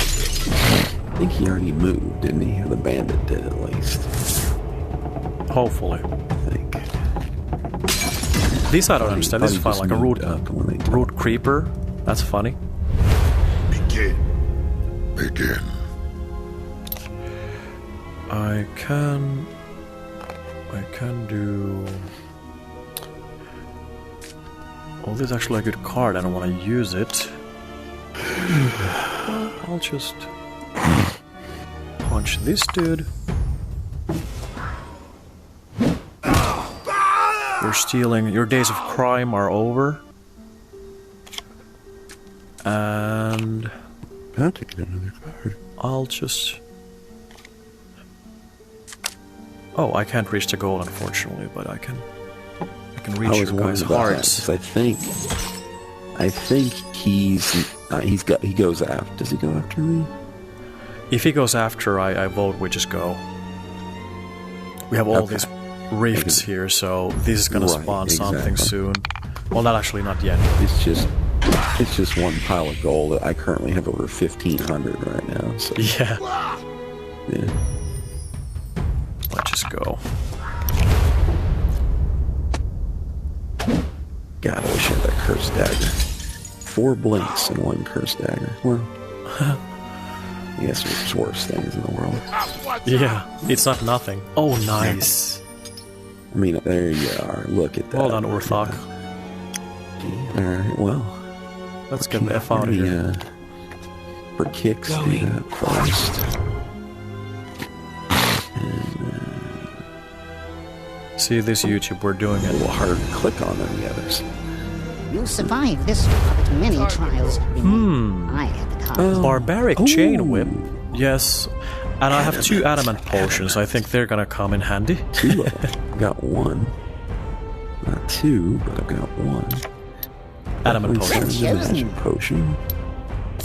think he already moved, didn't he? Or the bandit did at least. Hopefully. I think. These I don't understand. This is fine, like a root creeper. That's funny. Begin. I can do... Oh, this is actually a good card. I don't want to use it. I'll just punch this dude. You're stealing. Your days of crime are over. And I'll take another card. I'll just... Oh, I can't reach the goal, unfortunately, but I can reach your guys' hearts. I think he goes after. Does he go after me? If he goes after, I vote we just go. We have all these rifts here, so this is gonna spawn something soon. Well, not actually, not yet. It's just one pile of gold. I currently have over 1,500 right now. So Yeah. yeah. Let's just go. God, I wish I had that cursed dagger. 4 blinks and 1 cursed dagger. Well, I guess there's worse things in the world. Yeah, it's not nothing. Oh, nice. I mean, there you are. Look at that. Well done, Uhrak. Alright, well. Let's get the F out of here. For kicks, do that first. See this YouTube, we're doing A it. little harder to click on than the others. You'll survive this, but many trials remain. I have the card. Barbaric Chain Whip. Yes. And I have 2 adamant potions. I think they're gonna come in handy. 2 of them. I've got 1. Not 2, but I've got 1. Adamant potions. Magic potion.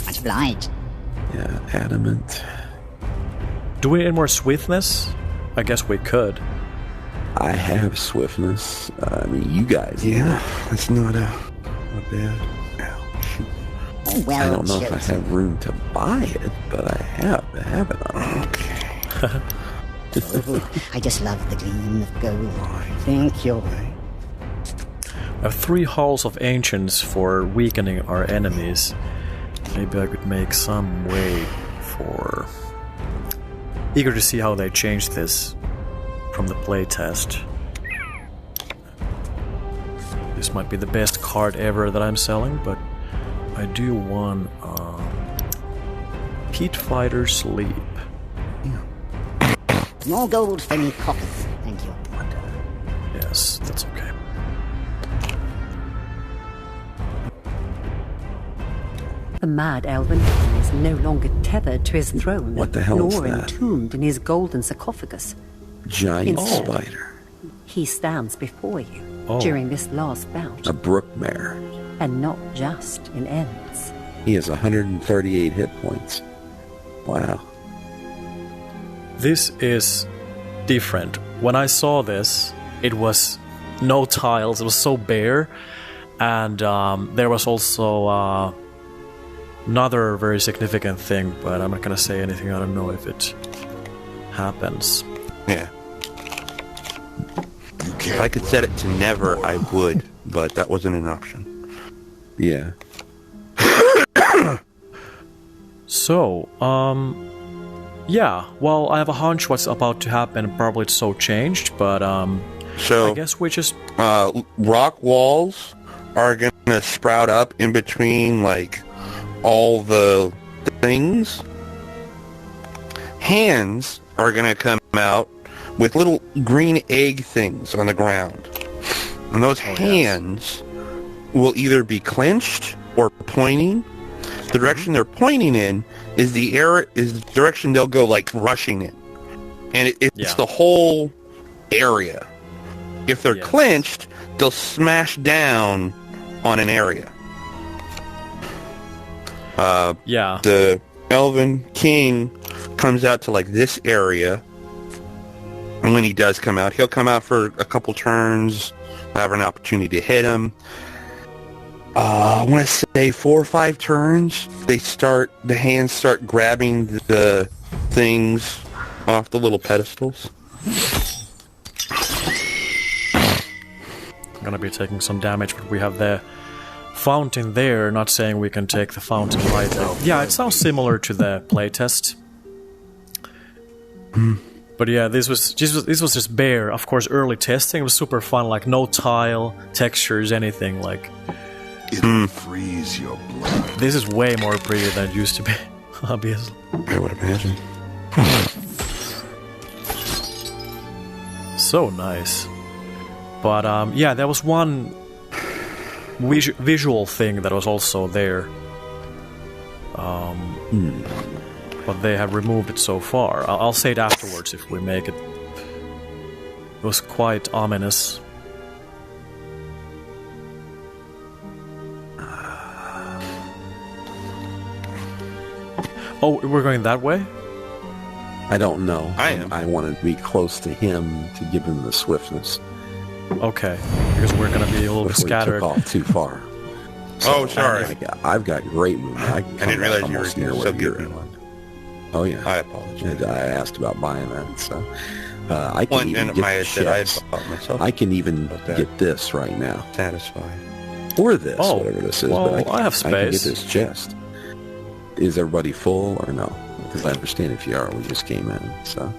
Much obliged. Yeah, adamant. Do we need more swiftness? I guess we could. I have swiftness. I mean, you guys. Yeah, that's not bad. Oh, well, I don't know if I chosen. have room to buy it, but I have it on. Okay. I just love the gleam of gold. Thank you. I have 3 halls of ancients for weakening our enemies. Maybe I could make some way for... Eager to see how they change this from the playtest. This might be the best card ever that I'm selling, but I do want Pete Fighter Sleep. More gold for me coffers. Thank you. Yes, that's okay. The mad Elven King is no longer tethered to his throne, What the hell is nor that? entombed in his golden sarcophagus. Giant Instead. spider. He stands before you Oh. during this last bout, A brookmare. and not just in ends. He has 138 hit points. Wow. This is different. When I saw this, it was no tiles, it was so bare, and there was also another very significant thing, but I'm not gonna say anything, I don't know if it happens. Yeah. You If can't I could set it to never, I would, but that wasn't an option. Yeah. So, yeah, well, I have a hunch what's about to happen, probably it's so changed, but So, I guess we just... rock walls are gonna sprout up in between, like, all the things. Hands are gonna come out with little green egg things on the ground. And those hands will either be clenched or pointing. The direction they're pointing in is the direction they'll go, like, rushing in. And it's the whole area. If they're clenched, they'll smash down on an area. The Elven King comes out to, like, this area. And when he does come out, he'll come out for a couple turns. I'll have an opportunity to hit him. I want to say 4 or 5 turns. The hands start grabbing the things off the little pedestals. I'm gonna be taking some damage, but we have the fountain there, not saying we can take the fountain right now. Yeah, it sounds similar to the playtest. But yeah, this was just bare. Of course, early testing was super fun, like no tile, textures, anything. Like it'll freeze your blood. This is way more pretty than it used to be, obviously. I would imagine. So nice. But yeah, there was one visual thing that was also there. But they have removed it so far. I'll say it afterwards if we make it. It was quite ominous. Oh, we're going that way? I don't know. I am. I wanted to be close to him to give him the swiftness. Okay, because we're gonna be a little bit Before he scattered. took off too far. Oh, sorry. I've got great movement. I didn't realize you were almost near so where good you're at at. it. Oh yeah. I apologize. And I asked about buying that, so I can One even and get my the said I had chest. bought myself. I can even About that. get this right now, Satisfied. or this, Oh, whatever this is. well, but I have I can get space. this chest. Is everybody full or no? Because I understand if you are, we just came in. So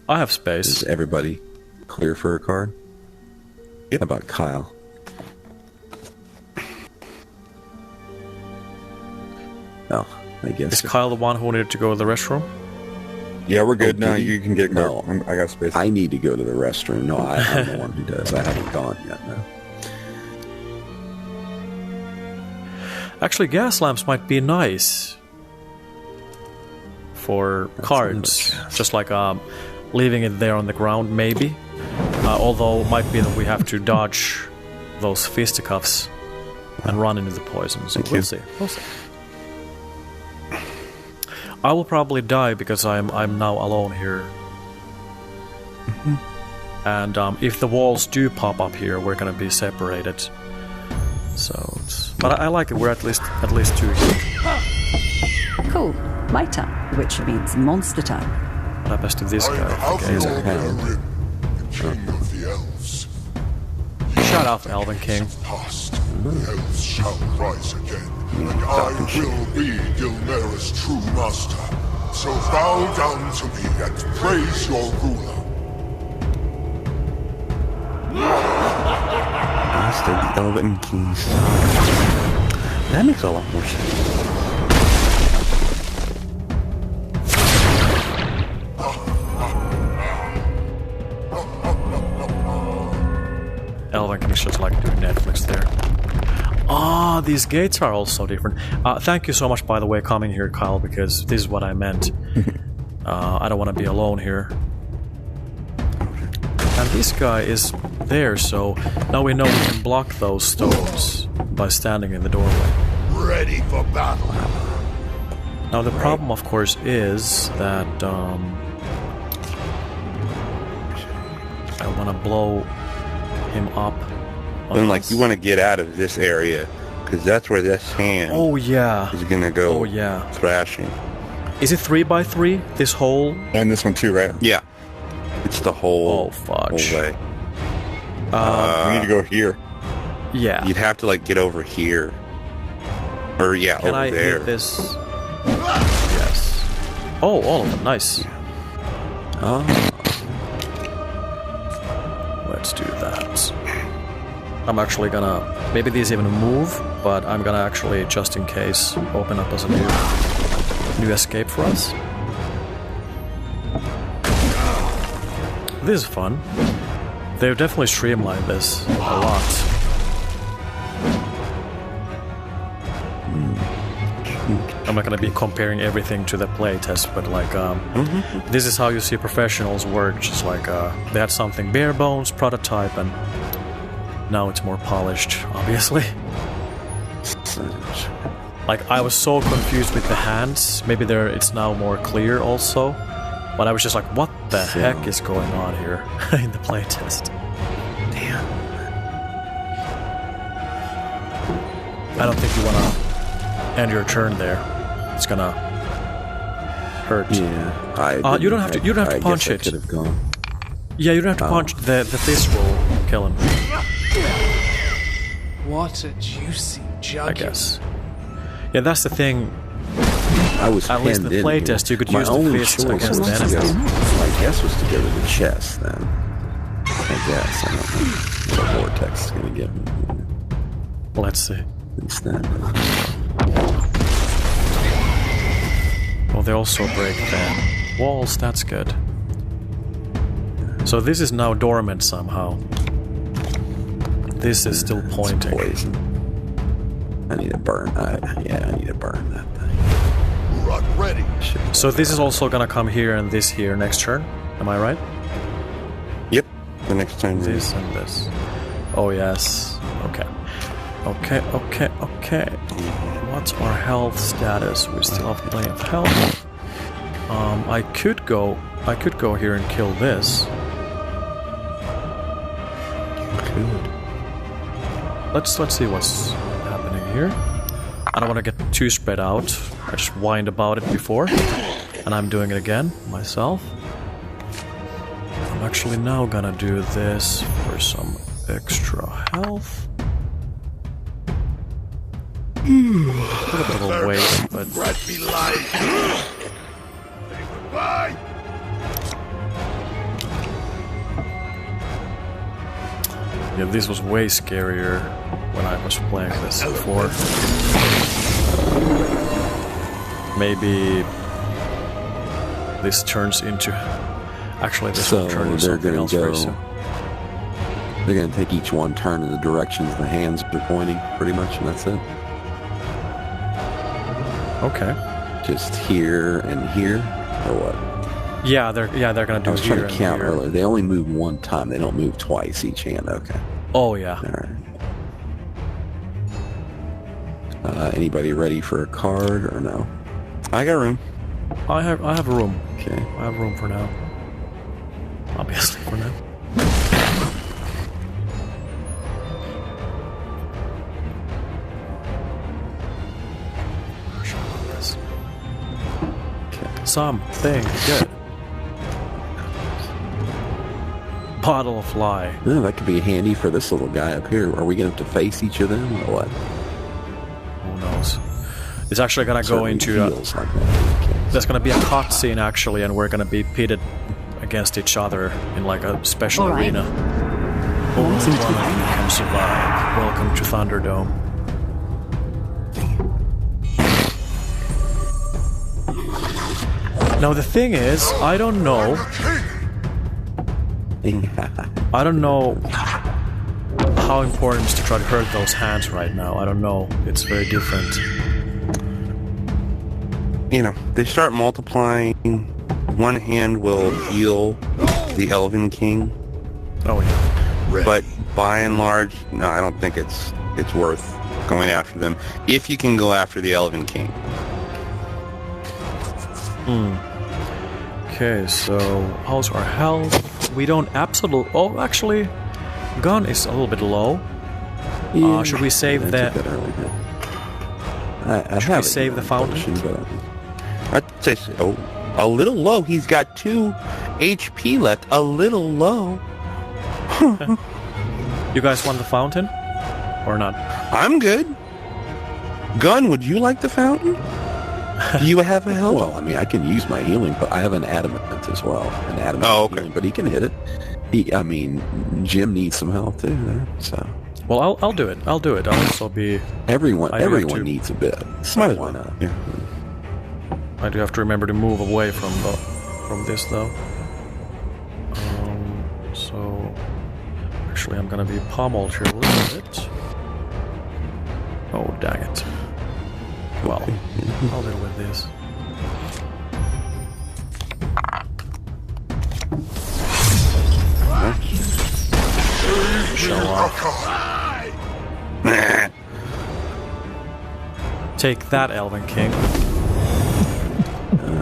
I have space. is everybody clear for a card? Yep. How about Kyle? Oh, I guess. Is Kyle the one who needed to go to the restroom? Yeah, we're good Oh, now. did he? You can get No. card. I got space. I need to go to the restroom. No, I'm the one who does. I haven't gone yet. No. Actually, gas lamps might be nice for cards. another Just like leaving it there on the ground, maybe. Although it might be that we have to dodge those fisticuffs and run into the poison. So we'll see. We'll see. I will probably die because I'm now alone here. And if the walls do pop up here, we're gonna be separated. So, but I like it. We're at least two here. Cool. My turn, which means monster time. What happens to this guy? Okay, he's a hand. The king of the elves. Shut up, Elven King. Past, the elves shall rise again, and I will be Gilmera's true master. So bow down to me and praise your ruler. Master the Elven King's son. That makes a lot more sense. Elven King's just like doing Netflix there. Ah, these gates are also different. Thank you so much, by the way, coming here, Kyle, because this is what I meant. I don't want to be alone here. And this guy is there, so now we know we can block those stones by standing in the doorway. Ready for battle. Now the problem, of course, is that I want to blow him up. And like you want to get out of this area because that's where this hand is gonna go thrashing. Is it 3x3? This whole and this one too, right? Yeah, it's the whole fudge. whole way. We need to go here. Yeah, you'd have to like get over here, or Can over I there. hit this? Yes. Oh, all of them. Nice. Let's do that. I'm actually gonna... Maybe these even move, but I'm gonna actually, just in case, open up as a new escape for us. This is fun. They've definitely streamlined this a lot. I'm not gonna be comparing everything to the playtest, but like, this is how you see professionals work. Just like, they had something bare bones, prototype, and now it's more polished, obviously. Like, I was so confused with the hands. Maybe it's now more clear also. But I was just like, what the heck is going on here in the playtest? Damn. I don't think you want to end your turn there. It's gonna hurt. Yeah, you don't have to. You don't have to punch it. Could have gone. Yeah, you don't have to punch the fist will kill him. What a juicy jugular. I guess. Yeah, that's the thing. I was at least in the playtest, you could use the fists against the enemies. My guess was to go to the chest then. I guess. I don't know what a vortex is going to give me. Let's see. Instead. Well, they also break the walls. That's good. So this is now dormant somehow. This is still pointing. Poison. I need to burn. I need to burn that thing. Rock ready. So this is also gonna come here and this here next turn. Am I right? Yep. The next time. This and this. Oh yes. Okay. Okay. What's our health status? We still have plenty of health. I could go here and kill this. Let's see what's happening here. I don't want to get too spread out. I just whined about it before, and I'm doing it again myself. I'm actually now gonna do this for some extra health. A little bit of a waste, but yeah, this was way scarier when I was playing this before. Maybe this turns into... Actually, this will turn into something else very soon. They're going to take each one turn in the directions the hands are pointing, pretty much, and that's it. Okay. Just here and here, or what? Yeah, they're gonna do it here. I was trying to count earlier. They only move one time. They don't move twice each hand. Okay. Oh yeah. All right. Anybody ready for a card or no? I got room. I have room. Okay. I have room for now. Obviously for now. Something good. Bottle of fly. Yeah, that could be handy for this little guy up here. Are we going to have to face each of them or what? Who knows? It's actually going to go into... Feels like that. There's going to be a cutscene actually, and we're going to be pitted against each other in like a special arena. Only one of you can survive. Welcome to Thunderdome. Now the thing is, I don't know. I don't know how important it is to try to hurt those hands right now. I don't know. It's very different. You know, they start multiplying. One hand will heal the Elven King. Oh yeah. But by and large, no, I don't think it's worth going after them. If you can go after the Elven King. Okay, so how's our health? We don't absolutely... Oh, actually, gun is a little bit low. Should we save that? Should we save the fountain? I'd say so. A little low. He's got 2 HP left. A little low. You guys want the fountain? Or not? I'm good. Gun, would you like the fountain? Do you have a health? Well, I mean, I can use my healing, but I have an adamant as well. An adamant healing, but he can hit it. I mean, Jim needs some health too there, so... Well, I'll do it. I'll do it. I'll also be... Everyone needs a bit. So might as why well. not? Yeah. I do have to remember to move away from this though. So actually, I'm gonna be pummeled here a little bit. Oh dang it! Well, I'll deal with this. Show off. Take that, Elven King.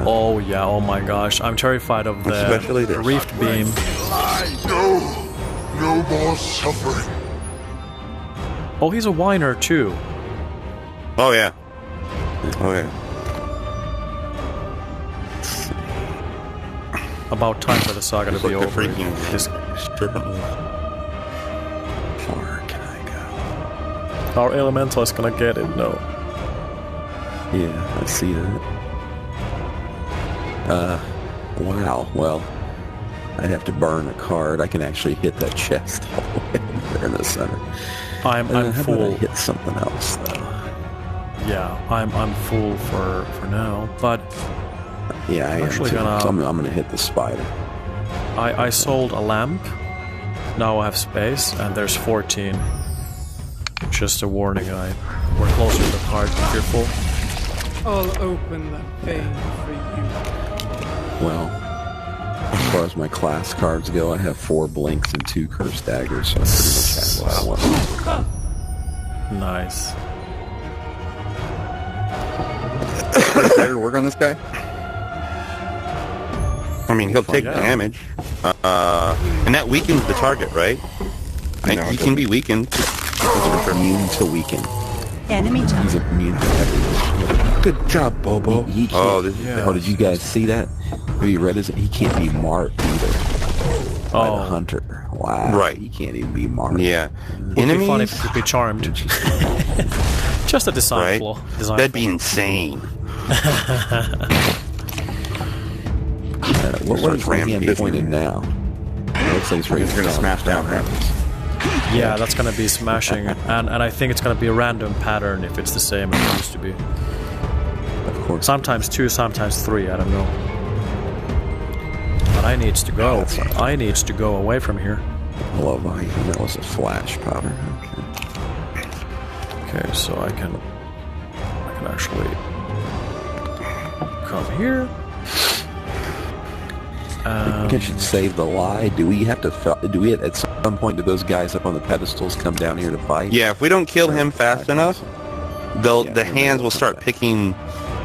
Oh yeah, oh my gosh, I'm terrified of the Rift Beam. No more suffering. Oh, he's a whiner too. Oh yeah. Oh yeah. About time for the saga to be over. This... Far can I go? Our elemental is gonna get it, no. Yeah, I see that. Wow, well, I'd have to burn a card. I can actually hit that chest all the way there in the center. I'm how full. about I hit something else, though? Yeah, I'm full for now, but... Yeah, I am actually too. gonna... So I'm gonna hit the spider. I sold a lamp. Now I have space, and there's 14. Just a warning, we're closer to the card, be careful. I'll open that vein for you. Well, as far as my class cards go, I have 4 blinks and 2 cursed daggers, so I pretty much have what I want. Nice. Better work on this guy? I mean, he'll take damage. And that weakens the target, right? He can be weakened. He's immune to weaken. Enemy time. He's immune to everything. Good job, Bobo. He can't, did you guys see that? Have you read his? He can't be marked either. By the hunter. Wow. Right. He can't even be marked. Yeah. Would be fun if he could be charmed. Just a design flaw. That'd be insane. What is Ram pointed now? It looks like he's ready to smash down. Yeah, that's gonna be smashing, and I think it's gonna be a random pattern if it's the same as it used to be. Of course. Sometimes 2, sometimes 3, I don't know. But I needs to go. I needs to go away from here. Hello, that was a flash powder. Okay, so I can actually come here. I think I should save the lie. Do we have to? Do we at some point do those guys up on the pedestals come down here to fight? Yeah, if we don't kill him fast enough, the hands will start picking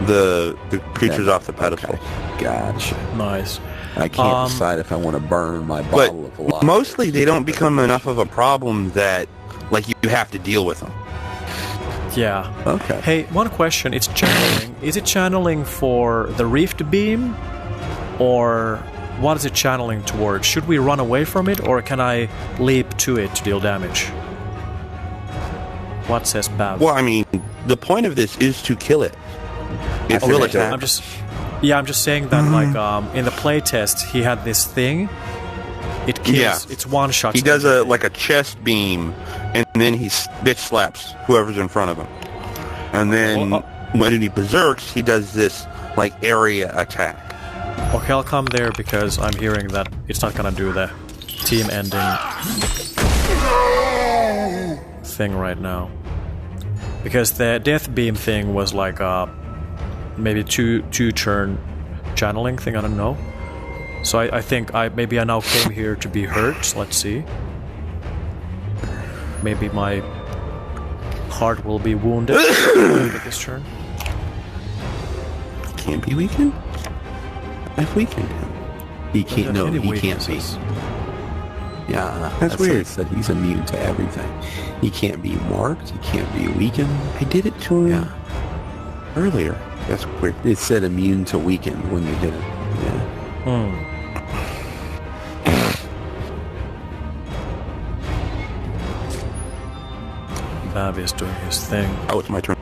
the creatures off the pedestal. Okay. Gotcha. Nice. I can't decide if I want to burn my But bottle of lava. mostly they don't become enough of a problem that like you have to deal with them. Yeah. Okay. Hey, one question. It's channeling. Is it channeling for the Rift Beam? Or what is it channeling towards? Should we run away from it, or can I leap to it to deal damage? What says Bav? Well, I mean, the point of this is to kill it. It will attack. I'm just saying that, like, in the playtest, he had this thing. It kills. Yeah. It's one shot. He does a chest beam, and then he bitch slaps whoever's in front of him. And then when he berserks, he does this like area attack. Okay, I'll come there because I'm hearing that it's not gonna do the team ending thing right now. Because the death beam thing was like maybe two turn channeling thing. I don't know. So I think maybe I now came here to be hurt. Let's see. Maybe my heart will be wounded this turn. Can't be weakened? I've weakened him. He can't. No, he can't be. Yeah, that's weird. It said he's immune to everything. He can't be marked. He can't be weakened. I did it to him earlier. That's weird. It said immune to weaken when you hit him. Yeah. Bavi is doing his thing. Oh, it's my turn.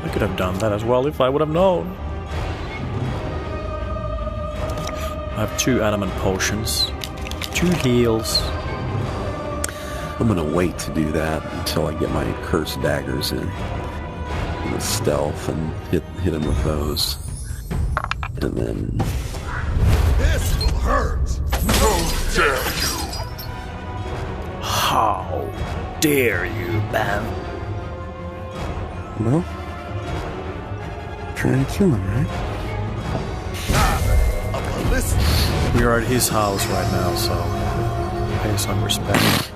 I could have done that as well if I would have known. I have 2 adamant potions, 2 heals. I'm gonna wait to do that until I get my cursed daggers in with stealth and hit him with those, and then. This will hurt. How dare you! How dare you, Bam? Well, trying to kill him, right? We are at his house right now, so pay some respect.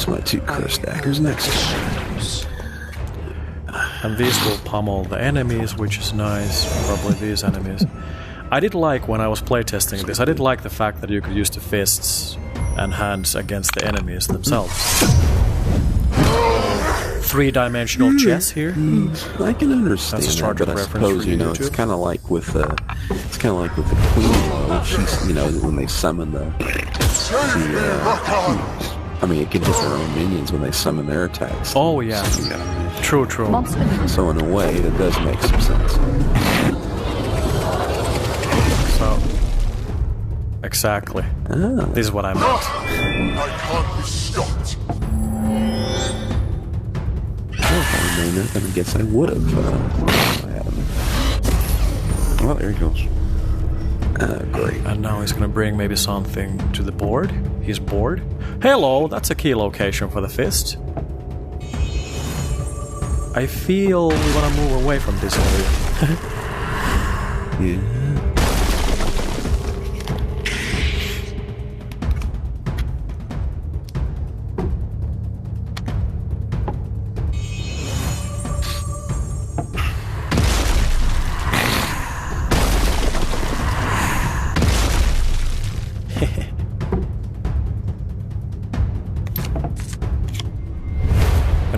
My 2 cursed daggers next time. And these will pummel the enemies, which is nice. Probably these enemies. I did like, when I was playtesting this, I did like the fact that you could use the fists and hands against the enemies themselves. 3-dimensional chess here. I can understand That's a Star Trek but I reference suppose, for you, it's kind of like with the Queen, though. She's, when they summon the I mean, it can hit their own minions when they summon their attacks. Oh, yeah. True. So in a way, that does make some sense. So, exactly. This is what I meant. I can't be stopped. Well, if I known that, then I guess I would have. Well, there he goes. Great. And now he's gonna bring maybe something to the board. He's bored. Hello, that's a key location for the fist. I feel we wanna move away from this area. Yeah.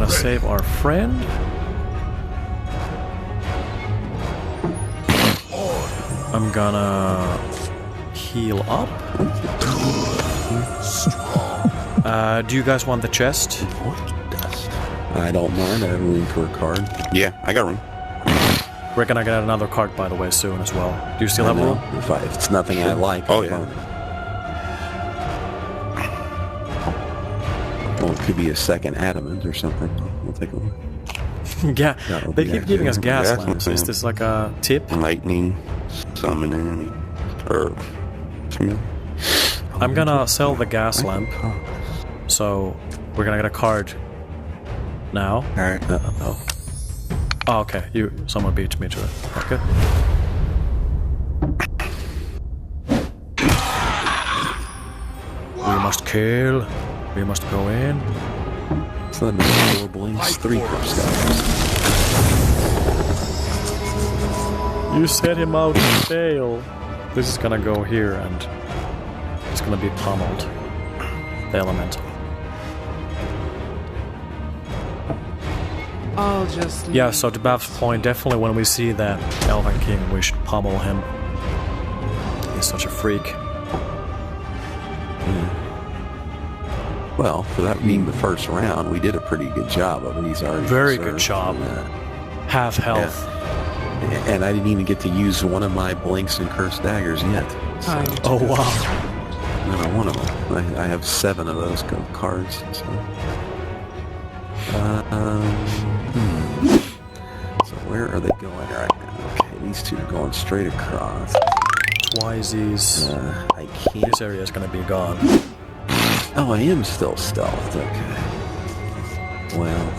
Save our friend. I'm gonna heal up. Do you guys want the chest? I don't mind. I have room for a card. Yeah, I got room. We're gonna get another card, by the way, soon as well. Do you still have room? If it's nothing I like. Oh, yeah. Well, it could be a second adamant or something. We'll take a look. Yeah, they keep giving us gas lamps. Is this like a tip? Lightning, summoning. Or I'm gonna sell the gas lamp. So we're gonna get a card now. Alright. Oh, okay. Someone beat me to it. Okay. We must kill. We must go in. So that makes 4 blinks, 3 curse daggers. You set him out to fail. This is gonna go here and it's gonna be pummeled. The elemental. I'll just... Yeah, so to Bav's point, definitely when we see that Elven King, we should pummel him. He's such a freak. Well, for that being the first round, we did a pretty good job of it. He's already Very good job. Half health. Yeah. And I didn't even get to use one of my blinks and cursed daggers yet. So. Oh, wow. No, one of them. I have 7 of those cards. So, so where are they going right now? Okay, these two are going straight across. Twizey's. I can't. This area is going to be gone. Oh, I am still stealthed. Okay. Well,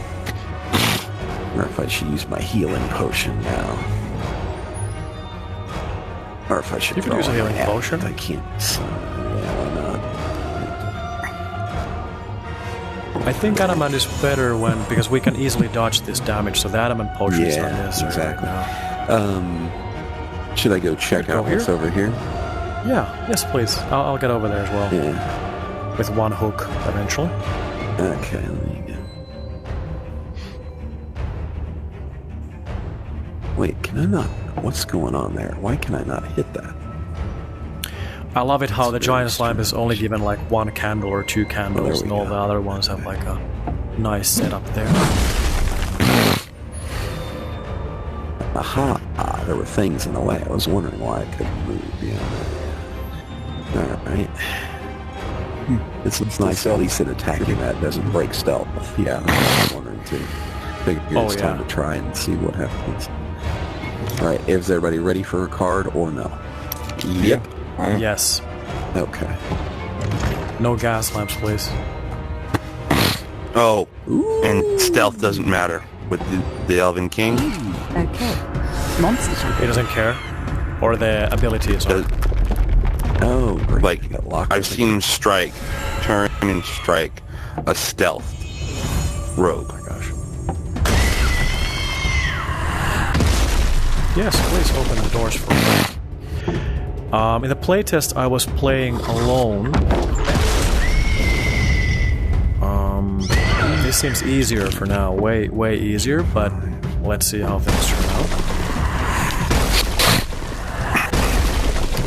I wonder if I should use my healing potion now. Or if I should You can use a healing potion. I can't. Yeah, why not? I think adamant is better because we can easily dodge this damage, so the adamant potion is not necessary. Exactly. Right now. Should I go check out what's over here? Yeah, yes please. I'll get over there as well. Yeah. With one hook, eventually. Okay, there you go. Wait, can I not? What's going on there? Why can I not hit that? I love it how the giant slime is only given like 1 candle or 2 candles, and all the other ones have like a nice setup there. Aha! There were things in the way. I was wondering why I couldn't move beyond that. Alright. It's nice at least that attacking that doesn't break stealth. Yeah, I was wondering too. Figure it's time to try and see what happens. Alright, is everybody ready for a card or no? Yep. Yes. Okay. No gas lamps, please. Oh, and stealth doesn't matter with the Elven King. Okay. Monster He doesn't care. Or the abilities. Oh, great. Like, I've seen him turn and strike a stealth rogue. Oh my gosh. Yes, please open the doors for me. In the playtest, I was playing alone. This seems easier for now. Way easier, but let's see how things turn out.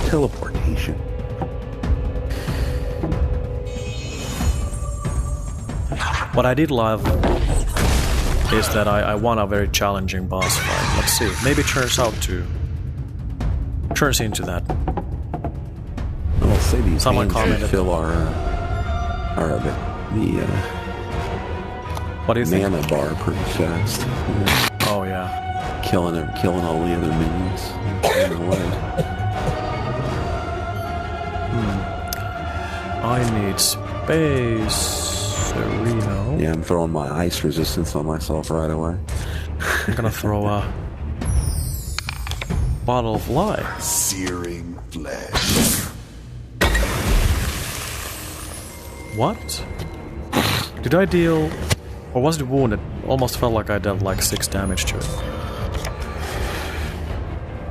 Teleportation. What I did love is that I won a very challenging boss fight. Let's see. Maybe it turns into that. I'll say these Someone hands commented. fill What do you think? mana bar pretty fast. Yeah. Oh yeah. Killing all the other minions. In a way. I need space, Reno. Yeah, I'm throwing my ice resistance on myself right away. I'm gonna throw a bottle of lye. Searing flesh. What? Did I deal... Or was it wounded? Almost felt like I dealt like 6 damage to it.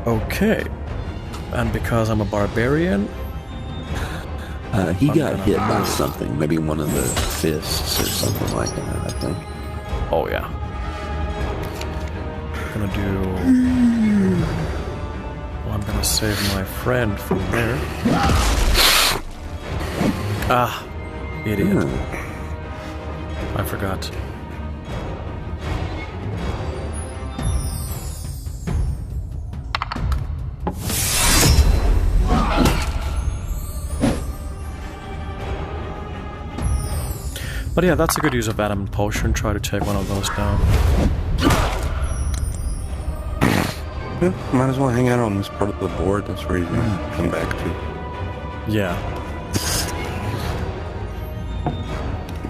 Okay. And because I'm a barbarian... He got hit by something. Maybe one of the fists or something like that, I think. Oh yeah. Gonna do... Well, I'm gonna save my friend from there. Ah, idiot. I forgot. But yeah, that's a good use of adamant potion. Try to take one of those down. Yeah, might as well hang out on this part of the board. That's where he's gonna come back to. Yeah.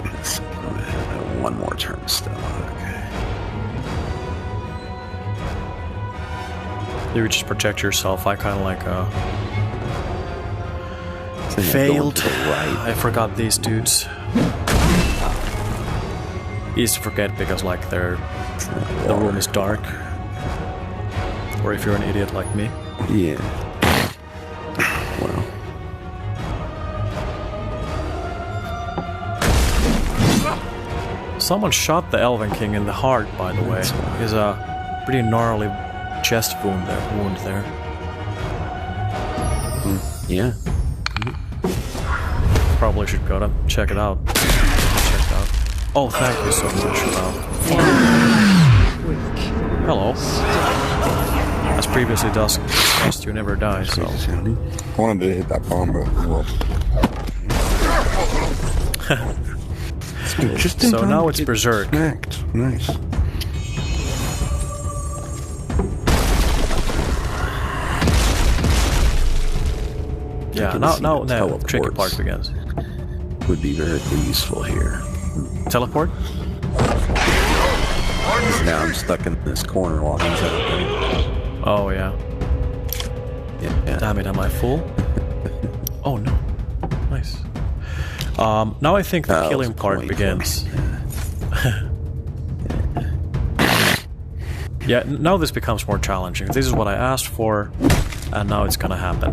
Yes. One more turn still. Okay. You would just protect yourself. I kind of like So yeah, failed. going to the right. I forgot these dudes. Easy to forget because like the room is dark. Or if you're an idiot like me. Yeah. Well. Someone shot the Elven King in the heart, by the way. He's a pretty gnarly chest wound there. Yeah. Probably should go to check it out. Check it out. Oh, thank you so much. Hello. As previously discussed, you never die, so... I wanted to hit that bomb, but... Well. Just in So time now to it's get Berserk. Snacked. Nice. Yeah, can now see the the tricky teleports. part begins. Would be very useful here. Teleport? Now I'm stuck in this corner while he's out there. Oh, yeah. Yeah. Damn it, am I full? Oh, no. Nice. Now I think the killing part begins. Yeah, now this becomes more challenging. This is what I asked for, and now it's gonna happen.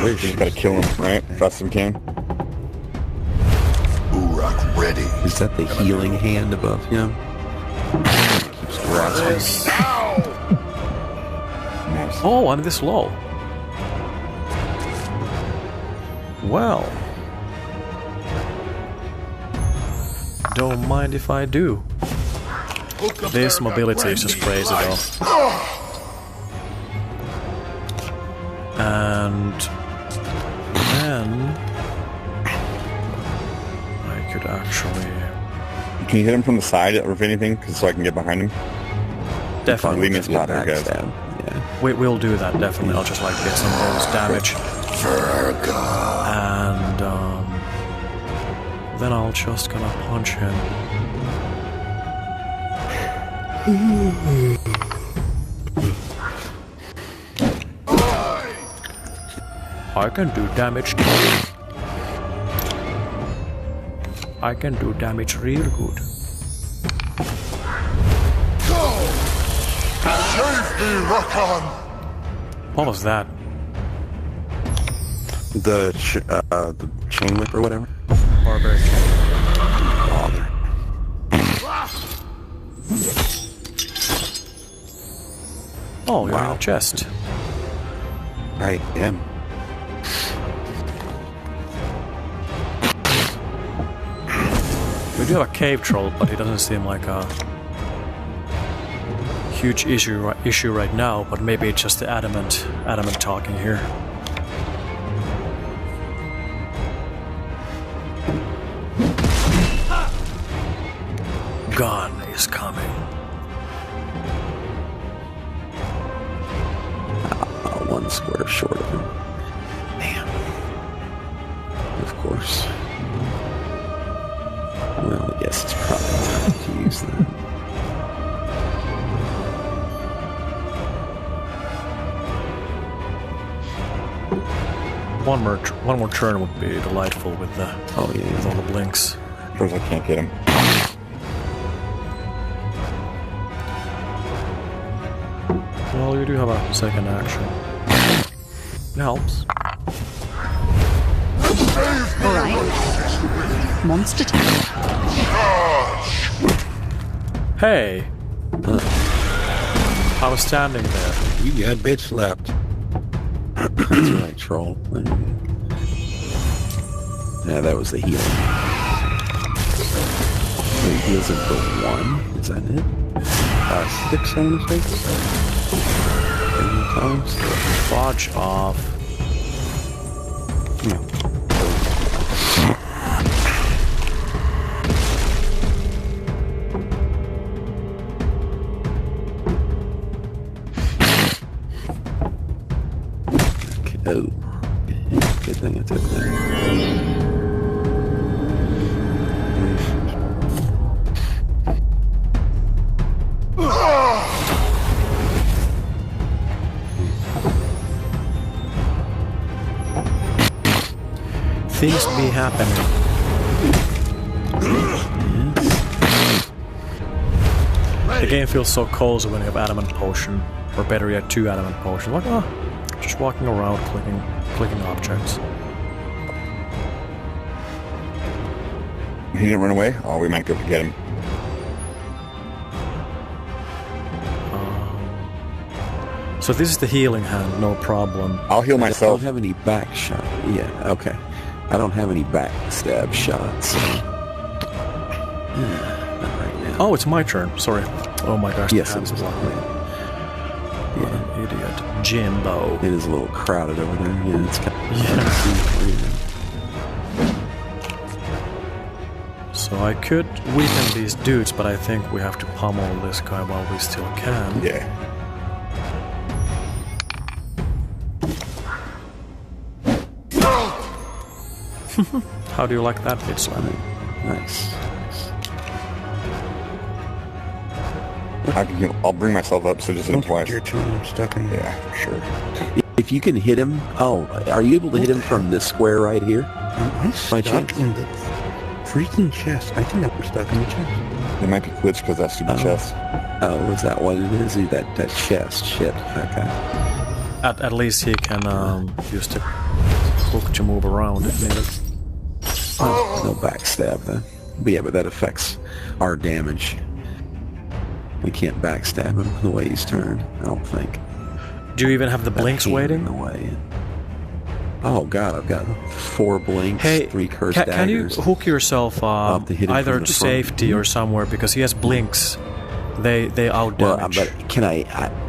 We just gotta kill him, right? Fast as we can. Uhrak ready. Is that the healing hand above him? Keeps grasping. Nice. Oh, I'm this low. Well. Don't mind if I do. This mobility is just crazy though. And then I could actually Can you hit him from the side or if anything, so I can get behind him? definitely Leave me a spot there, guys. Backstab. Yeah. we'll do that definitely. I'll just like get some bonus damage. And then I'll just gonna punch him. I can do damage. I can do damage real good. Save me, Rakan! What was that? The chain whip or whatever. Barbarian. Oh, you're in a chest. I am. We do have a cave troll, but he doesn't seem like a huge issue right now. But maybe it's just the adamant talking here. Gun is coming. One square short of him. Man. Of course. Well, I guess it's probably time to use that. One more turn would be delightful with the with all the blinks. First, I can't get him. Well, you do have a second action. It helps. Alright. Monster time. Hey! I was standing there. You got bitch slapped. That's right, troll. Yeah, that was the healing. So he heals him for 1. Is that it? 6, I'm gonna say. Times? Fudge off. Oh. Good thing I took that. Things be happening. The game feels so cozy when you have adamant potion, or better yet, 2 adamant potions. Like, oh, just walking around, clicking objects. He didn't run away? Oh, we might go to get him. So this is the healing hand, no problem. I'll heal myself. I don't have any back shot. Yeah, okay. I don't have any backstab shots. So. Not right now. Oh, it's my turn. Sorry. Oh my gosh. Yes, the it's hands my block me. What an idiot. Jimbo. It is a little crowded over there. Yeah, it's kind of So I could weaken these dudes, but I think we have to pummel this guy while we still can. Yeah. How do you like that bit, Slam? nice. I'll bring myself up so just hit him twice. Your turn, I'm stuck in. Yeah, for sure. If you can hit him, are you able to hit him from this square right here? I'm stuck in the freaking chest. I think I'm stuck in the chest. It might be glitched because that stupid chest. Oh, is that what it is? That chest? Shit. Okay. At least he can use the hook to move around if needed. Oh, no backstab then. But yeah, but that affects our damage. We can't backstab him the way he's turned, I don't think. Do you even have the blinks waiting? In the way. Oh god, I've got 4 blinks, Hey, 3 cursed can you daggers. hook yourself have to hit him either from the to front. safety or somewhere, because he has blinks. They outdamage. Well, but can I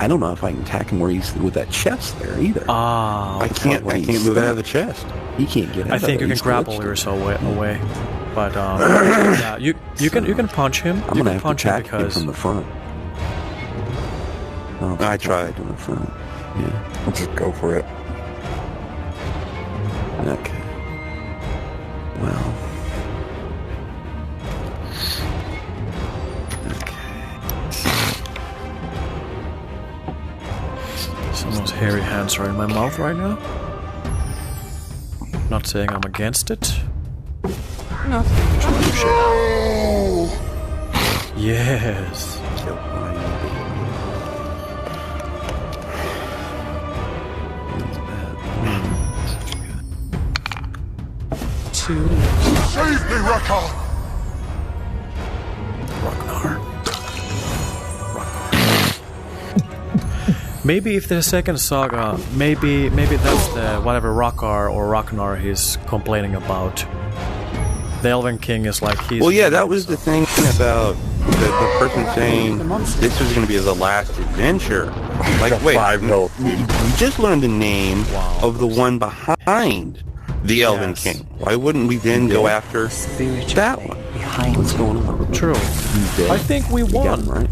don't know if I can attack him where he's with that chest there either. Ah, I can't move out of the chest. He can't get out I of think it. you can He's grapple glitched. yourself away. But yeah, you can punch him. I'm You gonna can punch have him to attack him because from the front. I tried. From the front. Yeah. Let's just go for it. Okay. Well. some of those hairy hands are in my mouth right now. Not saying I'm against it. Nothing. Yes. Too Save me, Raka! Maybe if the second saga, maybe that's the whatever Rockar or Ragnar he's complaining about. The Elven King is like he's. Well, yeah, that was the thing about the person saying this was going to be the last adventure. Like, wait, 5 health. you just learned the name of the one behind the Elven Yes. King. Why wouldn't we then go after that one? What's going on? True. I think we You got won. him, right?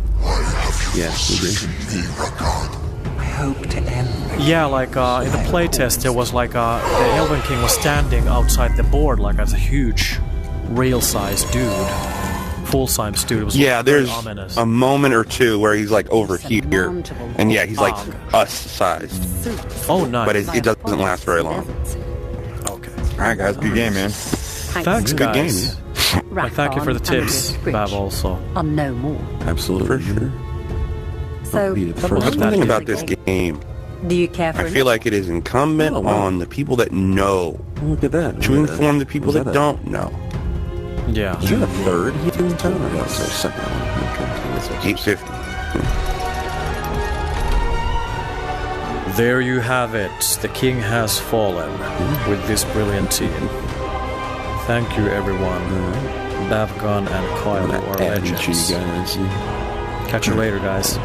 Yeah, we did. Yeah, like in the playtest, there was like the Elven King was standing outside the board like as a huge, real-sized dude, full-size dude. It was Yeah, very there's ominous. a moment or two where he's like over here, and yeah, he's like us size, Oh, nice. but it doesn't last very long. Okay. All right, guys, good game, man. Thanks, Good game, guys. And thank you for the tips, Bav, also. Are no more. Absolutely. For sure. So, Be the That was first That's one thing good. about this game. do you care for I feel like it is incumbent Oh, wow. on the people that know Look at that. to inform the people Was that that a- don't know. Yeah. Is that a third healing time? Or that's the second one? Okay. 850. There you have it. The king has fallen with this brilliant team. Thank you, everyone. Bavgon and Kyle I'm are gonna add you legends. guys. Catch you later, guys.